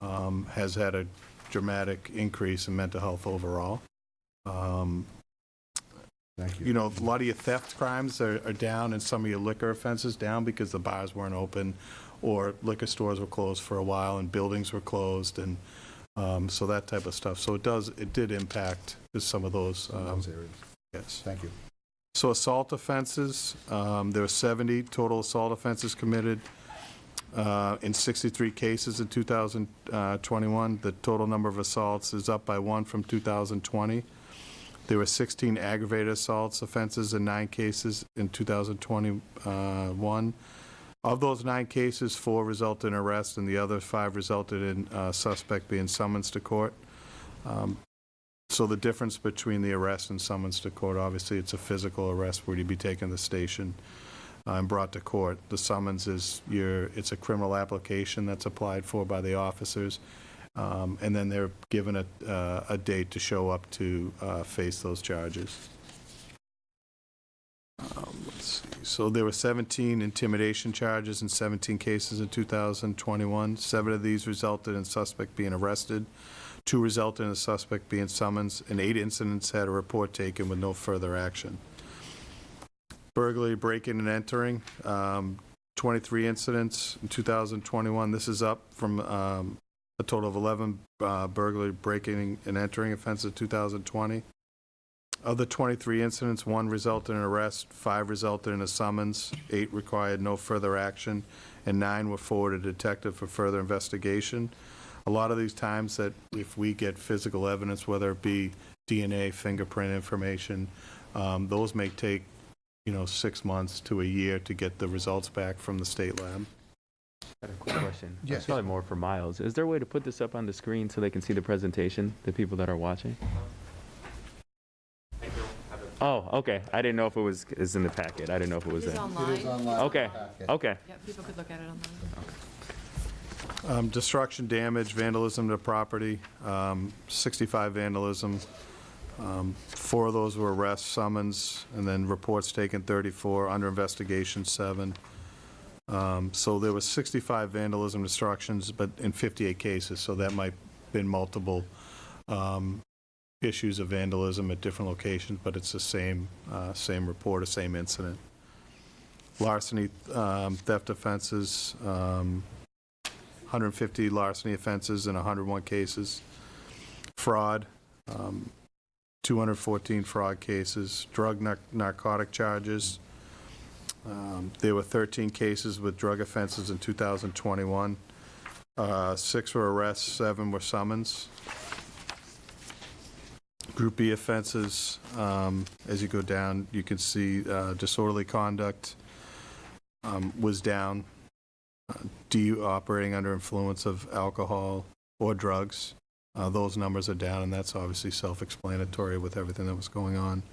has had a dramatic increase in mental health overall. Thank you. You know, a lot of your theft crimes are down, and some of your liquor offenses down because the bars weren't open, or liquor stores were closed for a while, and buildings were closed, and so that type of stuff. So it did impact some of those areas. Yes. Thank you. So assault offenses, there were 70 total assault offenses committed in 63 cases in 2021. The total number of assaults is up by 1 from 2020. There were 16 aggravated assaults offenses in 9 cases in 2021. Of those 9 cases, 4 resulted in arrest, and the other 5 resulted in suspect being summoned to court. So the difference between the arrest and summons to court, obviously it's a physical arrest where you'd be taken to the station and brought to court. The summons is it's a criminal application that's applied for by the officers, and then they're given a date to show up to face those charges. Let's see. So there were 17 intimidation charges in 17 cases in 2021. 7 of these resulted in suspect being arrested. 2 resulted in a suspect being summoned, and 8 incidents had a report taken with no further action. Burglary, breaking and entering, 23 incidents in 2021. This is up from a total of 11 burglary, breaking and entering offenses in 2020. Of the 23 incidents, 1 resulted in an arrest, 5 resulted in a summons, 8 required no further action, and 9 were forwarded to a detective for further investigation. A lot of these times that if we get physical evidence, whether it be DNA, fingerprint information, those may take, 6 months to a year to get the results back from the state lab. I got a quick question. Yes. It's probably more for Miles. Is there a way to put this up on the screen so they can see the presentation, the people that are watching? Oh, okay. I didn't know if is in the packet. I didn't know if it was It's in. online. It is online. Okay. Okay. Yeah, people could look at it online. Destruction, damage, vandalism to property, 65 vandalism. 4 of those were arrests, summons, and then reports taken 34, under investigation 7. So there was 65 vandalism destructions, but in 58 cases, so that might have been multiple issues of vandalism at different locations, but it's the same report, the same incident. Larceny, theft offenses, 150 larceny offenses in 101 cases. Fraud, 214 fraud cases. Drug narcotic charges, there were 13 cases with drug offenses in 2021. 6 were arrests, 7 were summons. Group B offenses, as you go down, you can see disorderly conduct was down. Operating under influence of alcohol or drugs, those numbers are down, and that's obviously self-explanatory with everything that was going on.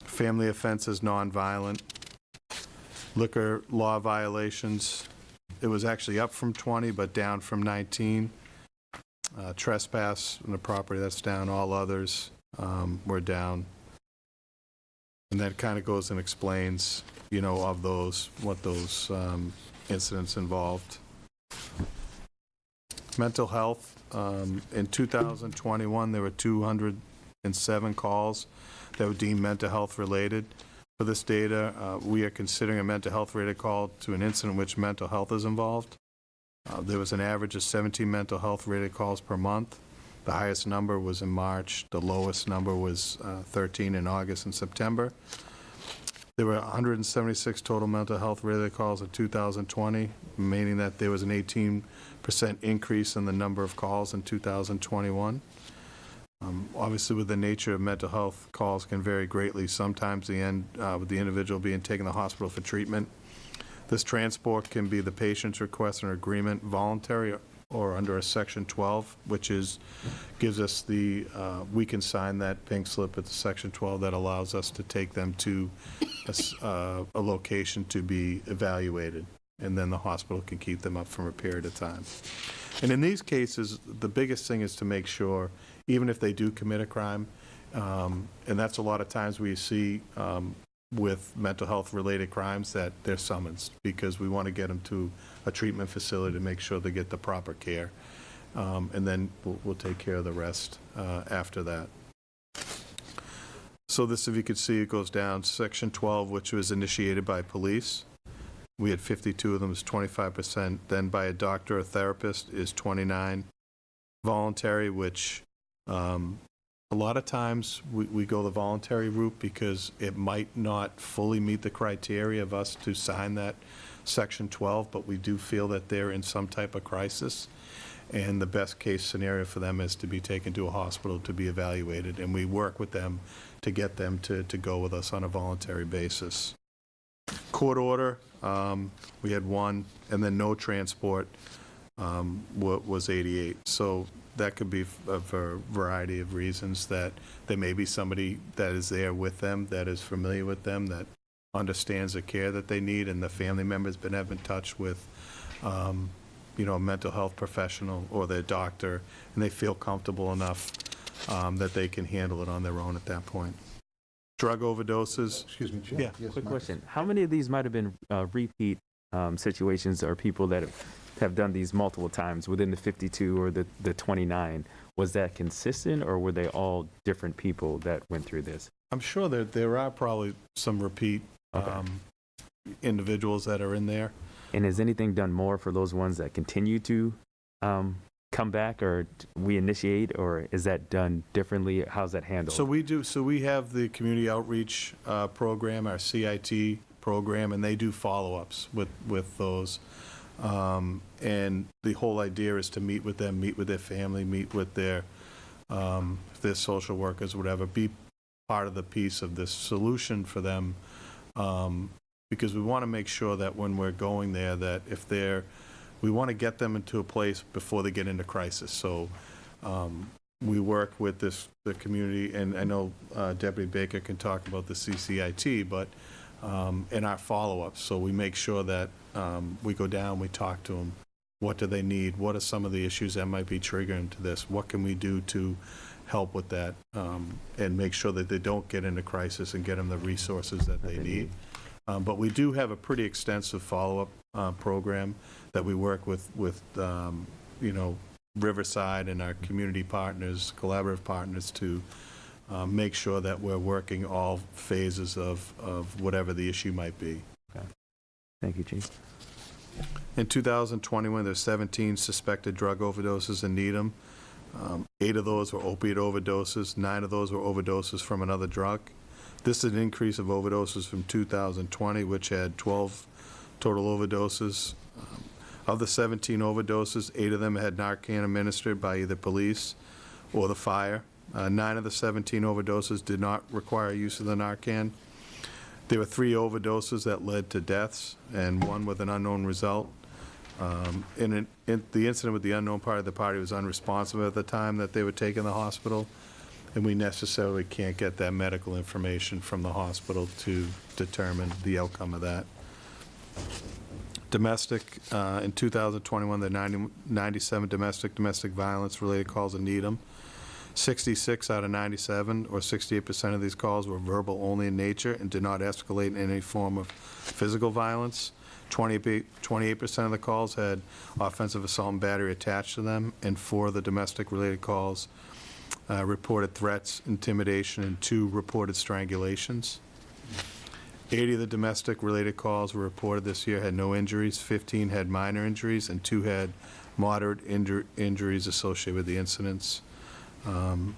Family offenses, nonviolent. Liquor law violations, it was actually up from 20, but down from 19. Trespass on the property, that's down. All others were down. And that kind of goes and explains, of those, what those incidents involved. Mental health, in 2021, there were 207 calls that were deemed mental health related. For this data, we are considering a mental health related call to an incident in which mental health is involved. There was an average of 17 mental health related calls per month. The highest number was in March. The lowest number was 13 in August and September. There were 176 total mental health related calls in 2020, meaning that there was an 18% increase in the number of calls in 2021. Obviously, with the nature of mental health, calls can vary greatly. Sometimes the end with the individual being taken to the hospital for treatment. This transport can be the patient's request and agreement, voluntary or under a Section 12, which gives us we can sign that pink slip at the Section 12 that allows us to take them to a location to be evaluated, and then the hospital can keep them up for a period of time. And in these cases, the biggest thing is to make sure, even if they do commit a crime, and that's a lot of times we see with mental health related crimes, that they're summoned, because we want to get them to a treatment facility to make sure they get the proper care. And then we'll take care of the rest after that. So this, if you could see, it goes down. Section 12, which was initiated by police, we had 52 of them, is 25%. Then by a doctor or therapist is 29. Voluntary, which a lot of times we go the voluntary route because it might not fully meet the criteria of us to sign that Section 12, but we do feel that they're in some type of crisis. And the best case scenario for them is to be taken to a hospital to be evaluated. And we work with them to get them to go with us on a voluntary basis. Court order, we had 1, and then no transport was 88. So that could be for a variety of reasons, that there may be somebody that is there with them, that is familiar with them, that understands the care that they need, and the family member's been in touch with a mental health professional or their doctor, and they feel comfortable enough that they can handle it on their own at that point. Drug overdoses. Excuse me, Jim. Yeah. Yes, Quick Mark. question. How many of these might have been repeat situations, or people that have done these multiple times within the 52 or the 29? Was that consistent, or were they all different people that went through this? I'm sure there are probably some repeat individuals that are in there. And is anything done more for those ones that continue to come back, or we initiate, or is that done differently? How's that handled? So we have the community outreach program, our CIT program, and they do follow-ups with those. And the whole idea is to meet with them, meet with their family, meet with their social workers, whatever, be part of the piece of this solution for them, because we want to make sure that when we're going there, that if we want to get them into a place before they get into crisis. So we work with the community, and I know Deputy Baker can talk about the CCIT, but in our follow-ups. So we make sure that we go down, we talk to them. What do they need? What are some of the issues that might be triggering to this? What can we do to help with that and make sure that they don't get into crisis and get them the resources that they need? But we do have a pretty extensive follow-up program that we work with Riverside and our community partners, collaborative partners, to make sure that we're working all phases of whatever the issue might be. Okay. Thank you, Chief. In 2021, there's 17 suspected drug overdoses in Needham. 8 of those were opiate overdoses. 9 of those were overdoses from another drug. This is an increase of overdoses from 2020, which had 12 total overdoses. Of the 17 overdoses, 8 of them had Narcan administered by either police or the fire. 9 of the 17 overdoses did not require use of the Narcan. There were 3 overdoses that led to deaths and 1 with an unknown result. The incident with the unknown part of the party was unresponsive at the time that they were taken to the hospital, and we necessarily can't get that medical information from the hospital to determine the outcome of that. Domestic, in 2021, there are 97 domestic violence-related calls in Needham. 66 out of 97, or 68% of these calls, were verbal only in nature and did not escalate in any form of physical violence. 28% of the calls had offensive assault and battery attached to them, and 4 of the domestic-related calls reported threats, intimidation, and 2 reported strangulations. 80 of the domestic-related calls were reported this year had no injuries, 15 had minor injuries, and 2 had moderate injuries associated with the incidents. In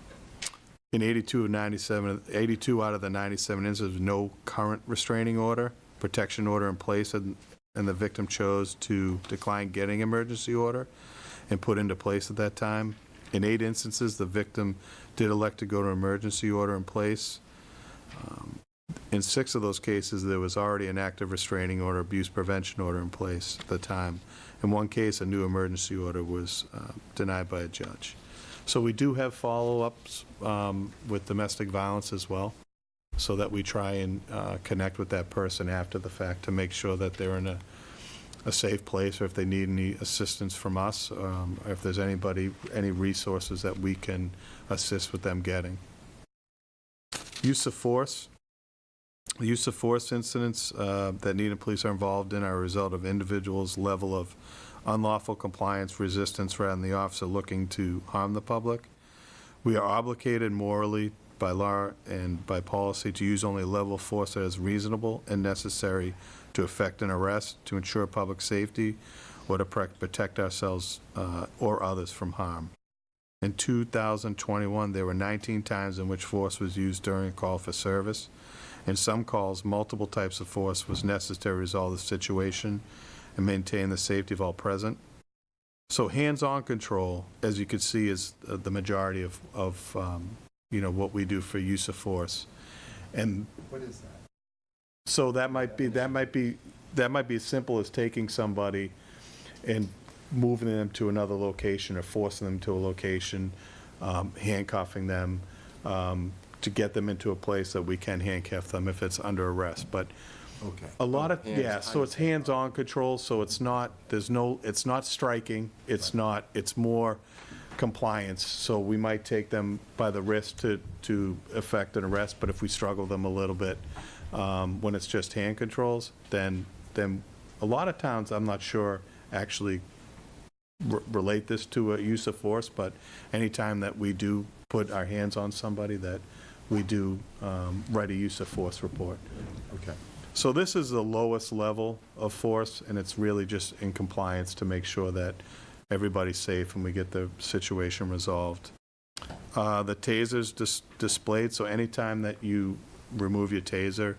82 out of the 97 incidents, no current restraining order, protection order in place, and the victim chose to decline getting emergency order and put into place at that time. In 8 instances, the victim did elect to go to emergency order in place. In 6 of those cases, there was already an active restraining order, abuse prevention order in place at the time. In 1 case, a new emergency order was denied by a judge. So we do have follow-ups with domestic violence as well, so that we try and connect with that person after the fact to make sure that they're in a safe place, or if they need any assistance from us, or if there's any resources that we can assist with them getting. Use of force. The use of force incidents that Needham Police are involved in are a result of individuals' level of unlawful compliance, resistance, rather than the officer looking to harm the public. We are obligated morally by law and by policy to use only a level of force that is reasonable and necessary to effect an arrest, to ensure public safety, or to protect ourselves or others from harm. In 2021, there were 19 times in which force was used during a call for service. In some calls, multiple types of force was necessary to resolve the situation and maintain the safety of all present. So hands-on control, as you can see, is the majority of what we do for use of force. And What is that? so that might be as simple as taking somebody and moving them to another location or forcing them to a location, handcuffing them, to get them into a place that we can handcuff them if it's under arrest. But Okay. a lot of, so it's hands-on control, so it's not striking, it's more compliance. So we might take them by the wrist to effect an arrest, but if we struggle them a little bit, when it's just hand controls, then a lot of towns, I'm not sure, actually relate this to a use of force, but anytime that we do put our hands on somebody, that we do write a use of force report. Okay. So this is the lowest level of force, and it's really just in compliance to make sure that everybody's safe and we get the situation resolved. The taser's displayed, so anytime that you remove your taser,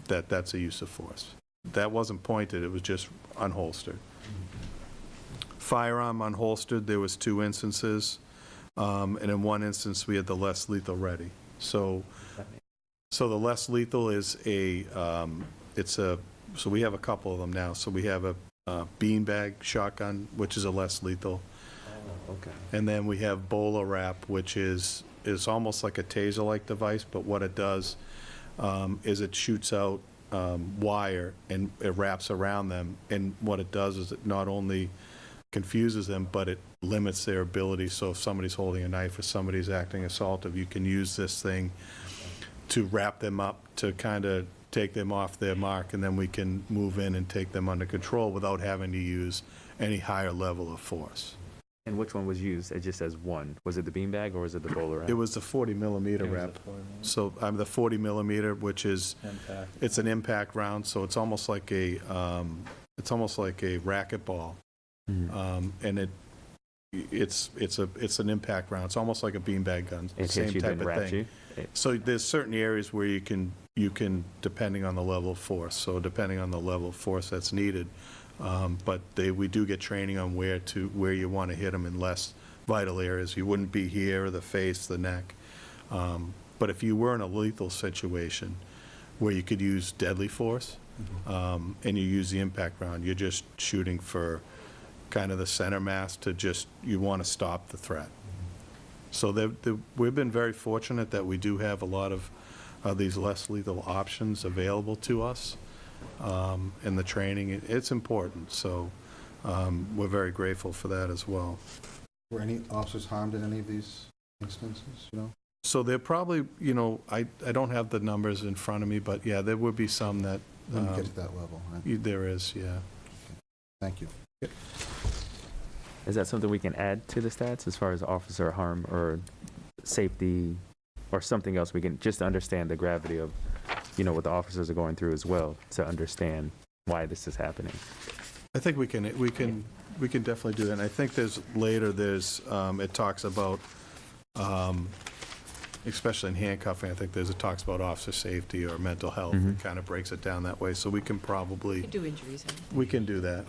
that's a use of force. That wasn't pointed, it was just unholstered. Firearm unholstered, there was 2 instances, and in 1 instance, we had the less lethal ready. So the less lethal is so we have a couple of them now. So we have a beanbag shotgun, which is a less lethal. Oh, okay. And then we have bowler wrap, which is almost like a taser-like device, but what it does is it shoots out wire, and it wraps around them. And what it does is it not only confuses them, but it limits their ability. So if somebody's holding a knife or somebody's acting assaultive, you can use this thing to wrap them up, to kind of take them off their mark, and then we can move in and take them under control without having to use any higher level of force. And which one was used? It just says one. Was it the beanbag or was it the bowler round? It was the 40 millimeter wrap. So I'm the 40 millimeter, which is, it's an impact round, so it's almost like a racquetball. And it's an impact round. It's almost like a beanbag gun. It Same hits you, type then of wraps thing. you? So there's certain areas where you can, depending on the level of force, so depending on the level of force that's needed. But we do get training on where you want to hit them in less vital areas. You wouldn't be here, the face, the neck. But if you were in a lethal situation where you could use deadly force, and you use the impact round, you're just shooting for kind of the center mass you want to stop the threat. So we've been very fortunate that we do have a lot of these less lethal options available to us. And the training, it's important. So we're very grateful for that as well. Were any officers harmed in any of these instances, you know? So there probably, I don't have the numbers in front of me, but yeah, there would be some that. When you get to that level, right? There is, yeah. Thank you. Is that something we can add to the stats as far as officer harm or safety or something else we can, just to understand the gravity of, what the officers are going through as well, to understand why this is happening? I think we can definitely do that. And I think it talks about, especially in handcuffing, I think it talks about officer safety or mental health. It kind of breaks it down that way. So we can probably. Do injuries. We can do that.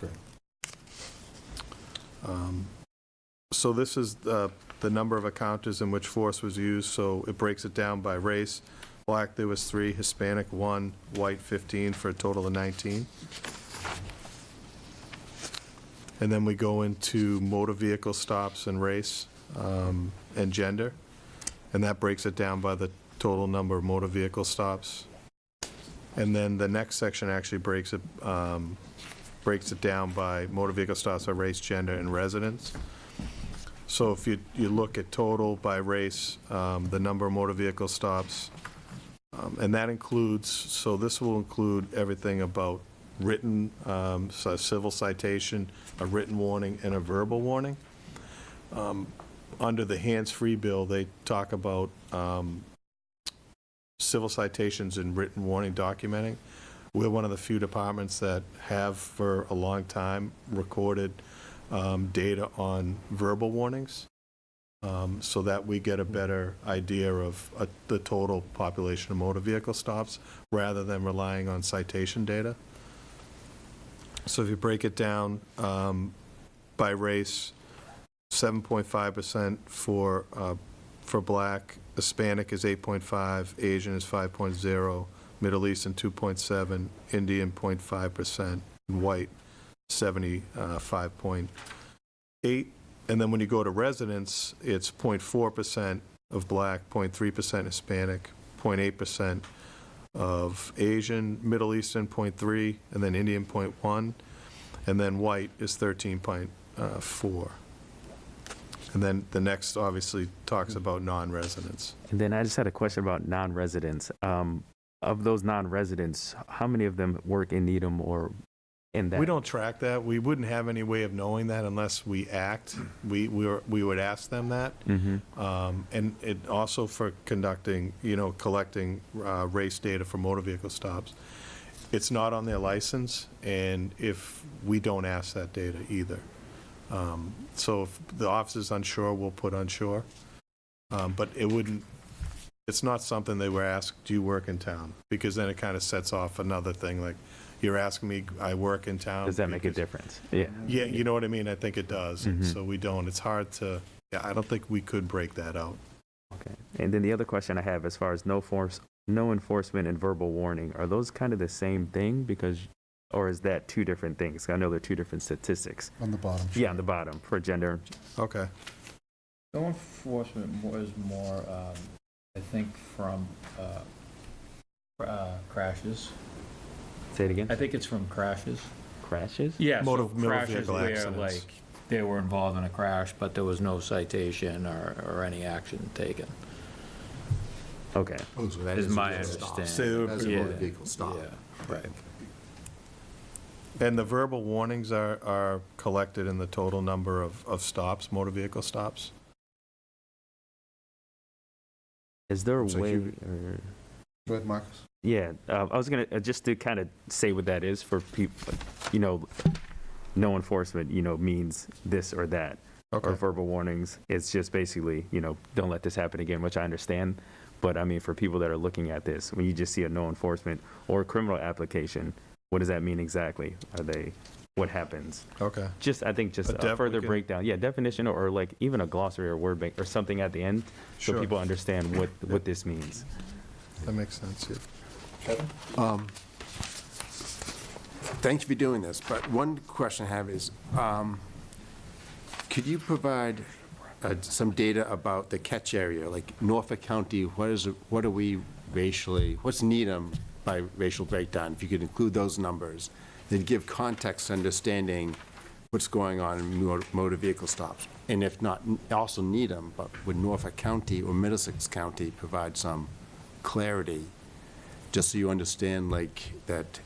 So this is the number of encounters in which force was used. So it breaks it down by race. Black, there was 3, Hispanic, 1, white, 15, for a total of 19. And then we go into motor vehicle stops and race and gender. And that breaks it down by the total number of motor vehicle stops. And then the next section actually breaks it down by motor vehicle stops by race, gender, and residence. So if you look at total by race, the number of motor vehicle stops, and that includes, so this will include everything about written, so a civil citation, a written warning, and a verbal warning. Under the hands-free bill, they talk about civil citations and written warning documenting. We're one of the few departments that have, for a long time, recorded data on verbal warnings, so that we get a better idea of the total population of motor vehicle stops, rather than relying on citation data. So if you break it down by race, 7.5% for Black, Hispanic is 8.5, Asian is 5.0, Middle Eastern 2.7, Indian 0.5%, and white 75.8. And then when you go to residents, it's 0.4% of Black, 0.3% Hispanic, 0.8% of Asian, Middle Eastern 0.3, and then Indian 0.1, and then white is 13.4. And then the next obviously talks about non-residents. And then I just had a question about non-residents. Of those non-residents, how many of them work in Needham or in that? We don't track that. We wouldn't have any way of knowing that unless we act. We would ask them that. And it also for collecting race data for motor vehicle stops. It's not on their license, and if we don't ask that data either. So if the officer's unsure, we'll put unsure. But it's not something they were asked, do you work in town? Because then it kind of sets off another thing, like, you're asking me, I work in town. Does that make a difference? Yeah. Yeah, you know what I mean? I think it does. So we don't. It's hard to, I don't think we could break that out. Okay. And then the other question I have, as far as no enforcement and verbal warning, are those kind of the same thing? Or is that two different things? I know they're two different statistics. On the bottom. Yeah, on the bottom for gender. Okay. No enforcement was more, I think, from crashes, Say it again? I think it's from crashes. Crashes? Yeah, so Motor crashes vehicle where, accidents. like, they were involved in a crash, but there was no citation or any action taken. Okay. Oh, so that Is is a my vehicle stop. understanding. That's a Yeah. motor vehicle stop. Yeah, right. And the verbal warnings are collected in the total number of stops, motor vehicle stops? Is there a So way, you- or, Go ahead, Marcus. yeah, I was gonna, just to kind of say what that is for people, no enforcement, means this or that. Okay. Or verbal warnings, it's just basically, don't let this happen again, which I understand. But I mean, for people that are looking at this, when you just see a no enforcement or a criminal application, what does that mean exactly? What happens? Okay. I think just A a further we can- breakdown. Yeah, definition or like even a glossary or word bank or something at the end so Sure. people understand what this means. That makes sense, yeah. Thank you for doing this, but one question I have is, could you provide some data about the catch area, like Norfolk County, what are we racially, what's Needham by racial breakdown? If you could include those numbers, then give context understanding what's going on in motor vehicle stops. And if not, also Needham, but would Norfolk County or Middlesex County provide some clarity, just so you understand, like, that,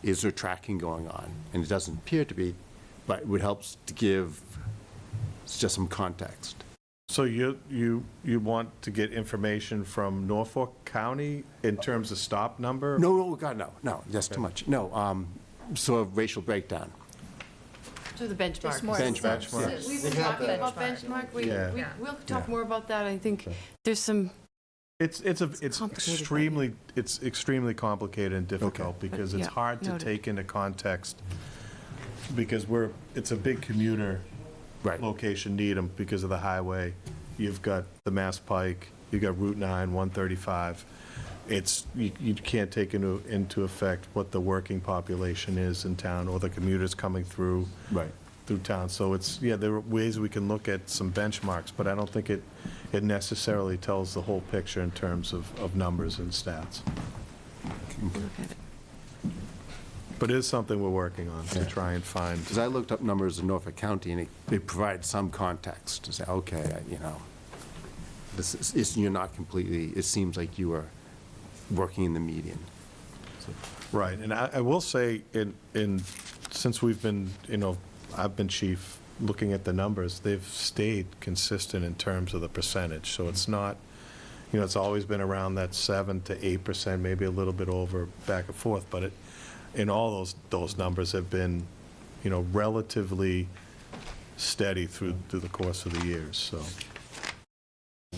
is there tracking going on? And it doesn't appear to be, but it would help to give just some context. So you want to get information from Norfolk County in terms of stop number? No, God, no, that's too much. No, so a racial breakdown. So the benchmark. Just more Benchmark. So we've been talking about benchmark. Yeah. We'll talk more about that. I think there's some, It's complicated, extremely complicated and difficult because it's yeah, hard to noted. take into context because it's a big commuter location, Needham, because of the highway. You've got the Mass Pike, you've got Route 9, 135. You can't take into effect what the working population is in town or the commuters coming through town. So there are ways we can look at some benchmarks, but I don't think it necessarily tells the whole picture in terms of numbers and stats. But it is something we're working on to try and find. Because I looked up numbers in Norfolk County, and it provides some context to say, okay, you're not completely, it seems like you are working in the median. Right, and I will say, since we've been, I've been chief, looking at the numbers, they've stayed consistent in terms of the percentage. So it's not, it's always been around that 7 to 8%, maybe a little bit over, back and forth. But in all those numbers have been, relatively steady through the course of the years. So.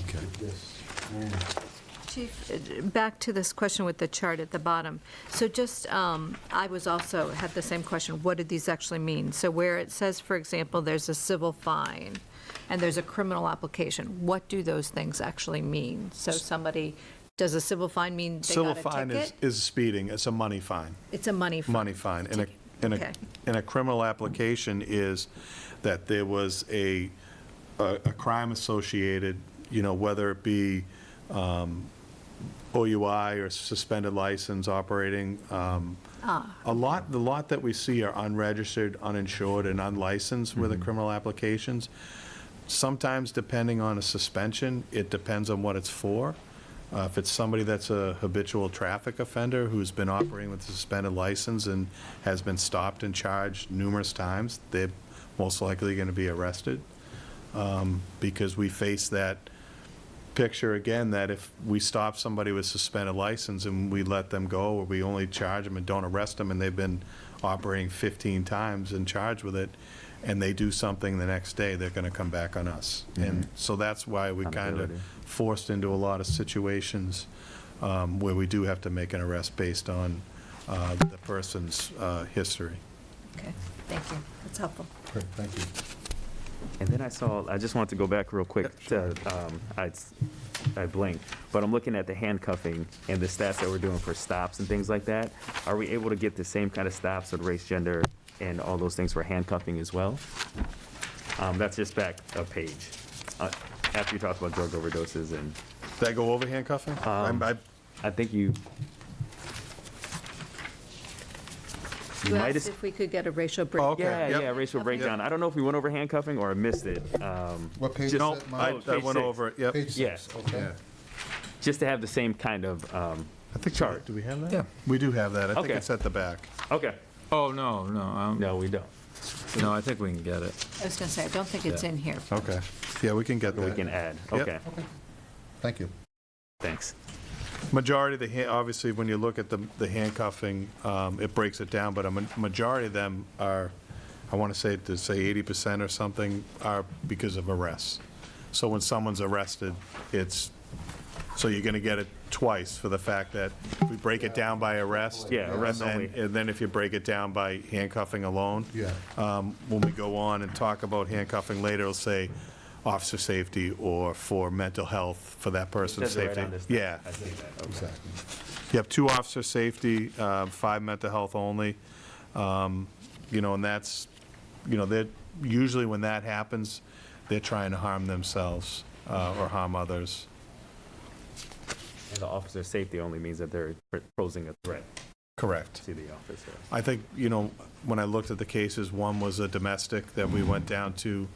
Okay. Chief, back to this question with the chart at the bottom. So just, I was also, had the same question, what do these actually mean? So where it says, for example, there's a civil fine and there's a criminal application, what do those things actually mean? So does a civil fine mean they got a ticket? Civil fine is speeding, it's a money fine. It's a money fine. Money fine. Okay. And a criminal application is that there was a crime associated, whether it be OUI or suspended license operating. The lot that we see are unregistered, uninsured, and unlicensed with the criminal applications. Sometimes, depending on a suspension, it depends on what it's for. If it's somebody that's a habitual traffic offender who's been operating with a suspended license and has been stopped and charged numerous times, they're most likely going to be arrested because we face that picture again that if we stop somebody with suspended license and we let them go or we only charge them and don't arrest them and they've been operating 15 times and charged with it and they do something the next day, they're going to come back on us. And so that's why we kind of forced into a lot of situations where we do have to make an arrest based on the person's history. Okay, thank you. That's helpful. Great, thank you. And then I just want to go back real quick to, I blinked, but I'm looking at the handcuffing and the stats that we're doing for stops and things like that. Are we able to get the same kind of stops with race, gender, and all those things for handcuffing as well? That's just back a page. After you talk about drug overdoses and... Did I go over handcuffing? I think you... You might asked have. if we could get a racial Oh, breakdown. okay. Yeah, Yep. racial breakdown. I don't know if we went over handcuffing or I missed it. What page is No, that, Mike? I page went 6. over it, yep. Page Yeah. 6, okay. Just to have the same kind of I think chart. Do we have that? Yeah. We do have that. I think Okay. it's at the back. Okay. Oh, no, No, we don't. no, I think we can get it. I was going to say, I don't think it's in here. Okay. Yeah, we can get that. We can add. Yep. Okay. Thank you. Thanks. Majority of the, obviously, when you look at the handcuffing, it breaks it down, but a majority of them are, I want to say 80% or something are because of arrests. So when someone's arrested, so you're going to get it twice for the fact that if we break it down by arrest. Yeah, arrest only. And then if you break it down by handcuffing alone. Yeah. When we go on and talk about handcuffing later, it'll say officer safety or for mental health for that person's Says it right safety. on this thing. Yeah. I see that. Exactly. You have 2 officer safety, 5 mental health only. And that's, they're, usually when that happens, they're trying to harm themselves or harm others. And the officer safety only means that they're posing a threat Correct. to the officer. I think, when I looked at the cases, one was a domestic that we went down to,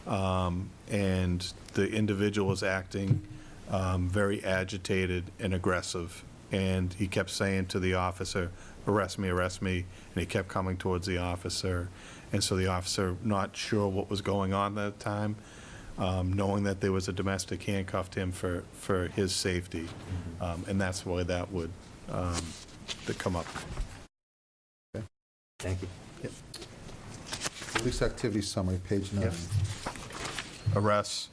and the individual was acting very agitated and aggressive. And he kept saying to the officer, arrest me, and he kept coming towards the officer. And so the officer, not sure what was going on at the time, knowing that there was a domestic, handcuffed him for his safety. And that's why that would come up. Thank you. Police activity summary, page 9. Arrests.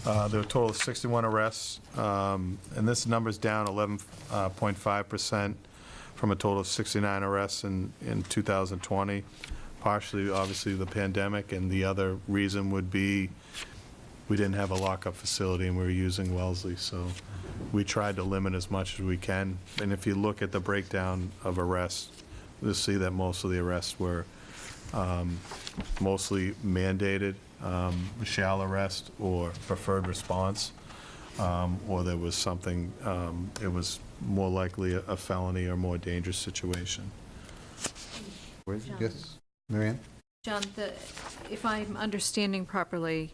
There were a total of 61 arrests, and this number's down 11.5% from a total of 69 arrests in 2020. Partially, obviously, the pandemic, and the other reason would be we didn't have a lockup facility and we were using Wellesley, so we tried to limit as much as we can. And if you look at the breakdown of arrests, you'll see that most of the arrests were mostly mandated, shall arrest or preferred response, or there was something, it was more likely a felony or more dangerous situation. Yes, Marianne? John, if I'm understanding properly,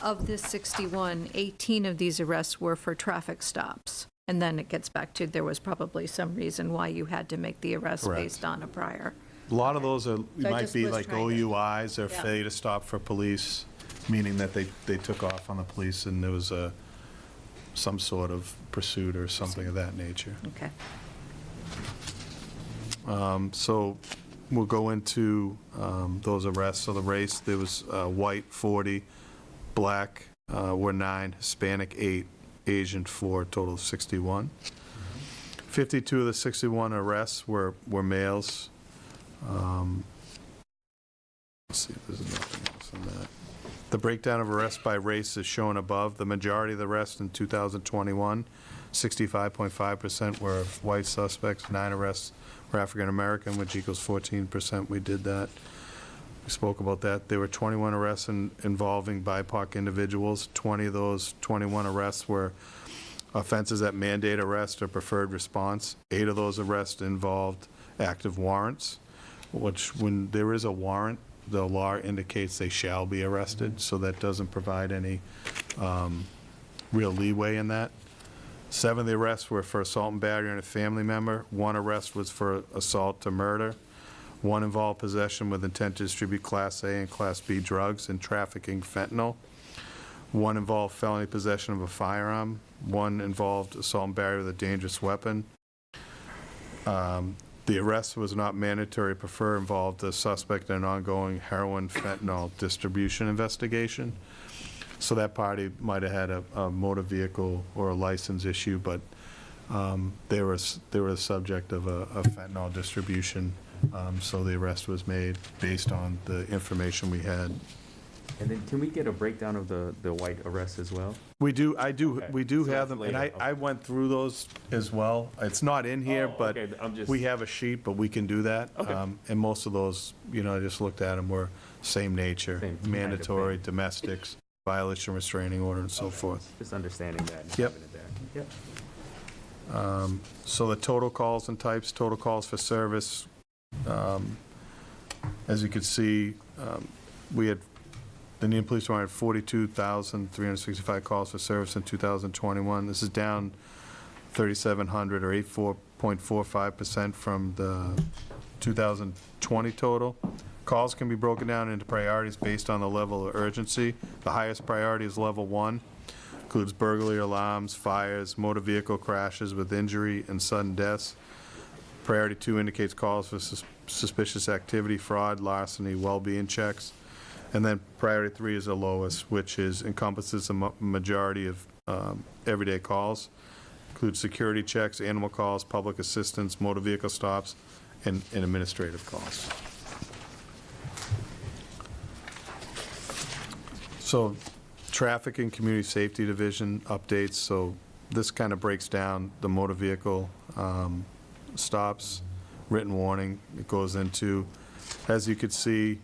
of this 61, 18 of these arrests were for traffic stops. And then it gets back to there was probably some reason why you had to make the arrest Correct. based on a prior. A lot of those are, I might just be was like trying to- OUIs or Yeah. failure to stop for police, meaning that they took off on the police and there was some sort of pursuit or something of that nature. Okay. So we'll go into those arrests. So the race, there was white 40, black were 9, Hispanic 8, Asian 4, total of 61. 52 of the 61 arrests were males. Let's see if there's nothing else on that. The breakdown of arrests by race is shown above. The majority of the arrests in 2021, 65.5% were white suspects, 9 arrests were African American, which equals 14%. We did that. We spoke about that. There were 21 arrests involving BIPOC individuals. 20 of those 21 arrests were offenses that mandate arrest or preferred response. 8 of those arrests involved active warrants, which when there is a warrant, the law indicates they shall be arrested, so that doesn't provide any real leeway in that. 7 of the arrests were for assault and battery on a family member. 1 arrest was for assault to murder. 1 involved possession with intent to distribute Class A and Class B drugs and trafficking fentanyl. 1 involved felony possession of a firearm. 1 involved assault and battery with a dangerous weapon. The arrest was not mandatory. Prefer involved a suspect in an ongoing heroin fentanyl distribution investigation. So that party might have had a motor vehicle or a license issue, but they were the subject of a fentanyl distribution. So the arrest was made based on the information we had. And then can we get a breakdown of the white arrests as well? We do So have them, and later, I went through those as well. It's not in here, Oh, but okay, I'm just- we have a sheet, but we can do that. Okay. And most of those, I just looked at them, were same nature, Same kind of mandatory, thing. domestics, violation restraining order, and so forth. Just understanding that and Yep. having it there. Yep. So the total calls and types, total calls for service, As you can see, we had, the Needham Police Department had 42,365 calls for service in 2021. This is down 3,700 or 84.45% from the 2020 total. Calls can be broken down into priorities based on the level of urgency. The highest priority is level 1, includes burglary alarms, fires, motor vehicle crashes with injury and sudden deaths. Priority 2 indicates calls for suspicious activity, fraud, larceny, well-being checks. And then priority 3 is the lowest, which encompasses a majority of everyday calls, includes security checks, animal calls, public assistance, motor vehicle stops, and administrative calls. So, Traffic and Community Safety Division updates. So this kind of breaks down the motor vehicle stops, written warning. It goes into, as you could see,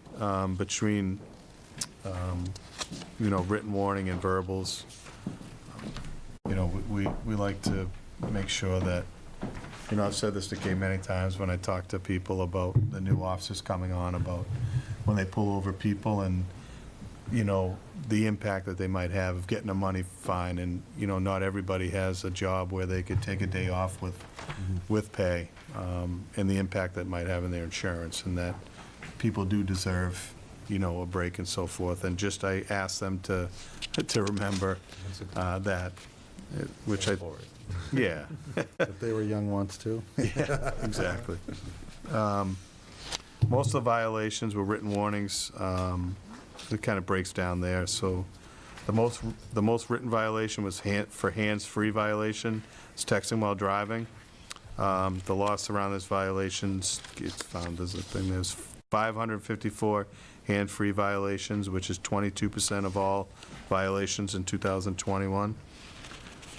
between written warning and verbals. We like to make sure that, I've said this to Kay many times when I talk to people about the new officers coming on, about when they pull over people and, the impact that they might have of getting a money fine. And, not everybody has a job where they could take a day off with pay, and the impact that might have in their insurance, and that people do deserve, a break and so forth. And just I ask them to remember that, which yeah. If they were young once, too. Yeah, exactly. Most of the violations were written warnings. It kind of breaks down there. So the most written violation was for hands-free violation. It's texting while driving. The law surrounding this violations, it's found as a thing. There's 554 hand-free violations, which is 22% of all violations in 2021.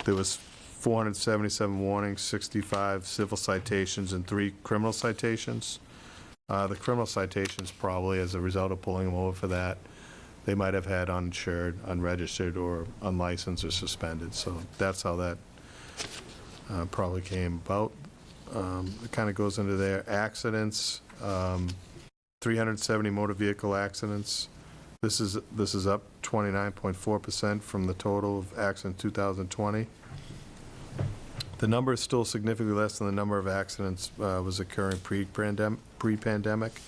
There was 477 warnings, 65 civil citations, and 3 criminal citations. The criminal citations probably as a result of pulling them over for that. They might have had uninsured, unregistered, or unlicensed or suspended. So that's how that probably came about. It kind of goes into there. Accidents, 370 motor vehicle accidents. This is up 29.4% from the total of accidents in 2020. The number is still significantly less than the number of accidents was occurring pre-pandemic.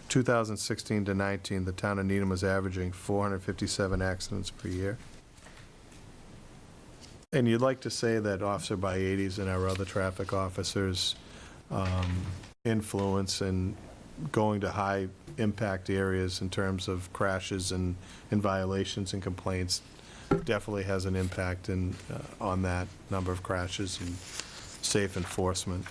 2016 to 19, the town of Needham was averaging 457 accidents per year. And you'd like to say that Officer Baiades and our other traffic officers' influence in going to high-impact areas in terms of crashes and violations and complaints definitely has an impact on that number of crashes and safe enforcement.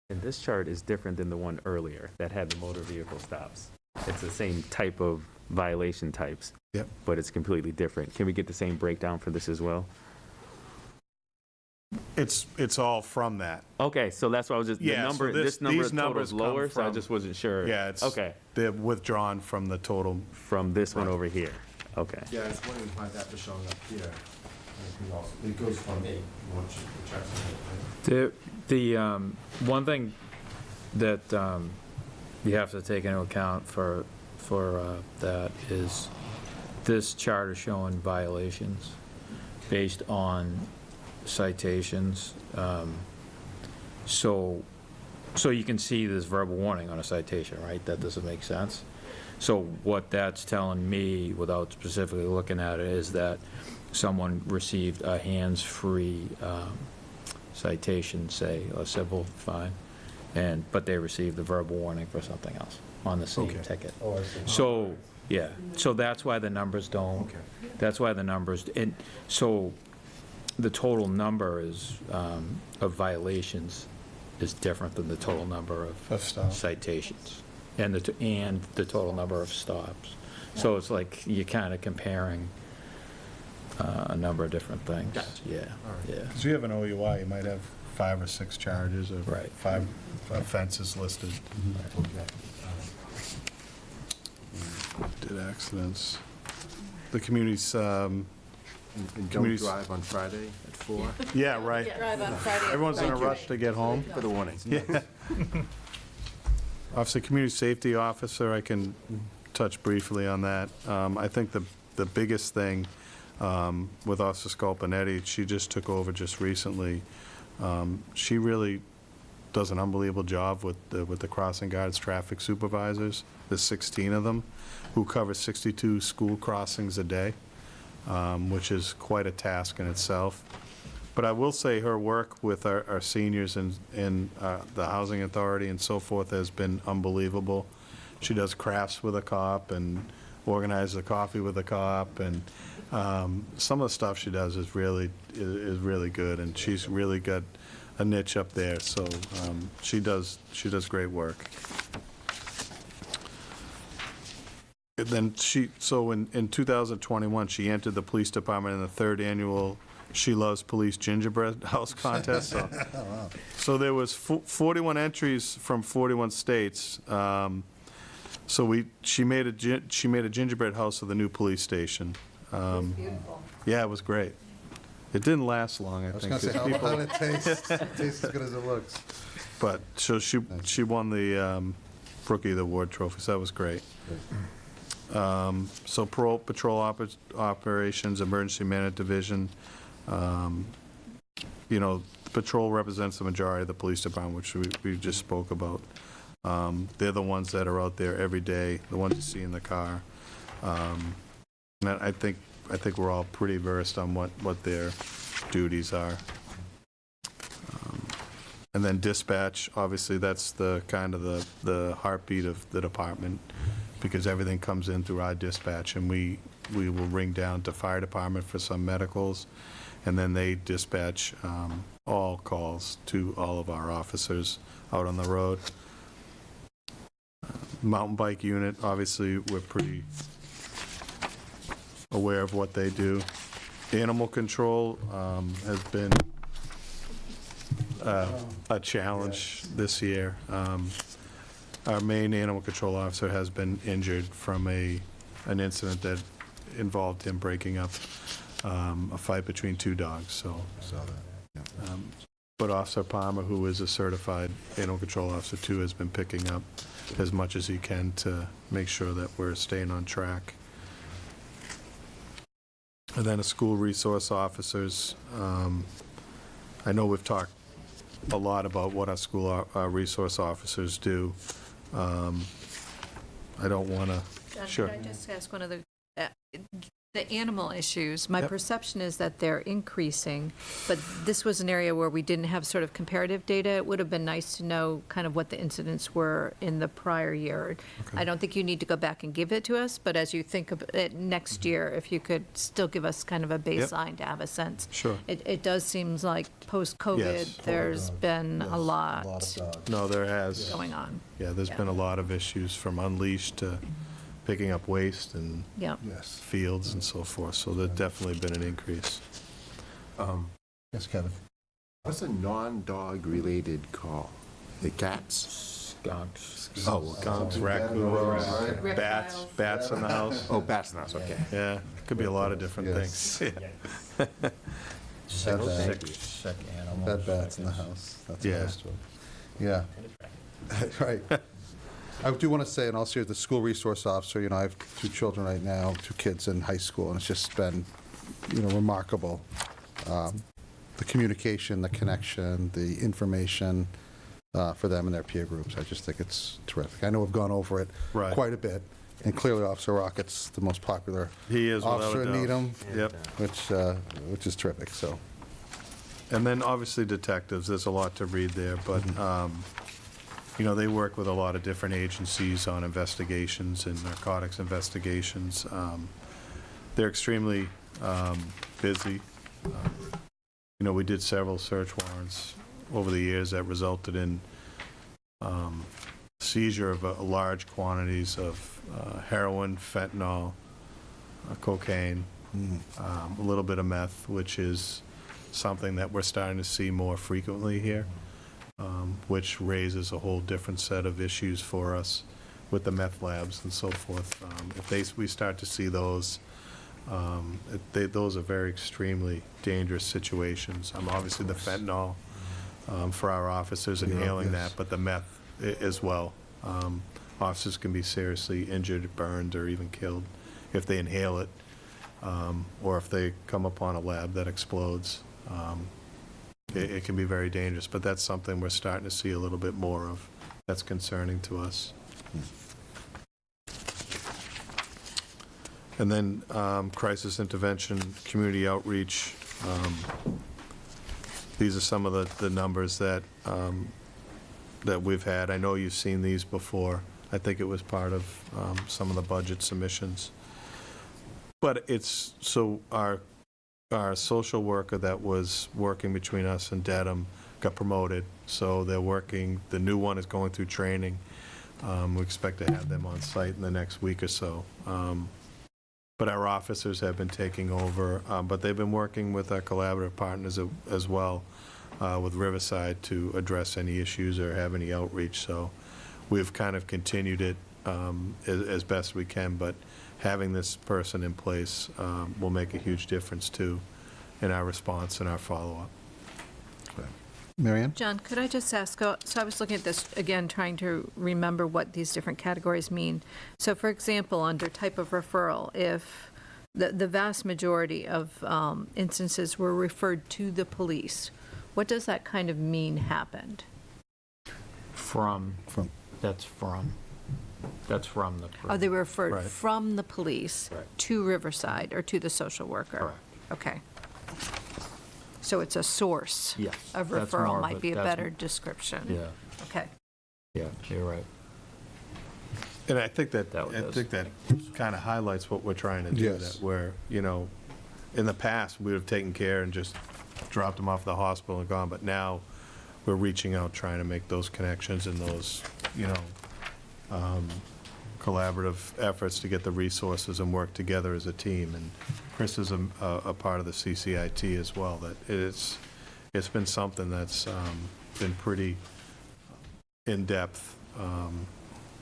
And this chart is different than the one earlier that had the motor vehicle stops. It's the same type of violation types, yep, but it's completely different. Can we get the same breakdown for this as well? It's all from that. Okay, so that's why I was just, Yeah, so this number these numbers is lower, come so I from- just wasn't sure. Yeah, it's, okay, they're withdrawn from the total. from this one over here. Okay. Yeah, I was wondering why that was showing up here. It goes from a The one thing that you have to take into account for that is this chart is showing violations based on citations. So you can see this verbal warning on a citation, right? That doesn't make sense. So what that's telling me, without specifically looking at it, is that someone received a hands-free citation, say a civil fine, but they received the verbal warning for something else on the same ticket. So yeah, so that's why the numbers don't. Okay. That's why the numbers. And so the total number is of violations is different than the total number of citations, and the total number of stops. So it's like you're kind of comparing a number of different things. Gotcha. Yeah, yeah. Because you have an OUI, you might have 5 or 6 charges or Right. 5 offenses listed. Did accidents. The community's, And don't communities- drive on Friday at 4 yeah, right. Drive on Friday. Everyone's in a rush to get home. for the warning. Yeah. Obviously, community safety officer, I can touch briefly on that. I think the biggest thing with Officer Scolpinetti, she just took over just recently. She really does an unbelievable job with the crossing guards, traffic supervisors. There's 16 of them who cover 62 school crossings a day, which is quite a task in itself. But I will say her work with our seniors and the Housing Authority and so forth has been unbelievable. She does crafts with a cop and organizes a coffee with a cop, and some of the stuff she does is really good, and she's really got a niche up there. So she does great work. And then in 2021, she entered the police department in the 3rd annual She Loves Police Gingerbread House contest. So there was 41 entries from 41 states. She made a gingerbread house of the new police station. It was beautiful. Yeah, it was great. It didn't last long, I think. I was going to say, how did it taste? It tastes as good as it looks. But so she won the Rookie of the Award trophy, so that was great. So patrol operations, emergency management division. Patrol represents the majority of the police department, which we just spoke about. They're the ones that are out there every day, the ones you see in the car. And I think we're all pretty versed on what their duties are. And then dispatch, obviously, that's the kind of the heartbeat of the department, because everything comes in through our dispatch, and we will ring down to fire department for some medicals, and then they dispatch all calls to all of our officers out on the road. Mountain bike unit, obviously, we're pretty aware of what they do. Animal control has been a challenge this year. Our main animal control officer has been injured from an incident that involved him breaking up a fight between 2 dogs. So, but Officer Palmer, who is a certified animal control officer too, has been picking up as much as he can to make sure that we're staying on track. And then school resource officers. I know we've talked a lot about what our school resource officers do. I don't want to. John, Sure. could I just ask one of the animal issues? My perception is that they're increasing, but this was an area where we didn't have sort of comparative data. It would have been nice to know kind of what the incidents were in the prior year. Okay. I don't think you need to go back and give it to us, but as you think of it next year, if you could still give us kind of a baseline to have a sense. Sure. It does seem like post-COVID, Yes. there's been a lot No, there has. going on. Yeah, there's been a lot of issues from unleashed to picking up waste and Yep. fields and so forth. So there's definitely been an increase. Yes, Kevin. What's a non-dog related call? The cats? Skunks. Oh, Skunks, raccoons, bats in the house. Oh, bats in the house, okay. Yeah, could be a lot of different things. Sick animals. Bad bats in the house. That's Yeah. nice to Yeah. Right. I do want to say, and I'll say, the school resource officer, I have 2 children right now, 2 kids in high school, and it's just been, remarkable. The communication, the connection, the information for them and their peer groups. I just think it's terrific. I know we've gone over it Right. quite a bit, and clearly Officer Rocket's the most popular He is, without a officer in doubt. Needham, Yep. which is terrific, so. And then obviously detectives, there's a lot to read there, but, they work with a lot of different agencies on investigations and narcotics investigations. They're extremely busy. We did several search warrants over the years that resulted in seizure of large quantities of heroin, fentanyl, cocaine, a little bit of meth, which is something that we're starting to see more frequently here, which raises a whole different set of issues for us with the meth labs and so forth. If we start to see those, those are very extremely dangerous situations. Obviously, the fentanyl for our officers inhaling that, but the meth as well. Officers can be seriously injured, burned, or even killed if they inhale it, or if they come upon a lab that explodes. It can be very dangerous, but that's something we're starting to see a little bit more of. That's concerning to us. And then crisis intervention, community outreach. These are some of the numbers that that we've had. I know you've seen these before. I think it was part of some of the budget submissions. But it's, so our social worker that was working between us and Dedham got promoted. So they're working, the new one is going through training. We expect to have them on site in the next week or so. But our officers have been taking over, but they've been working with our collaborative partners as well, with Riverside to address any issues or have any outreach. So we've kind of continued it as best we can, but having this person in place will make a huge difference too in our response and our follow-up. Marianne? John, could I just ask, so I was looking at this again, trying to remember what these different categories mean. So for example, under type of referral, if the vast majority of instances were referred to the police, what does that kind of mean happened? That's from the. Oh, they were referred Right. from the police to Riverside or to the social worker? Correct. Okay. So it's a source Yes, of that's more referral of might a- be a that's- better description. Yeah, Okay. yeah, you're right. And I think that That kind of highlights what we're trying to do. Yes. That where, in the past, we would have taken care and just dropped them off at the hospital and gone, but now we're reaching out, trying to make those connections and those, collaborative efforts to get the resources and work together as a team. And Chris is a part of the CCIT as well. That it's been something that's been pretty in-depth.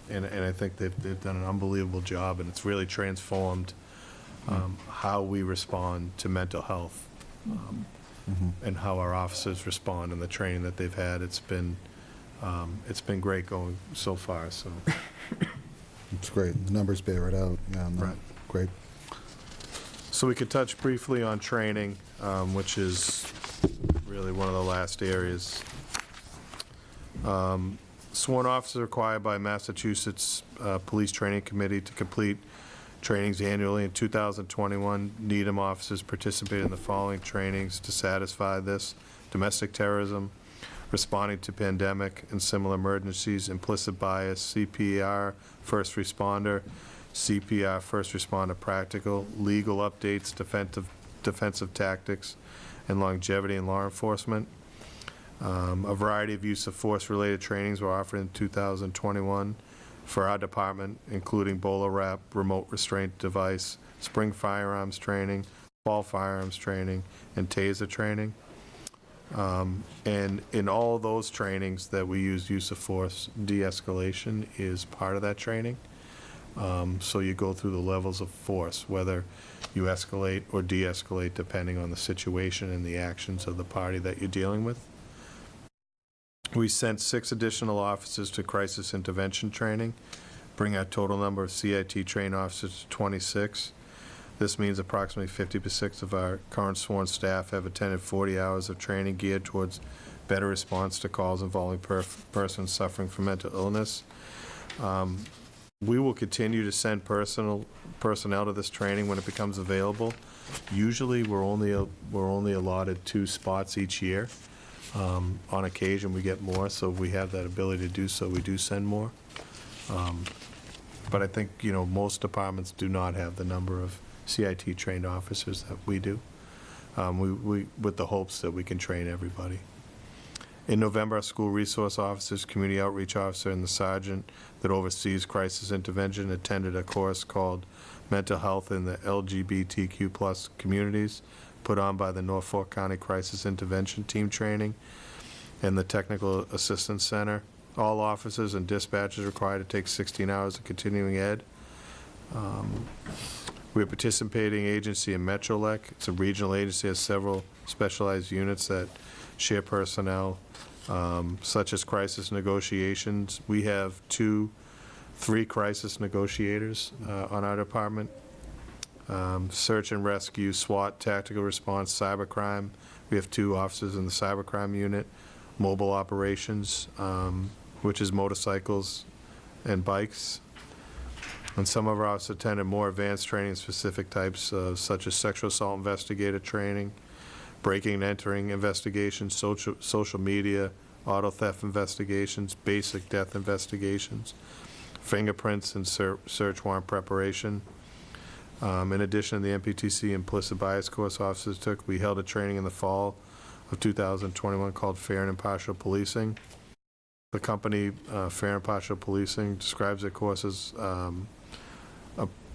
And I think they've done an unbelievable job, and it's really transformed how we respond to mental health and how our officers respond and the training that they've had. It's been great going so far. So It's great. The numbers bear it out. Yeah, Right. Great. So we could touch briefly on training, which is really one of the last areas. Sworn officers are required by Massachusetts Police Training Committee to complete trainings annually. In 2021, Needham officers participated in the following trainings to satisfy this: domestic terrorism, responding to pandemic and similar emergencies, implicit bias, CPR, first responder, CPR, first responder practical, legal updates, defensive tactics, and longevity in law enforcement. A variety of use of force-related trainings were offered in 2021 for our department, including BOLA wrap, remote restraint device, spring firearms training, fall firearms training, and taser training. And in all those trainings that we use of force, de-escalation is part of that training. So you go through the levels of force, whether you escalate or de-escalate depending on the situation and the actions of the party that you're dealing with. We sent 6 additional officers to crisis intervention training, bring our total number of CIT trained officers to 26. This means approximately 50% of our current sworn staff have attended 40 hours of training geared towards better response to calls involving persons suffering from mental illness. We will continue to send personnel to this training when it becomes available. Usually, we're only allotted 2 spots each year. On occasion, we get more, so if we have that ability to do so, we do send more. But I think, most departments do not have the number of CIT trained officers that we do, with the hopes that we can train everybody. In November, our school resource officers, community outreach officer, and the sergeant that oversees crisis intervention attended a course called Mental Health in the LGBTQ+ Communities, put on by the Norfolk County Crisis Intervention Team Training and the Technical Assistance Center. All officers and dispatchers are required to take 16 hours of continuing ed. We're a participating agency in Metrolec. It's a regional agency, has several specialized units that share personnel such as crisis negotiations. We have 3 crisis negotiators on our department. Search and rescue, SWAT, tactical response, cybercrime. We have 2 officers in the cybercrime unit. Mobile operations, which is motorcycles and bikes. And some of our officers attended more advanced training, specific types, such as sexual assault investigator training, breaking and entering investigations, social media, auto theft investigations, basic death investigations, fingerprints and search warrant preparation. In addition, the MPTC implicit bias course officers took, we held a training in the fall of 2021 called Fair and Impartial Policing. The company, Fair and Impartial Policing, describes their course as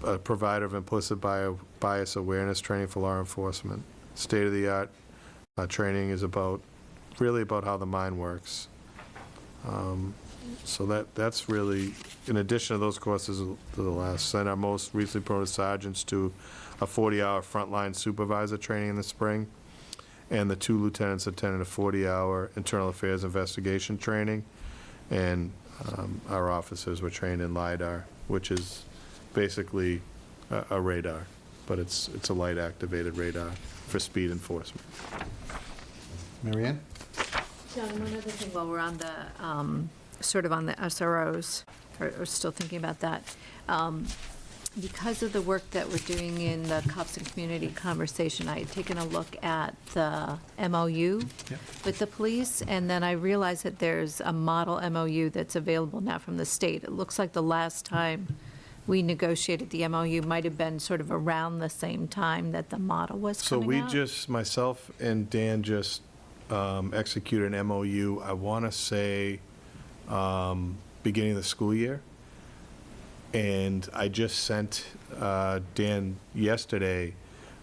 a provider of implicit bias awareness training for law enforcement. State-of-the-art training is really about how the mind works. So that's really, in addition to those courses, to the last, sent our most recently promoted sergeants to a 40-hour frontline supervisor training in the spring, and the 2 lieutenants attended a 40-hour internal affairs investigation training, and our officers were trained in LiDAR, which is basically a radar, but it's a light activated radar for speed enforcement. Mary Ann? John, one other thing while we're on the, sort of on the SROs, or still thinking about that, because of the work that we're doing in the cops and community conversation, I had taken a look at the MOU with the police, and then I realized that there's a model MOU that's available now from the state. It looks like the last time we negotiated the MOU might have been sort of around the same time that the model was coming out. So myself and Dan just executed an MOU, I want to say, beginning of the school year. And I just sent Dan yesterday,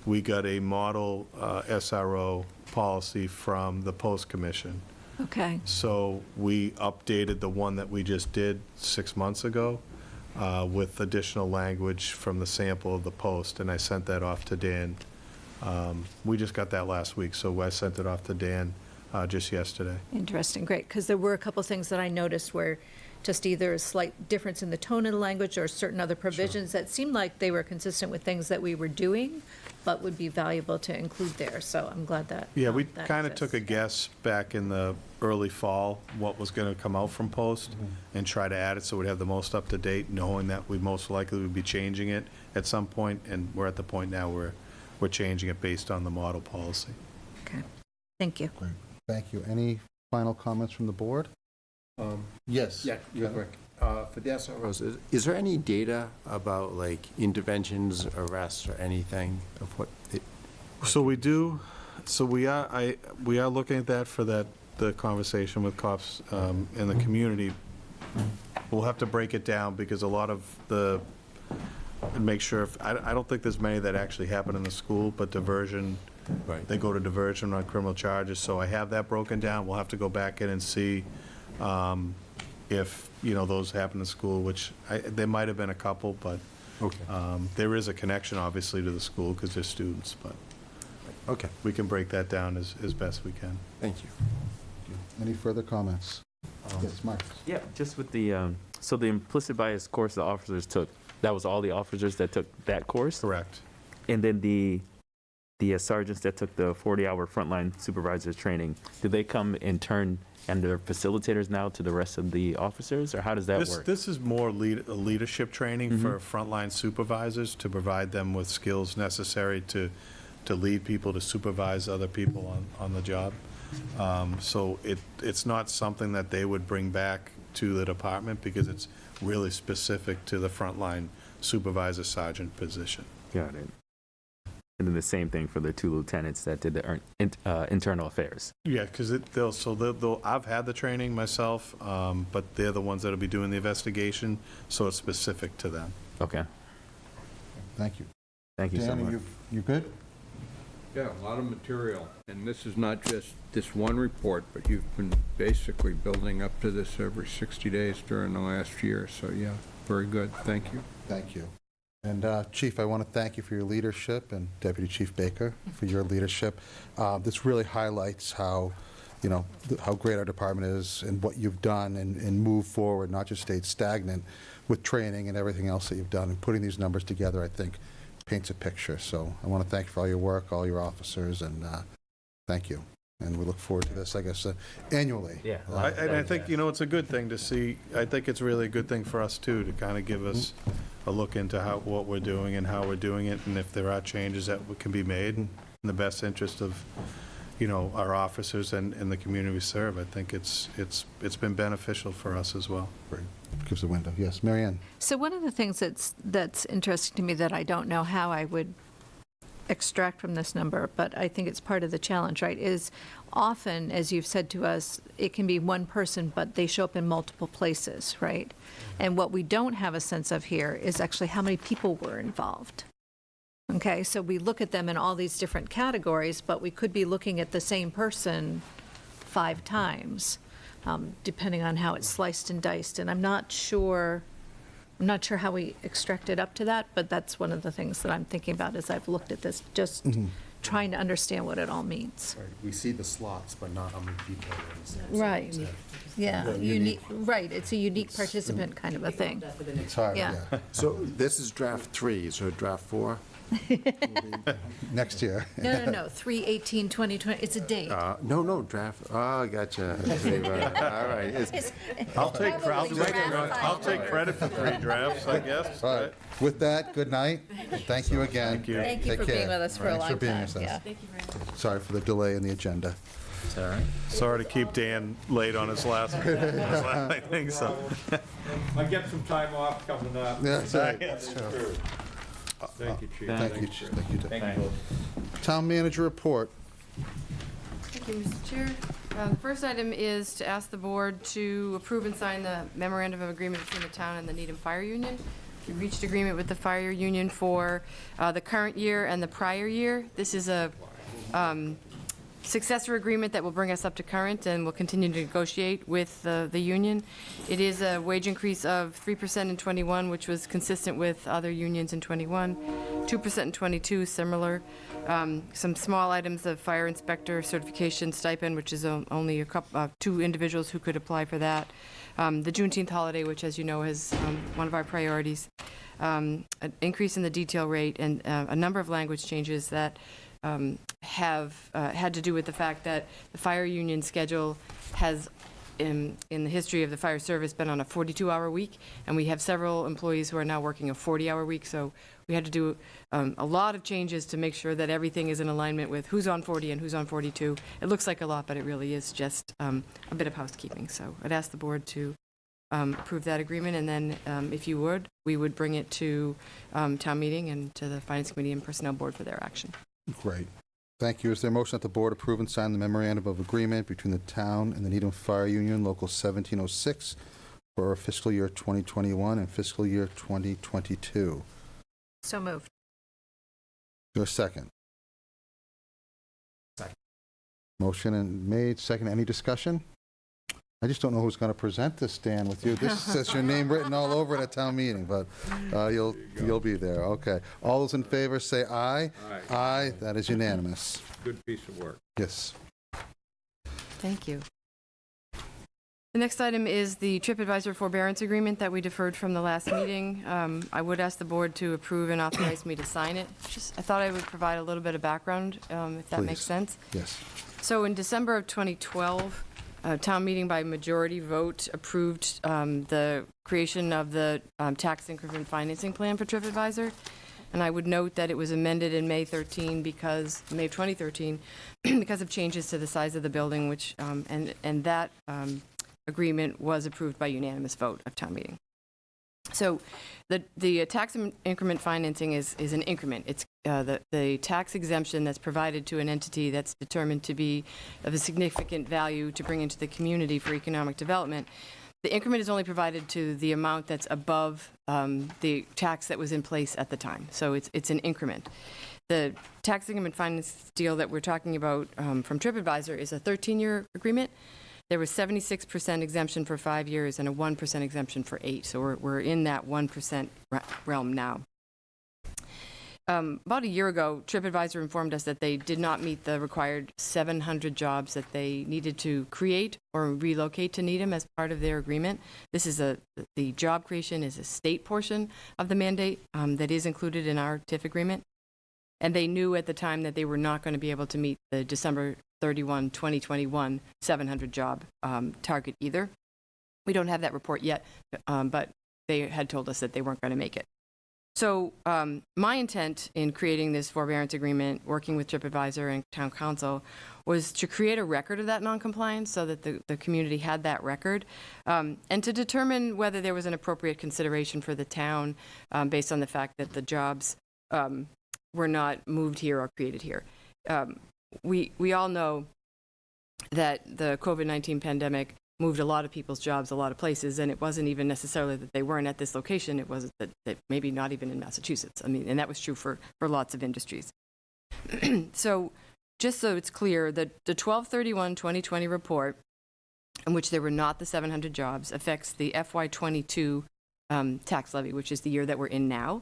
we got a model SRO policy from the Post Commission. Okay. So we updated the one that we just did 6 months ago with additional language from the sample of the Post, and I sent that off to Dan. We just got that last week, so I sent it off to Dan just yesterday. Interesting, great, because there were a couple things that I noticed where just either a slight difference in the tone of the language or certain other provisions that seemed like they were consistent with things that we were doing, but would be valuable to include there, so I'm glad that Yeah, we that kind of exists. took a guess back in the early fall, what was going to come out from Post, and try to add it so we'd have the most up-to-date, knowing that we most likely would be changing it at some point, and we're at the point now where we're changing it based on the model policy. Okay, thank you. Great. Thank you. Any final comments from the board? Yes. Yeah, real quick. For the SROs, is there any data about like interventions, arrests, or anything of what? So we do, so we are looking at that for the conversation with cops in the community. We'll have to break it down because a lot of and make sure, I don't think there's many that actually happen in the school, but diversion, they go to diversion on criminal charges, so I have that broken down. We'll have to go back in and see if, those happen in school, which there might have been a couple, but there is a connection, obviously, to the school because they're students, but we can break that down as best we can. Thank you. Any further comments? Yes, Mark. Yeah, just with the, so the implicit bias course the officers took, that was all the officers that took that course? Correct. And then the sergeants that took the 40-hour frontline supervisors training, do they come in turn and they're facilitators now to the rest of the officers, or how does that work? This is more leadership training for frontline supervisors to provide them with skills necessary to lead people, to supervise other people on the job. So it's not something that they would bring back to the department because it's really specific to the frontline supervisor sergeant position. Got it. And then the same thing for the 2 lieutenants that did the internal affairs. Yeah, because I've had the training myself, but they're the ones that'll be doing the investigation, so it's specific to them. Okay. Thank you. Thank you so much. Dan, you good? Yeah, a lot of material, and this is not just this one report, but you've been basically building up to this every 60 days during the last year, so yeah, very good. Thank you. Thank you. And Chief, I want to thank you for your leadership, and Deputy Chief Baker for your leadership. This really highlights how how great our department is and what you've done and move forward, not just stayed stagnant with training and everything else that you've done. And putting these numbers together, I think, paints a picture. So I want to thank you for all your work, all your officers, and thank you. And we look forward to this, I guess, annually. Yeah. I think, it's a good thing to see. I think it's really a good thing for us, too, to kind of give us a look into what we're doing and how we're doing it, and if there are changes that can be made in the best interest of, our officers and the community we serve. I think it's been beneficial for us as well. Great. Gives a window. Yes, Mary Ann. So one of the things that's interesting to me that I don't know how I would extract from this number, but I think it's part of the challenge, right, is often, as you've said to us, it can be one person, but they show up in multiple places, right? And what we don't have a sense of here is actually how many people were involved. Okay, so we look at them in all these different categories, but we could be looking at the same person 5 times, depending on how it's sliced and diced. And I'm not sure how we extract it up to that, but that's one of the things that I'm thinking about as I've looked at this, just trying to understand what it all means. Right. We see the slots, but not how many people are in the same. Right. Yeah, unique, right, it's a unique participant kind of a thing. It's hard, Yeah. So this is draft 3, so draft 4? Next year. No, 3/18/2020, it's a date. No, draft, gotcha. All right. I'll take credit for 3 drafts, I guess. All right. With that, good night. Thank you again. Thank you. Thank you Take for being care. with us for a Thanks long for being time. with us. Yeah. Thank you very much. Sorry for the delay in the agenda. It's all right. Sorry to keep Dan late on his last thing, so. I get some time off coming up. Yeah, that's right. That's true. Thank you, Chief. Thank you. Thank you. Thank you. Town manager report. Thank you, Mr. Chair. The first item is to ask the board to approve and sign the memorandum of agreement between the town and the Needham Fire Union. We reached agreement with the fire union for the current year and the prior year. This is a successor agreement that will bring us up to current, and we'll continue to negotiate with the union. It is a wage increase of 3% in '21, which was consistent with other unions in '21, 2% in '22, similar. Some small items of fire inspector certification stipend, which is only 2 individuals who could apply for that. The Juneteenth holiday, which, as you know, is one of our priorities. An increase in the detail rate, and a number of language changes that have had to do with the fact that the fire union schedule has, in the history of the fire service, been on a 42-hour week, and we have several employees who are now working a 40-hour week, so we had to do a lot of changes to make sure that everything is in alignment with who's on 40 and who's on 42. It looks like a lot, but it really is just a bit of housekeeping. So I'd ask the board to approve that agreement, and then if you would, we would bring it to town meeting and to the Finance Committee and Personnel Board for their action. Great. Thank you. Is there a motion that the board approve and sign the memorandum of agreement between the town and the Needham Fire Union, Local 1706, for fiscal year 2021 and fiscal year 2022? So moved. Your second. Second. Motion made, second. Any discussion? I just don't know who's going to present this, Dan, with you. This says your name written all over it at town meeting, but you'll be there. Okay. All those in favor say aye. Aye. Aye. That is unanimous. Good piece of work. Yes. Thank you. The next item is the TripAdvisor forbearance agreement that we deferred from the last meeting. I would ask the board to approve and authorize me to sign it. I thought I would provide a little bit of background, if that makes Please. sense. Yes. So in December of 2012, town meeting by majority vote approved the creation of the tax increment financing plan for TripAdvisor. And I would note that it was amended in May of 2013, because of changes to the size of the building, which and that agreement was approved by unanimous vote of town meeting. So the tax increment financing is an increment. It's the tax exemption that's provided to an entity that's determined to be of a significant value to bring into the community for economic development. The increment is only provided to the amount that's above the tax that was in place at the time. So it's an increment. The tax increment finance deal that we're talking about from TripAdvisor is a 13-year agreement. There was 76% exemption for 5 years and a 1% exemption for 8. So we're in that 1% realm now. about a year ago, TripAdvisor informed us that they did not meet the required 700 jobs that they needed to create or relocate to Needham as part of their agreement. The job creation is a state portion of the mandate that is included in our TIF agreement. And they knew at the time that they were not going to be able to meet the December 31, 2021 700 job target either. We don't have that report yet, but they had told us that they weren't going to make it. So my intent in creating this forbearance agreement, working with TripAdvisor and Town Council, was to create a record of that noncompliance so that the community had that record, and to determine whether there was an appropriate consideration for the town based on the fact that the jobs were not moved here or created here. We all know that the COVID-19 pandemic moved a lot of people's jobs a lot of places, and it wasn't even necessarily that they weren't at this location, it was that maybe not even in Massachusetts. I mean, and that was true for lots of industries. So just so it's clear, the 12/31/2020 report, in which there were not the 700 jobs, affects the FY22 tax levy, which is the year that we're in now.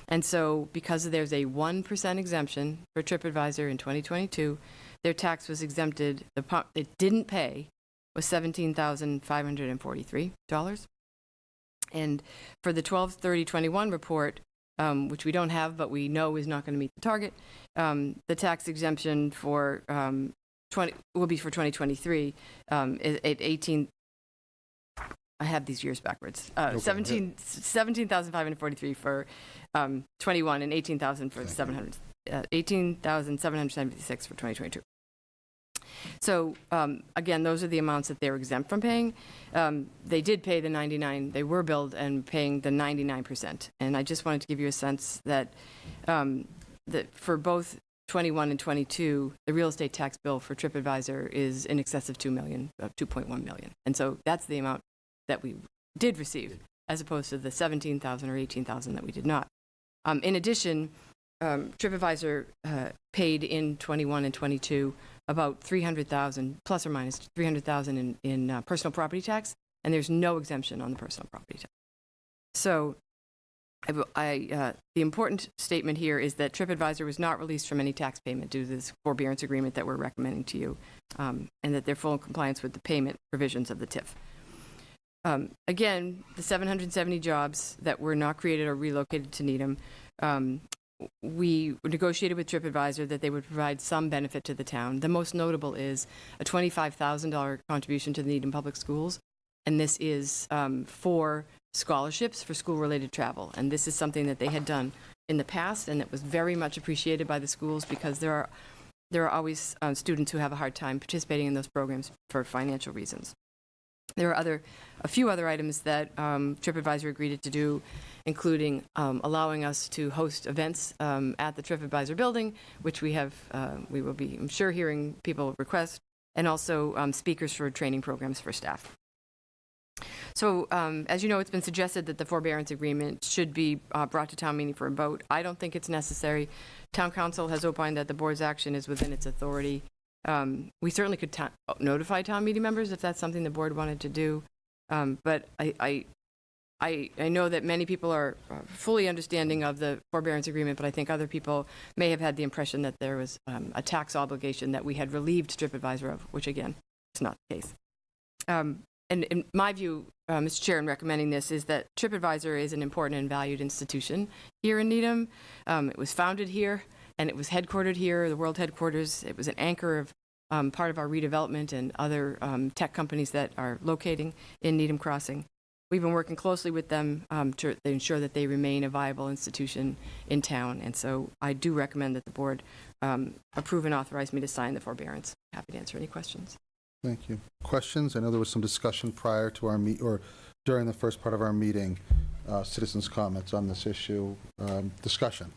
And so because there's a 1% exemption for TripAdvisor in 2022, their tax was exempted. The part it didn't pay was $17,543. And for the 12/30/21 report, which we don't have, but we know is not going to meet the target, the tax exemption for will be for 2023 at 18. I have these years backwards. 17,543 for 21 and 18,000 for 700. 18,776 for 2022. So again, those are the amounts that they're exempt from paying. They did pay the 99. They were billed and paying the 99%. And I just wanted to give you a sense that that for both 21 and 22, the real estate tax bill for TripAdvisor is in excess of $2.1 million. And so that's the amount that we did receive, as opposed to the 17,000 or 18,000 that we did not. In addition, TripAdvisor paid in 21 and 22 about 300,000, plus or minus 300,000 in personal property tax, and there's no exemption on the personal property tax. So the important statement here is that TripAdvisor was not released from any tax payment due to this forbearance agreement that we're recommending to you, and that they're full in compliance with the payment provisions of the TIF. Again, the 770 jobs that were not created or relocated to Needham, we negotiated with TripAdvisor that they would provide some benefit to the town. The most notable is a $25,000 contribution to the Needham Public Schools, and this is for scholarships for school-related travel. And this is something that they had done in the past, and it was very much appreciated by the schools because there are always students who have a hard time participating in those programs for financial reasons. There are a few other items that TripAdvisor agreed to do, including allowing us to host events at the TripAdvisor building, which we will be, I'm sure, hearing people request, and also speakers for training programs for staff. So, as you know, it's been suggested that the forbearance agreement should be brought to town meeting for a vote. I don't think it's necessary. Town council has opined that the board's action is within its authority. We certainly could notify town meeting members if that's something the board wanted to do. But I know that many people are fully understanding of the forbearance agreement, but I think other people may have had the impression that there was a tax obligation that we had relieved TripAdvisor of, which again, is not the case. And in my view, Mr. Chair, in recommending this, is that TripAdvisor is an important and valued institution here in Needham. It was founded here, and it was headquartered here, the world headquarters. It was an anchor of part of our redevelopment and other tech companies that are locating in Needham Crossing. We've been working closely with them to ensure that they remain a viable institution in town, and so I do recommend that the board approve and authorize me to sign the forbearance. Happy to answer any questions. Thank you. Questions? I know there was some discussion prior to our or during the first part of our meeting, citizens' comments on this issue. Discussion.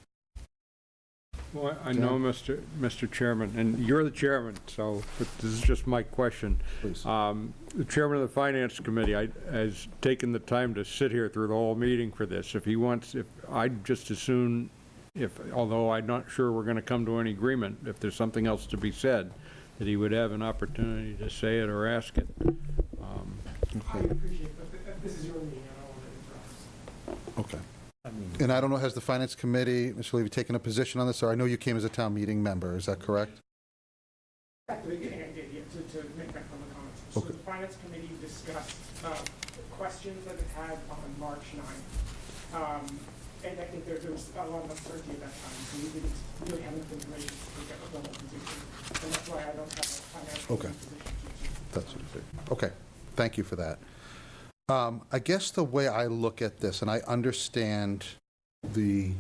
Well, I know, Mr. Chairman, and you're the chairman, so but this is just my question. Please. The chairman of the Finance Committee has taken the time to sit here through the whole meeting for this. If he wants, I'd just as soon, although I'm not sure we're going to come to any agreement, if there's something else to be said, that he would have an opportunity to say it or ask it. I appreciate it, but this is your meeting. I don't want to interrupt. Okay. I mean, And I don't know, has the Finance Committee, Mr. Levy, taken a position on this? Or I know you came as a town meeting member, is that correct? At the beginning, I did, yeah, to make that public comments. So the Finance Committee discussed questions that it had on March 9th. And I think there was a lot of uncertainty at that time, so we didn't really have enough information to get a level position. And that's why I don't have a Finance Committee position. That's okay. Thank you for that. I guess the way I look at this, and I understand the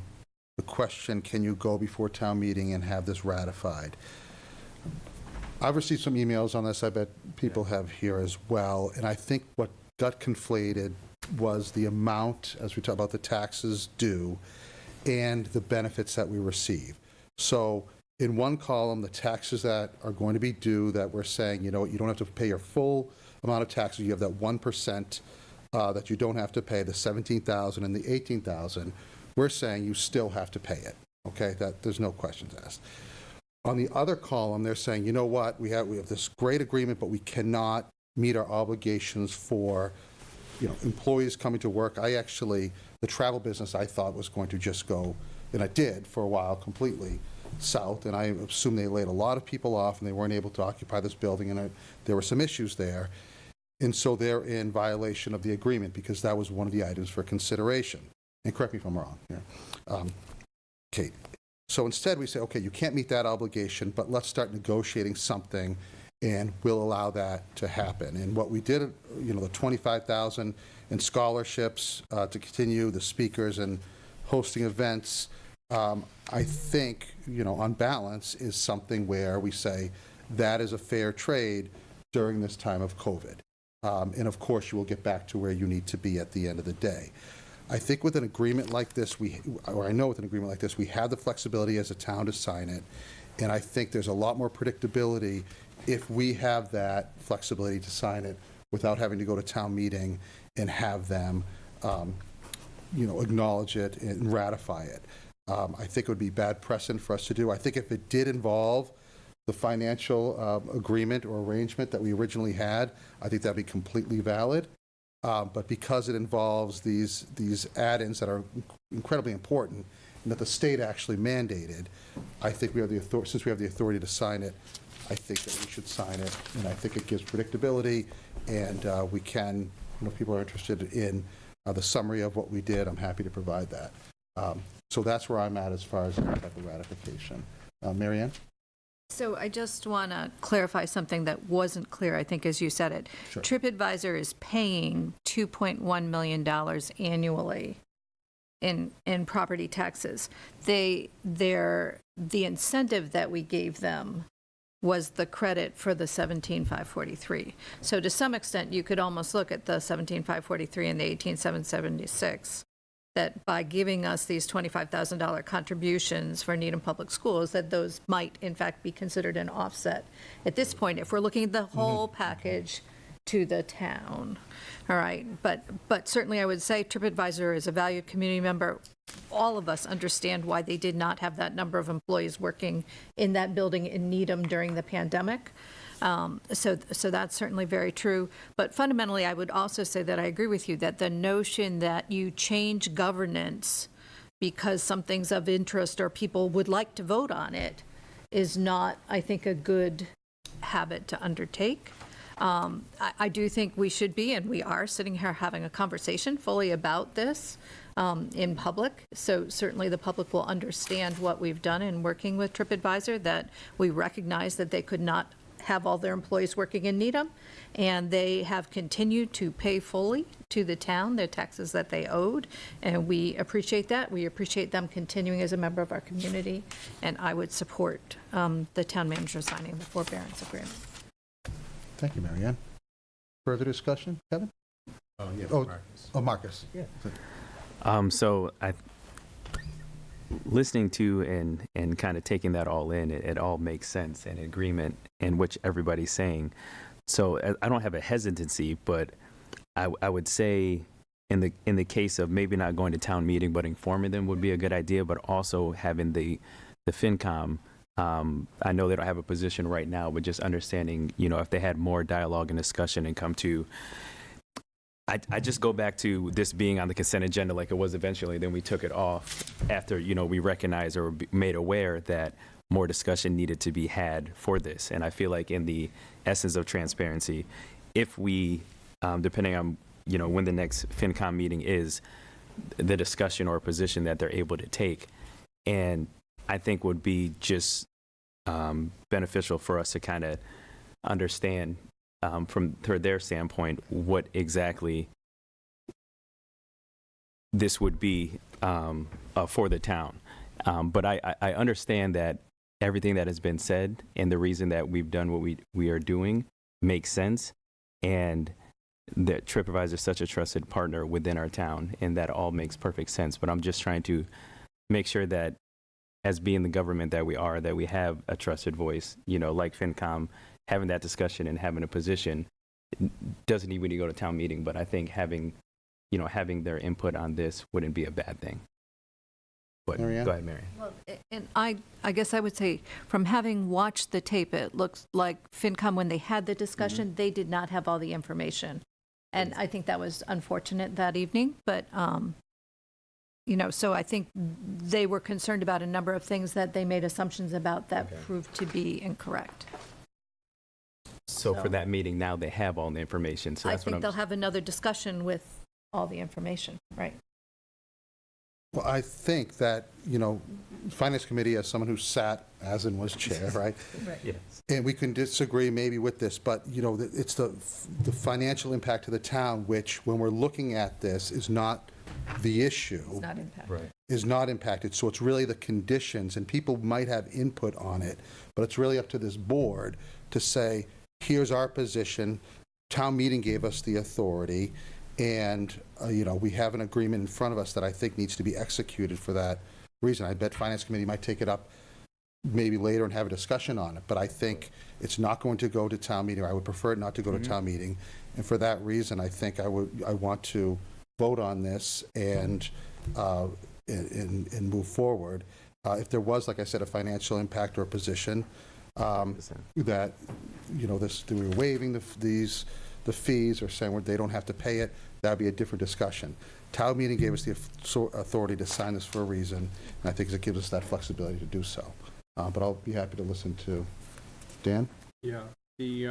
question, can you go before town meeting and have this ratified? I've received some emails on this, I bet people have here as well, and I think what got conflated was the amount, as we talk about the taxes due, and the benefits that we receive. So in one column, the taxes that are going to be due, that we're saying, you know, you don't have to pay your full amount of taxes, you have that 1% that you don't have to pay, the $17,000 and the $18,000, we're saying you still have to pay it, okay? That there's no questions asked. On the other column, they're saying, you know what, we have this great agreement, but we cannot meet our obligations for, you know, employees coming to work. The travel business I thought was going to just go, and it did for a while, completely south, and I assume they laid a lot of people off and they weren't able to occupy this building, and there were some issues there. And so they're in violation of the agreement because that was one of the items for consideration. And correct me if I'm wrong here, Kate. So instead we say, okay, you can't meet that obligation, but let's start negotiating something and we'll allow that to happen. And what we did, you know, the $25,000 in scholarships to continue, the speakers and hosting events, I think, you know, on balance is something where we say that is a fair trade during this time of COVID. And of course, you will get back to where you need to be at the end of the day. I think with an agreement like this, I know with an agreement like this, we have the flexibility as a town to sign it. And I think there's a lot more predictability if we have that flexibility to sign it without having to go to town meeting and have them, you know, acknowledge it and ratify it. I think it would be bad precedent for us to do. I think if it did involve the financial agreement or arrangement that we originally had, I think that'd be completely valid. But because it involves these add-ins that are incredibly important and that the state actually mandated, I think we have the authority, since we have the authority to sign it, I think that we should sign it, and I think it gives predictability, and we can, you know, if people are interested in the summary of what we did, I'm happy to provide that. So that's where I'm at as far as the ratification. Mary Ann? So I just want to clarify something that wasn't clear, I think, as you said it. Sure. TripAdvisor is paying $2.1 million annually in property taxes. The incentive that we gave them was the credit for the 17,543. So to some extent, you could almost look at the 17,543 and the 18,776, that by giving us these $25,000 contributions for Needham Public Schools, that those might in fact be considered an offset at this point, if we're looking at the whole package to the town. All right, but certainly I would say TripAdvisor is a valued community member. All of us understand why they did not have that number of employees working in that building in Needham during the pandemic. So that's certainly very true. But fundamentally, I would also say that I agree with you that the notion that you change governance because something's of interest or people would like to vote on it is not, I think, a good habit to undertake. I do think we should be, and we are, sitting here having a conversation fully about this in public. So certainly the public will understand what we've done in working with TripAdvisor, that we recognize that they could not have all their employees working in Needham, and they have continued to pay fully to the town their taxes that they owed, and we appreciate that. We appreciate them continuing as a member of our community, and I would support the town manager signing the forbearance agreement. Thank you, Mary Ann. Further discussion, Kevin? Oh, yeah, Marcus. Marcus. Oh, Marcus. Yeah. So listening to and kind of taking that all in, it all makes sense and agreement in which everybody's saying. So I don't have a hesitancy, but I would say in the case of maybe not going to town meeting, but informing them would be a good idea, but also having the FinCom. I know they don't have a position right now, but just understanding, you know, if they had more dialogue and discussion and come to I just go back to this being on the consent agenda like it was eventually, then we took it off after, we recognized or made aware that more discussion needed to be had for this. And I feel like in the essence of transparency, if we, depending on, when the next FinCom meeting is, the discussion or position that they're able to take, and I think would be just beneficial for us to kind of understand from their standpoint what exactly this would be for the town. But I understand that everything that has been said and the reason that we've done what we are doing makes sense, and that TripAdvisor is such a trusted partner within our town, and that all makes perfect sense. But I'm just trying to make sure that as being the government that we are, that we have a trusted voice, like FinCom, having that discussion and having a position doesn't even need to go to town meeting, but I think having their input on this wouldn't be a bad thing. But Marianne? Go ahead, Mary. Well, and I guess I would say, from having watched the tape, it looks like FinCom, when they had the discussion, they did not have all the information. And I think that was unfortunate that evening, but, so I think they were concerned about a number of things that they made assumptions about that proved to be incorrect. So for that meeting now, they have all the information. So I that's what think they'll have another discussion with all the information, right? Well, I think that, Finance Committee, as someone who sat as and was chair, right? Right. Yes. And we can disagree maybe with this, but, it's the financial impact to the town, which, when we're looking at this, is not the issue. It's not impacted. Right. Is not impacted. So it's really the conditions, and people might have input on it, but it's really up to this board to say, here's our position, town meeting gave us the authority, and, we have an agreement in front of us that I think needs to be executed for that reason. I bet Finance Committee might take it up maybe later and have a discussion on it, but I think it's not going to go to town meeting. I would prefer it not to go to town meeting, and for that reason, I think I want to vote on this and move forward. If there was, like I said, a financial impact or a position that, they were waiving the fees or saying they don't have to pay it, that would be a different discussion. Town meeting gave us the authority to sign this for a reason, and I think it gives us that flexibility to do so. But I'll be happy to listen to Dan. Yeah, we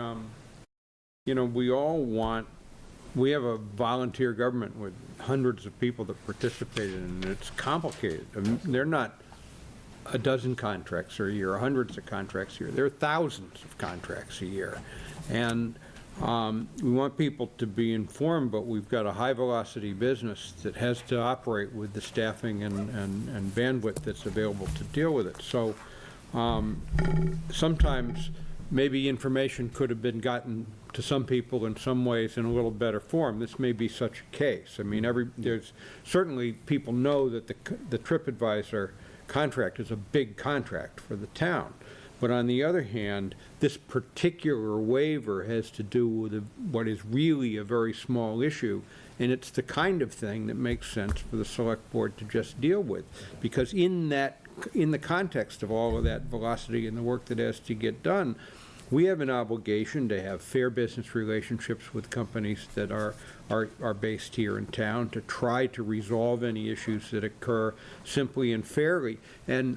have a volunteer government with hundreds of people that participate in it, and it's complicated. I mean, they're not a dozen contracts a year, or hundreds of contracts a year. There are thousands of contracts a year. And we want people to be informed, but we've got a high-velocity business that has to operate with the staffing and bandwidth that's available to deal with it. So sometimes maybe information could have been gotten to some people in some ways in a little better form. This may be such a case. I mean, there's certainly people know that the TripAdvisor contract is a big contract for the town. But on the other hand, this particular waiver has to do with what is really a very small issue, and it's the kind of thing that makes sense for the select board to just deal with. Because in the context of all of that velocity and the work that has to get done, we have an obligation to have fair business relationships with companies that are based here in town, to try to resolve any issues that occur simply and fairly. And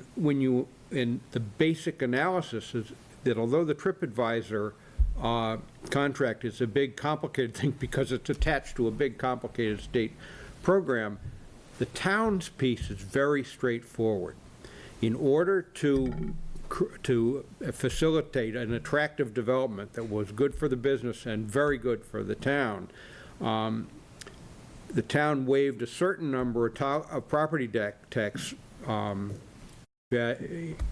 the basic analysis is that although the TripAdvisor contract is a big, complicated thing because it's attached to a big, complicated state program, the town's piece is very straightforward. In order to facilitate an attractive development that was good for the business and very good for the town waived a certain number of property tax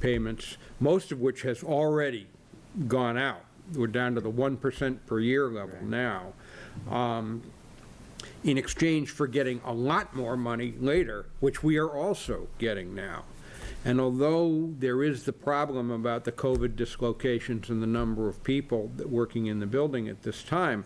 payments, most of which has already gone out. We're down to the 1% per year level now, in exchange for getting a lot more money later, which we are also getting now. And although there is the problem about the COVID dislocations and the number of people working in the building at this time,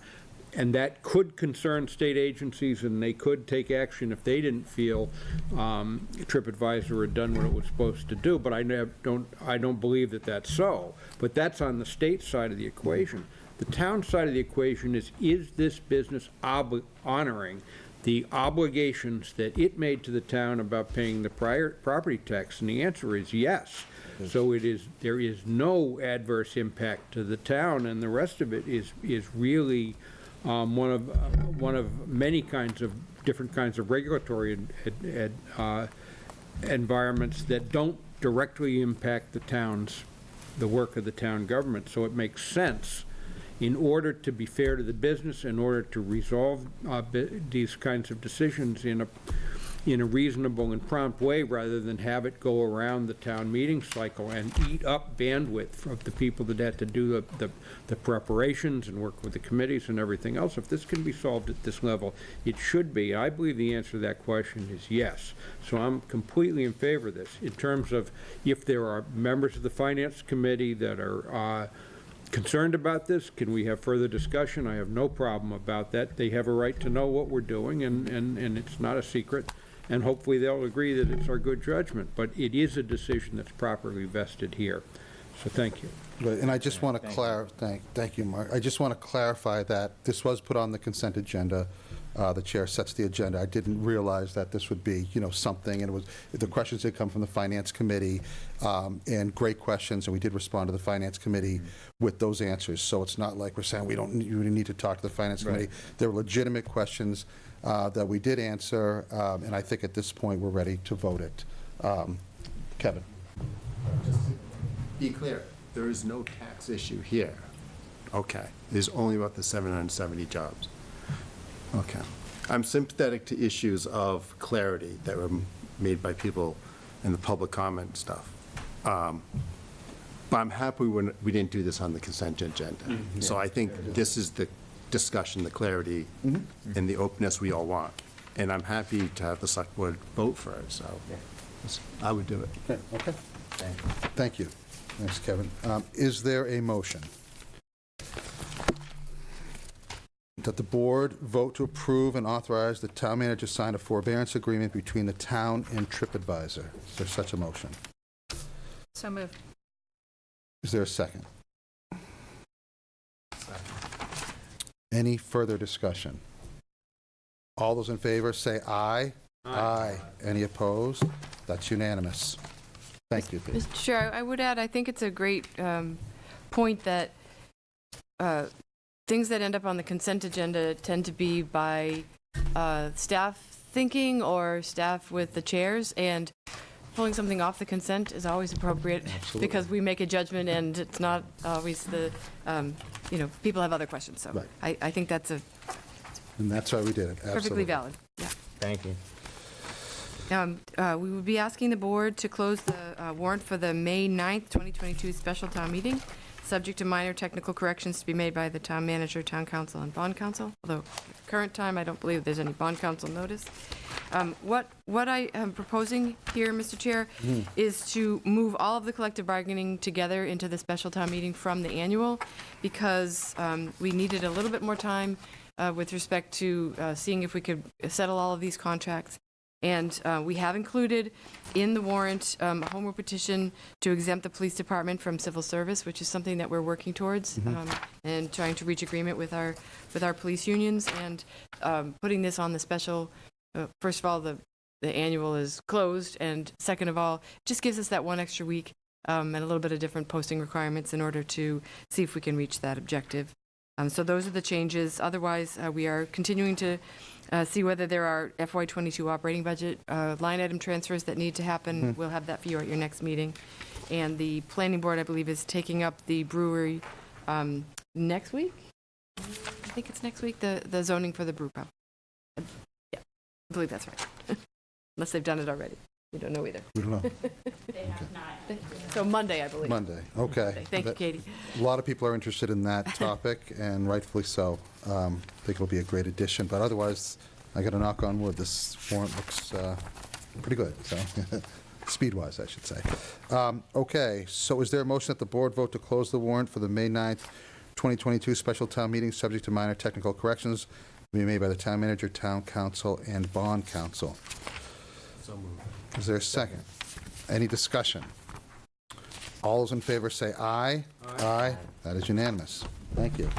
and that could concern state agencies, and they could take action if they didn't feel TripAdvisor had done what it was supposed to do. But I don't believe that that's so. But that's on the state side of the equation. The town side of the equation is this business honoring the obligations that it made to the town about paying the prior property tax? And the answer is yes. So there is no adverse impact to the town, and the rest of it is really one of many different kinds of regulatory environments that don't directly impact the work of the town government. So it makes sense, in order to be fair to the business, in order to resolve these kinds of decisions in a reasonable and prompt way, rather than have it go around the town meeting cycle and eat up bandwidth of the people that had to do the preparations and work with the committees and everything else. If this can be solved at this level, it should be. I believe the answer to that question is yes. So I'm completely in favor of this. In terms of if there are members of the Finance Committee that are concerned about this, can we have further discussion? I have no problem about that. They have a right to know what we're doing, and it's not a secret. And hopefully they'll agree that it's our good judgment. But it is a decision that's properly vested here. So thank you. Right, and I just want to thank you, Mark. I just want to clarify that this was put on the consent agenda. The chair sets the agenda. I didn't realize that this would be, something, and the questions did come from the Finance Committee, and great questions, and we did respond to the Finance Committee with those answers. So it's not like we're saying you need to talk to the Finance Committee. There were legitimate questions that we did answer, and I think at this point we're ready to vote it. Kevin. Just to be clear, there is no tax issue here. Okay. There's only about the 770 jobs. Okay. I'm sympathetic to issues of clarity that were made by people in the public comment stuff. But I'm happy we didn't do this on the consent agenda. So I think this is the discussion, the clarity, and the openness we all want. And I'm happy to have the select board vote for it, so I would do it. Okay. Thank you. Thanks, Kevin. Is there a motion that the board vote to approve and authorize the town manager to sign a forbearance agreement between the town and TripAdvisor? Is there such a motion? So moved. Is there a second? Any further discussion? All those in favor say aye. Aye. Any opposed? That's unanimous. Thank you, Pete. Mr. Chair, I would add, I think it's a great point that things that end up on the consent agenda tend to be by staff thinking or staff with the chairs, and pulling something off the consent is always appropriate. Absolutely. Because we make a judgment and it's not always the, people have other questions. So Right. I think that's And that's why we did it. perfectly Absolutely. valid. Yeah. Thank you. We would be asking the board to close the warrant for the May 9th, 2022 special town meeting, subject to minor technical corrections to be made by the town manager, town council, and bond council. Although at the current time, I don't believe there's any bond council notice. What I am proposing here, Mr. Chair, is to move all of the collective bargaining together into the special town meeting from the annual, because we needed a little bit more time with respect to seeing if we could settle all of these contracts. And we have included in the warrant a home rule petition to exempt the police department from civil service, which is something that we're working towards, and trying to reach agreement with our police unions, and putting this on the special. First of all, the annual is closed, and second of all, it just gives us that one extra week and a little bit of different posting requirements in order to see if we can reach that objective. So those are the changes. Otherwise, we are continuing to see whether there are FY22 operating budget line item transfers that need to happen. We'll have that for you at your next meeting. And the planning board, I believe, is taking up the brewery next week. I think it's next week, the zoning for the brew pub. Yeah, I believe that's right. Unless they've done it already. We don't know either. We don't know. They have not. So Monday, I believe. Monday, okay. Thank you, Katie. A lot of people are interested in that topic, and rightfully so. I think it'll be a great addition, but otherwise, I got to knock on wood, this warrant looks pretty good, so, speed-wise, I should say. Okay, so is there a motion that the board vote to close the warrant for the May 9th, 2022 special town meeting, subject to minor technical corrections, to be made by the town manager, town council, and bond council? So moved. Is there a second? Any discussion? All those in favor say aye. Aye. That is unanimous. Thank you.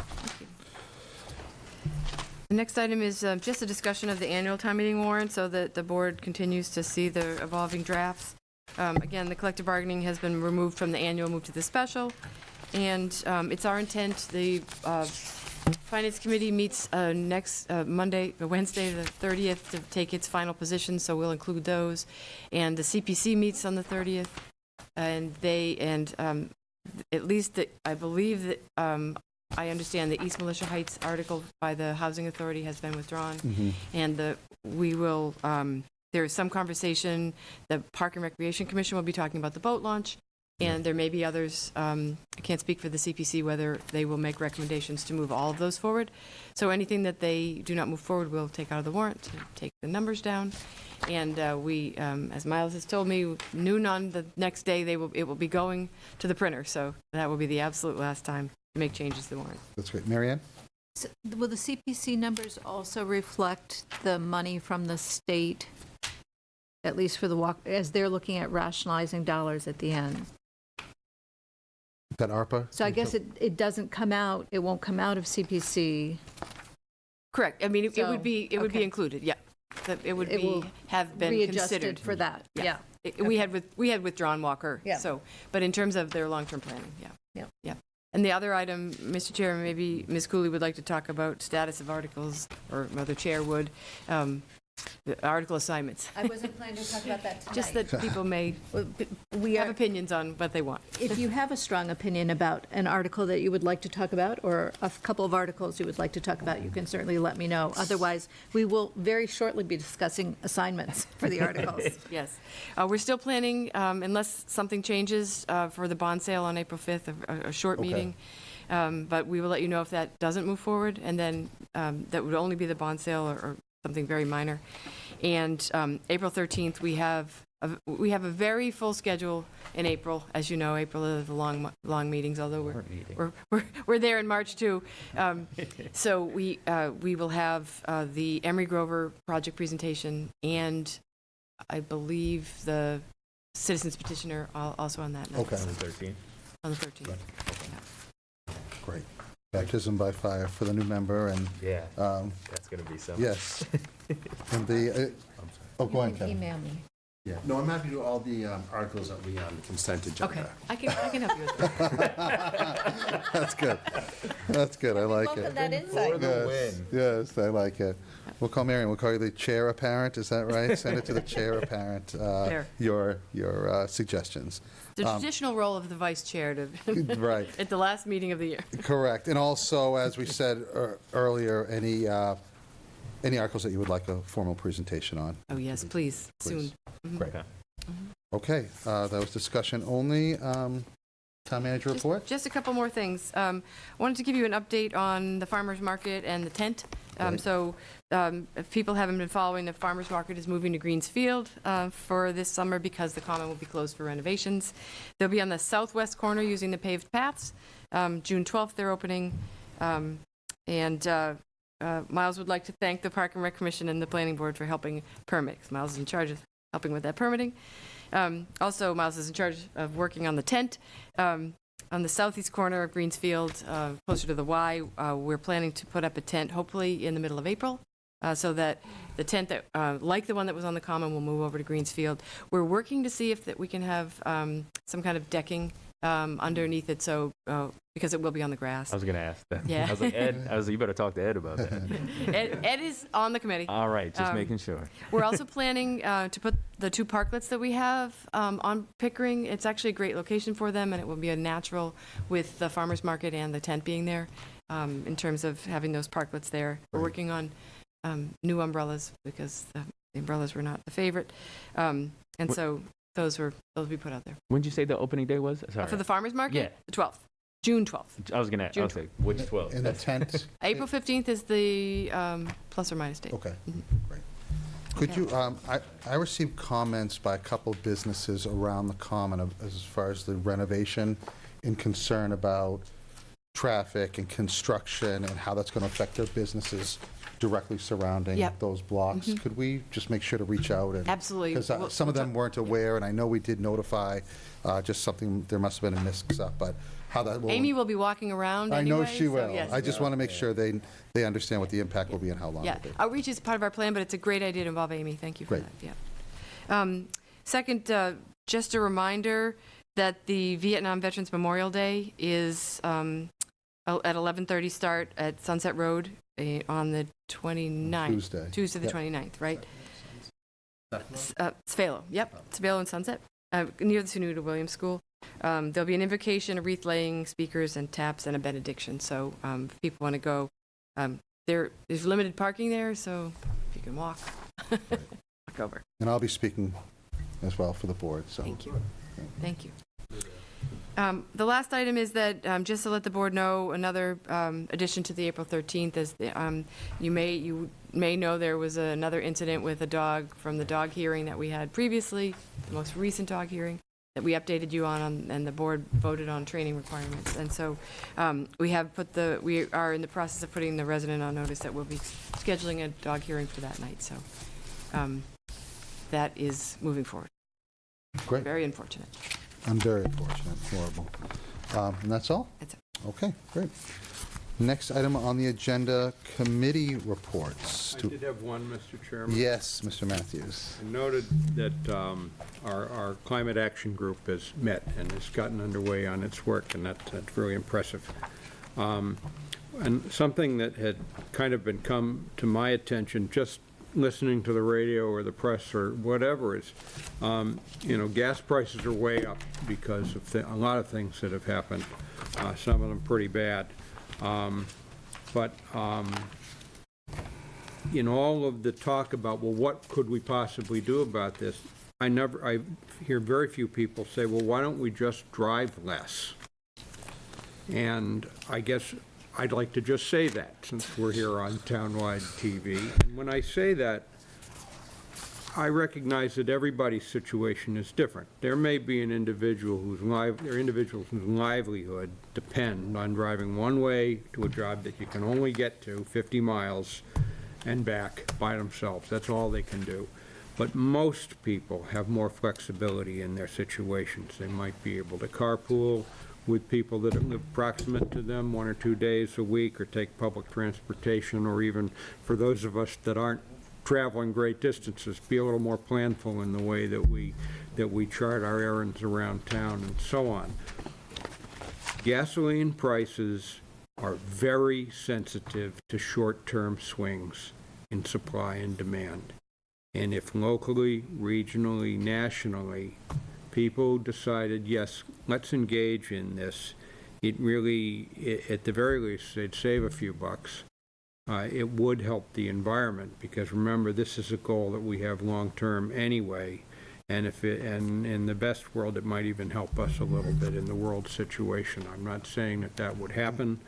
The next item is just a discussion of the annual town meeting warrant, so that the board continues to see the evolving drafts. Again, the collective bargaining has been removed from the annual, moved to the special, and it's our intent, the Finance Committee meets next Wednesday, the 30th, to take its final position, so we'll include those. And the CPC meets on the 30th, and at least I believe that, I understand the East Militia Heights article by the Housing Authority has been withdrawn. And there is some conversation, the Park and Recreation Commission will be talking about the boat launch. And there may be others, I can't speak for the CPC, whether they will make recommendations to move all of those forward. So anything that they do not move forward, we'll take out of the warrant to take the numbers down. And we, as Miles has told me, noon on the next day, it will be going to the printer. So that will be the absolute last time to make changes to the warrant. That's great. Mary Ann? So, will the CPC numbers also reflect the money from the state, at least for the walk, as they're looking at rationalizing dollars at the end? That ARPA? So I guess it doesn't come out, it won't come out of CPC. Correct. I mean, it would be included, yeah. It would have been readjusted considered. for that, yeah. We had withdrawn Walker, Yeah. so, but in terms of their long-term planning, yeah. Yeah. And the other item, Mr. Chair, maybe Ms. Cooley would like to talk about status of articles, or Mother Chair would, the article assignments. I wasn't planning to talk about that tonight. Just that people may have opinions on what they want. If you have a strong opinion about an article that you would like to talk about, or a couple of articles you would like to talk about, you can certainly let me know. Otherwise, we will very shortly be discussing assignments for the articles. Yes. We're still planning, unless something changes, for the bond sale on April 5th, a short meeting. But we will let you know if that doesn't move forward, and then that would only be the bond sale or something very minor. And April 13th, we have a very full schedule in April. As you know, April is the long meetings, although we're there in March too. So we will have the Emery Grover project presentation, and I believe the citizens petitioner also on that night. Okay. On the 13th. On the 13th. Right. Great. Baptism by fire for the new member, and that's going to be something. yes. And the go on, Kevin. Email me. Yeah. No, I'm happy to do all the articles that we on the consent agenda. Okay, I can help you with that. That's good. That's good. I like Welcome it. that insight. Yes, I like it. We'll call Marion. We'll call you the chair apparent. Is that right? Send it to the chair apparent. Your suggestions. The traditional role of the vice chair to right at the last meeting of the year. Correct. And also, as we said earlier, any articles that you would like a formal presentation on. Oh yes, please. Soon. Mm-hmm. Great. Okay, that was discussion only. Town manager report? Just a couple more things. Wanted to give you an update on the farmer's market and the tent. If people haven't been following, the farmer's market is moving to Greens Field for this summer because the common will be closed for renovations. They'll be on the southwest corner using the paved paths. June 12th, they're opening. Miles would like to thank the Park and Rec Commission and the Planning Board for helping permit, 'cause Miles is in charge of helping with that permitting. Also, Miles is in charge of working on the tent. On the southeast corner of Greens Field, closer to the Y, we're planning to put up a tent, hopefully in the middle of April, so that the tent that, like the one that was on the Common, will move over to Greens Field. We're working to see if we can have some kind of decking underneath it, so because it will be on the grass. I was going to ask that. Yeah. I was like, Ed, you better talk to Ed about that. Ed is on the committee. All right, just making sure. We're also planning to put the 2 parklets that we have on Pickering. It's actually a great location for them, and it will be a natural with the farmer's market and the tent being there in terms of having those parklets there. We're working on new umbrellas because the umbrellas were not the favorite. So those will be put out there. When did you say the opening day was? Sorry. For the farmer's market? Yeah. The 12th. June 12th. I was going to say, which 12th? In the tent? April 15th is the plus or minus date. Okay, great. Could you, I received comments by a couple of businesses around the Common as far as the renovation and concern about traffic and construction and how that's going to affect their businesses directly surrounding Yep. those blocks. Could we just make sure to reach out? Absolutely. Because some of them weren't aware, and I know we did notify, just something, there must have been a mix-up, but how that will... Amy will be walking around I know anyway, she so will. yes. I just want to make sure they understand what the impact will be and how long Yeah, it'll be. outreach is part of our plan, but it's a great idea to involve Amy. Thank you for Great. that. Yeah. Second, just a reminder that the Vietnam Veterans Memorial Day is at 11:30 start at Sunset Road on the 29th. Tuesday the 29th, right? Svalo, yep, Svalo and Sunset, near the Sunuta Williams School. There'll be an invocation, a wreath laying, speakers and taps, and a benediction. So if people want to go, there's limited parking there, so if you can walk, walk over. And I'll be speaking as well for the board, so. Thank you. Thank you. The last item is that, just to let the board know, another addition to the April 13th is, you may know there was another incident with a dog from the dog hearing that we had previously, the most recent dog hearing that we updated you on, and the board voted on training requirements. And so we are in the process of putting the resident on notice that we'll be scheduling a dog hearing for that night. So that is moving forward. Great. Very unfortunate. I'm very unfortunate, horrible. And that's all? That's it. Okay, great. Next item on the agenda, committee reports. I did have one, Mr. Chairman. Yes, Mr. Matthews. I noted that our climate action group has met and has gotten underway on its work, and that's really impressive. And something that had kind of been come to my attention, just listening to the radio or the press or whatever, is, gas prices are way up because of a lot of things that have happened, some of them pretty bad. But in all of the talk about, well, what could we possibly do about this, I hear very few people say, well, why don't we just drive less? And I guess I'd like to just say that, since we're here on townwide TV. And when I say that, I recognize that everybody's situation is different. There may be an individual whose livelihood depend on driving one way to a job that you can only get to 50 miles and back by themselves. That's all they can do. But most people have more flexibility in their situations. They might be able to carpool with people that live proximate to them 1 or 2 days a week, or take public transportation, or even for those of us that aren't traveling great distances, be a little more planful in the way that we chart our errands around town and so on. Gasoline prices are very sensitive to short-term swings in supply and demand. And if locally, regionally, nationally, people decided, yes, let's engage in this, it really, at the very least, they'd save a few bucks. It would help the environment, because remember, this is a goal that we have long-term anyway, and and in the best world, it might even help us a little bit in the world situation. I'm not saying that would happen,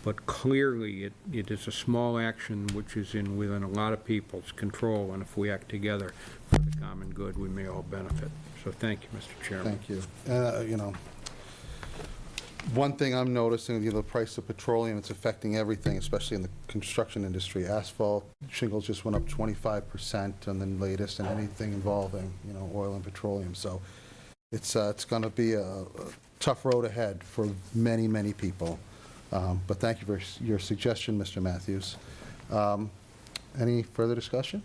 but clearly it is a small action which is within a lot of people's control, and if we act together for the common good, we may all benefit. So thank you, Mr. Chairman. Thank you. One thing I'm noticing, the price of petroleum, it's affecting everything, especially in the construction industry. Asphalt, shingles just went up 25% on the latest, and anything involving, oil and petroleum. So it's going to be a tough road ahead for many, many people. But thank you for your suggestion, Mr. Matthews. Any further discussion?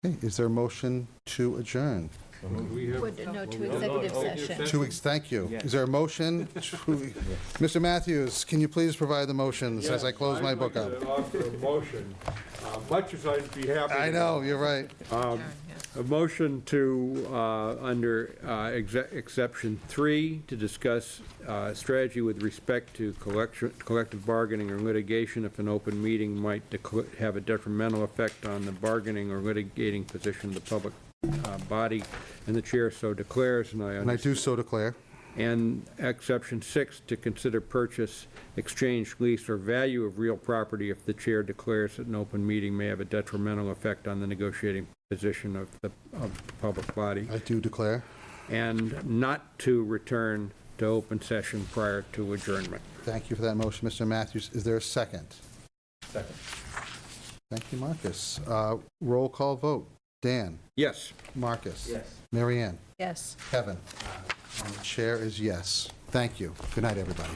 Okay, is there a motion to adjourn? No, to executive session. Thank you. Is there a motion? Mr. Matthews, can you please provide the motions as I close my book up? I'd like to offer a motion, much as I'd be happy. I know, you're right. A motion to, under exception 3, to discuss strategy with respect to collective bargaining or litigation if an open meeting might have a detrimental effect on the bargaining or litigating position of the public body, and the chair so declares, and I do so declare. And exception 6, to consider purchase, exchange, lease, or value of real property if the chair declares that an open meeting may have a detrimental effect on the negotiating position of the public body. I do declare. And not to return to open session prior to adjournment. Thank you for that motion, Mr. Matthews. Is there a second? Second. Thank you, Marcus. Roll call vote. Dan? Yes. Marcus? Yes. Mary Ann? Yes. Kevin? And the chair is yes. Thank you. Good night, everybody.